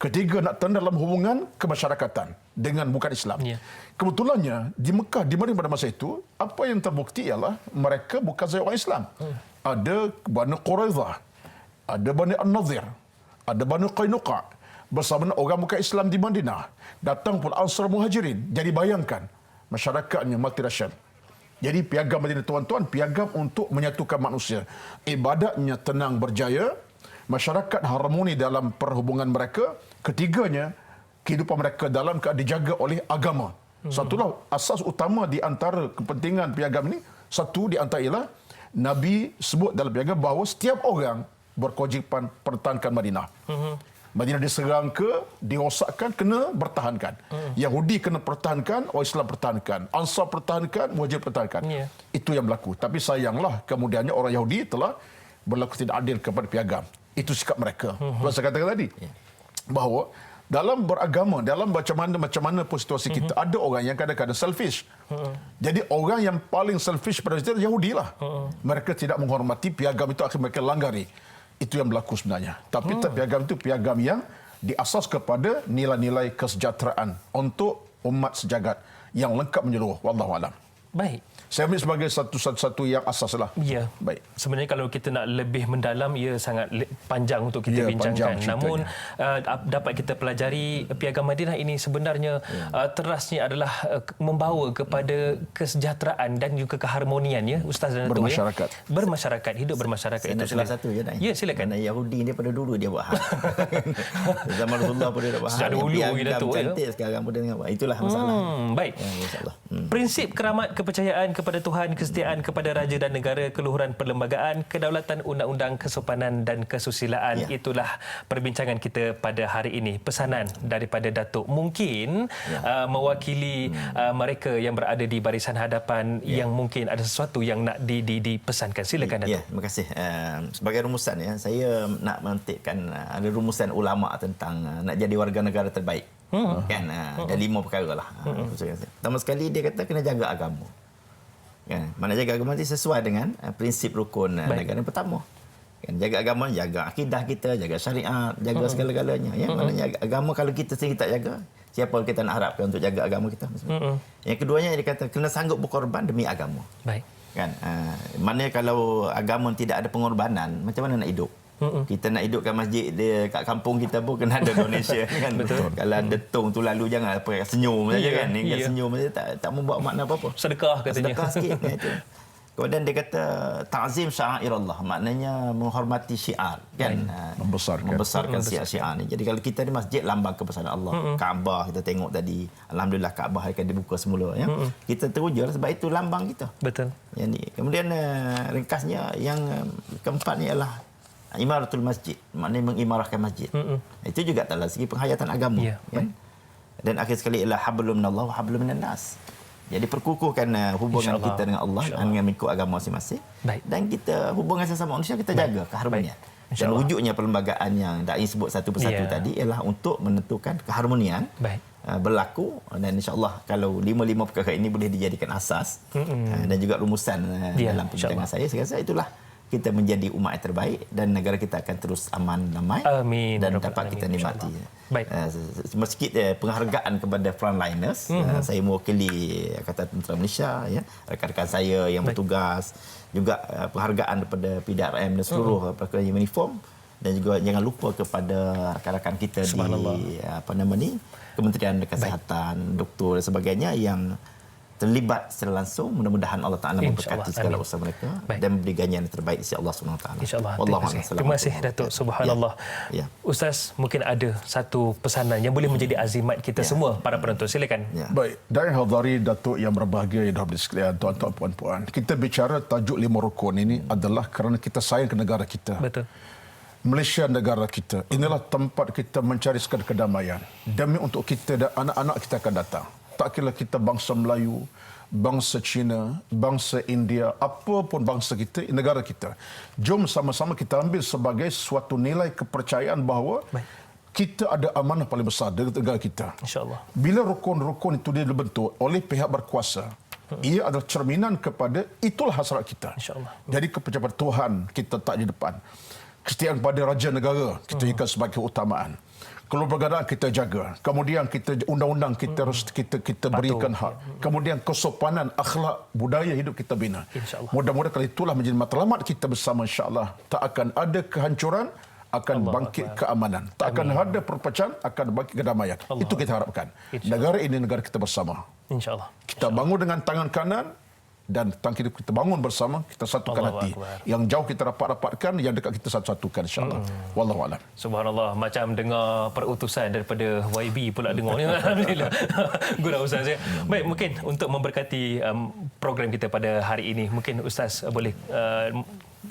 [SPEAKER 7] Ketiga, nak tenang dalam hubungan kemasyarakatan. dengan bukan Islam.
[SPEAKER 1] Ya.
[SPEAKER 7] Kebetulannya di Mekah, di Madinah pada masa itu, apa yang terbukti ialah mereka bukan sahaja orang Islam. Ada Bani Quraidah, ada Bani An-Nadhir, ada Bani Qainuqa bersama orang bukan Islam di Madinah. Datang pun Ansar Muhajirin. Jadi bayangkan masyarakatnya multiracial. Jadi piagam Madinah tuan-tuan, piagam untuk menyatukan manusia. Ibadatnya tenang berjaya, masyarakat harmoni dalam perhubungan mereka. Ketiganya, kehidupan mereka dalam keadaan dijaga oleh agama. Satulah asas utama di antara kepentingan piagam ini. Satu di antara ialah Nabi sebut dalam piagam bahawa setiap orang berkewajipan pertahankan Madinah. Madinah diserang dirosakkan, kena bertahankan. Yahudi kena pertahankan, orang Islam pertahankan. Ansar pertahankan, Muhajir pertahankan.
[SPEAKER 1] Yeah.
[SPEAKER 7] Itu yang berlaku. Tapi sayanglah kemudiannya orang Yahudi telah berlaku tidak adil kepada piagam. Itu sikap mereka. Saya katakan tadi. Bahawa dalam beragama, dalam macam mana pun situasi kita, ada orang yang kadang-kadang selfish. Jadi orang yang paling selfish pada kita Yahudi lah. Mereka tidak menghormati piagam itu, akhirnya mereka langgari. Itu yang berlaku sebenarnya. Tapi piagam itu piagam yang diasas kepada nilai-nilai kesejahteraan untuk umat sejagat yang lengkap menyeluruh. Wallahualam.
[SPEAKER 1] Baik.
[SPEAKER 7] Saya ambil sebagai satu yang asas lah.
[SPEAKER 1] Ya.
[SPEAKER 7] Baik.
[SPEAKER 1] Sebenarnya kalau kita nak lebih mendalam, ia sangat panjang untuk kita bincangkan. Namun dapat kita pelajari piagam Madinah ini sebenarnya terasnya adalah membawa kepada kesejahteraan dan juga keharmonian, ya Ustaz dan Datuk,
[SPEAKER 7] bermasyarakat.
[SPEAKER 1] Ya? Bermasyarakat, hidup bermasyarakat.
[SPEAKER 6] Itu salah satu je.
[SPEAKER 1] Ya, silakan.
[SPEAKER 6] Kerana Yahudi ni pada dulu dia buat hal. Zaman Rasulullah pun dia buat hal.
[SPEAKER 1] Sejak dahulu
[SPEAKER 6] Datuk cantik sekarang pun dia tengok buat. Itulah masalah.
[SPEAKER 1] Baik. Prinsip keramat kepercayaan kepada Tuhan, kesetiaan kepada raja dan negara, keluhuran perlembagaan, kedaulatan, undang-undang, kesopanan dan kesusilaan. Itulah perbincangan kita pada hari ini. Pesanan daripada Datuk mungkin mewakili mereka yang berada di barisan hadapan yang mungkin ada sesuatu yang nak dipesankan. Silakan Datuk.
[SPEAKER 6] Ya, terima kasih. Sebagai rumusan, saya nak menentikkan ada rumusan ulama tentang nak jadi warga negara terbaik. Kan, ada 5 perkara lah. Pertama sekali dia kata kena jaga agama. Kan, mana jaga agama itu sesuai dengan prinsip rukun negara yang pertama. Kan, jaga agama, jaga akidah kita, jaga syariat, jaga segala-galanya. Ya, maknanya agama kalau kita sendiri tak jaga, siapa kita nak harapkan untuk jaga agama kita? Yang keduanya dia kata kena sanggup berkorban demi agama.
[SPEAKER 1] Baik.
[SPEAKER 6] Kan, maknanya kalau agama tidak ada pengorbanan, macam mana nak hidup? Kita nak hidupkan masjid dia kat kampung kita pun kena ada donation kan.
[SPEAKER 1] Betul.
[SPEAKER 6] Kalau ada tong tu lalu jangan apa senyum saja kan. Senyum saja tak membawa makna apa-apa.
[SPEAKER 1] Sedekah katanya.
[SPEAKER 6] Sedekah sikit itu. Kemudian dia kata ta'zim sya'airallah, maknanya menghormati syiar kan. Membesarkan syiar ni. Jadi kalau kita di masjid lambang kebesaran Allah. Kaabah kita tengok tadi, alhamdulillah Kaabah akan dibuka semula ya. Kita teruja sebab itu lambang kita.
[SPEAKER 1] Betul.
[SPEAKER 6] Jadi kemudian ringkasnya yang keempat ni ialah imaratul masjid, maknanya mengimarahkan masjid. Itu juga dalam segi penghayatan agama. Kan? Dan akhir sekali ialah hablum minallah wa hablum minan nas. Jadi perkukuhkan hubungan kita dengan Allah dengan mengikut agama masing-masing. Dan kita hubungan sesama manusia kita jaga keharmonian. Dan wujudnya perlembagaan yang Dai sebut satu persatu tadi ialah untuk menentukan keharmonian berlaku, dan insya-Allah kalau 5 perkara ini boleh dijadikan asas dan juga rumusan dalam perbincangan saya rasa itulah kita menjadi umat yang terbaik dan negara kita akan terus aman, damai dan dapat kita nikmati.
[SPEAKER 1] Baik.
[SPEAKER 6] Sedikit penghargaan kepada frontliners. Saya mewakili Angkatan Tentera Malaysia, ya, rekan-rekan saya yang bertugas, juga penghargaan kepada PDRM dan seluruh perkara uniform, dan juga jangan lupa kepada rakan-rakan kita di Kementerian Kesihatan, doktor dan sebagainya yang terlibat secara langsung. Mudah-mudahan Allah Ta'ala memberkati segala usaha mereka dan memberi ganjaran yang terbaik di Allah SWT.
[SPEAKER 1] InsyaAllah. Terima kasih Datuk. Subhanallah. Ustaz, mungkin ada satu pesanan yang boleh menjadi azimat kita semua, para penonton. Silakan.
[SPEAKER 7] Baik. Dan hadari Datuk yang berbahagia, yang dihormati sekalian, tuan-tuan, puan-puan. Kita bicara tajuk 5 rukun ini adalah kerana kita sayang ke negara kita.
[SPEAKER 1] Betul.
[SPEAKER 7] Malaysia negara kita. Inilah tempat kita mencari sekadar kedamaian. Demi untuk kita dan anak-anak kita akan datang. Tak kira kita bangsa Melayu, bangsa Cina, bangsa India, apapun bangsa kita, negara kita. Jom sama-sama kita ambil sebagai suatu nilai kepercayaan bahawa kita ada amanah paling besar dari negara kita.
[SPEAKER 1] InsyaAllah.
[SPEAKER 7] Bila rukun-rukun itu dibentuk oleh pihak berkuasa, ia adalah cerminan kepada itulah hasrat kita.
[SPEAKER 1] InsyaAllah.
[SPEAKER 7] Jadi kepercayaan Tuhan kita tak di depan. Kesetiaan kepada raja negara kita ikat sebagai utamaan. Kelembagaan kita jaga. Kemudian kita undang-undang kita harus kita berikan hak. Kemudian kesopanan, akhlak, budaya hidup kita bina. Mudah-mudahan kalau itulah menjadi matlamat kita bersama, insya-Allah. Tak akan ada kehancuran, akan bangkit keamanan. Tak akan ada perpecahan, akan bangkit kedamaian. Itu kita harapkan. Negara ini negara kita bersama.
[SPEAKER 1] InsyaAllah.
[SPEAKER 7] Kita bangun dengan tangan kanan dan tangan kita bangun bersama, kita satukan hati. Yang jauh kita dapatkan, yang dekat kita satu-satukan, insya-Allah. Wallahu a'lam.
[SPEAKER 1] Subhanallah, macam dengar perutusan daripada YB pula dengarnya. Alhamdulillah. Guna Ustaz ya. Baik, mungkin untuk memberkati program kita pada hari ini, mungkin Ustaz boleh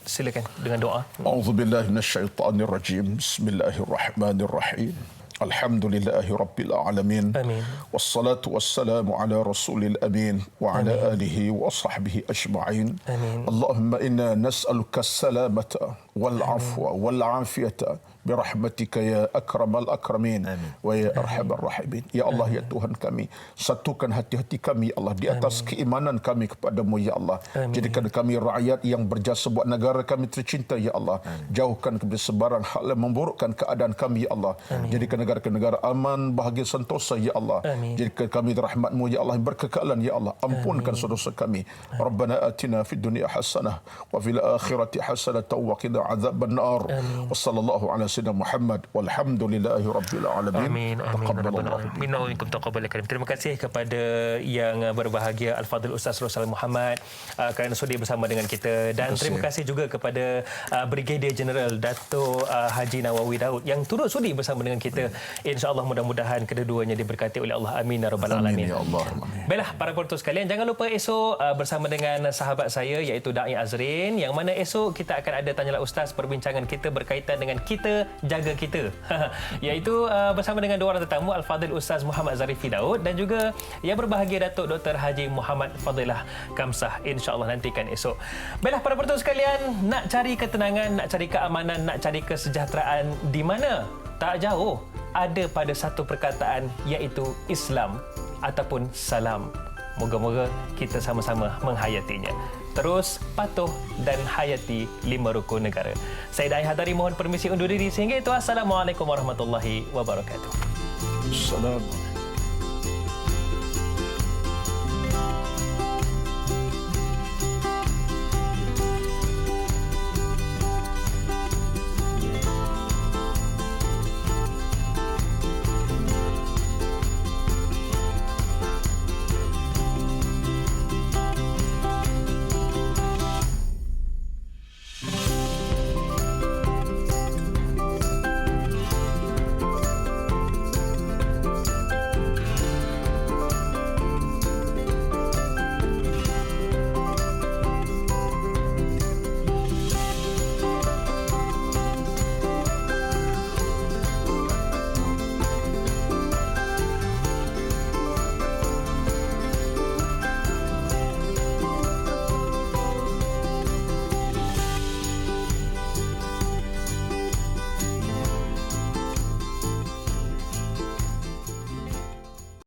[SPEAKER 1] silakan dengan doa.
[SPEAKER 7] A'udzubillahi minasyaitonirrajim. Bismillahirrahmanirrahim. Alhamdulillahi Rabbil Alamin.
[SPEAKER 1] Amin.
[SPEAKER 7] Wassalatu wassalamu ala Rasulil Amin wa ala alihi wa sahbihi ajma'in.
[SPEAKER 1] Amin.
[SPEAKER 7] Allahumma inna nas'aluka salamata wal afwa wal afiyata birahmatika ya akramal akramin wa ya arhamar rahimin. Ya Allah, ya Tuhan kami, satukan hati-hati kami ya Allah di atas keimanan kami kepadamu ya Allah. Jadikan kami rakyat yang berjasa buat negara kami tercinta ya Allah. Jauhkan kepada sebarang hal yang memburukkan keadaan kami ya Allah. Jadikan negara aman, bahagia, sentosa ya Allah. Jadikan kami rahmatmu ya Allah, berkekalan ya Allah. Ampunkan dosa kami. Rabbana atina fid dunya hasanah wa fil akhirati hasanah wa qina adzaban nar. Wa sallallahu ala sayyidina Muhammad walhamdulillahi rabbil alamin.
[SPEAKER 1] Amin. Minna wa minkum taqabbal karim. Terima kasih kepada yang berbahagia Al-Fadhil Ustaz Rosal Muhammad kerana sudi bersama dengan kita, dan terima kasih juga kepada Brigadier General Dato' Haji Nawawi Daud yang turut sudi bersama dengan kita. InsyaAllah mudah-mudahan kedua-duanya diberkati oleh Allah. Amin ya rabbal alamin.
[SPEAKER 7] Ya Allah.
[SPEAKER 1] Baiklah para penonton sekalian, jangan lupa esok bersama dengan sahabat saya iaitu Da'i Azrin, yang mana esok kita akan ada Tanyalah Ustaz, perbincangan kita berkaitan dengan kita jaga kita. Iaitu bersama dengan dua orang tetamu, Al-Fadhil Ustaz Muhammad Zarifi Daud dan juga yang berbahagia Datuk Dr. Haji Muhammad Fadilah Kamsah. InsyaAllah nantikan esok. Baiklah para penonton sekalian, nak cari ketenangan, nak cari keamanan, nak cari kesejahteraan di mana? Tak jauh. Ada pada satu perkataan iaitu Islam ataupun salam. Moga-moga kita sama-sama menghayatinya. Terus patuh dan hayati 5 rukun negara. Saya Dai Hadari mohon permisi undur diri. Sehingga itu, Assalamualaikum warahmatullahi wabarakatuh.
[SPEAKER 7] Salam.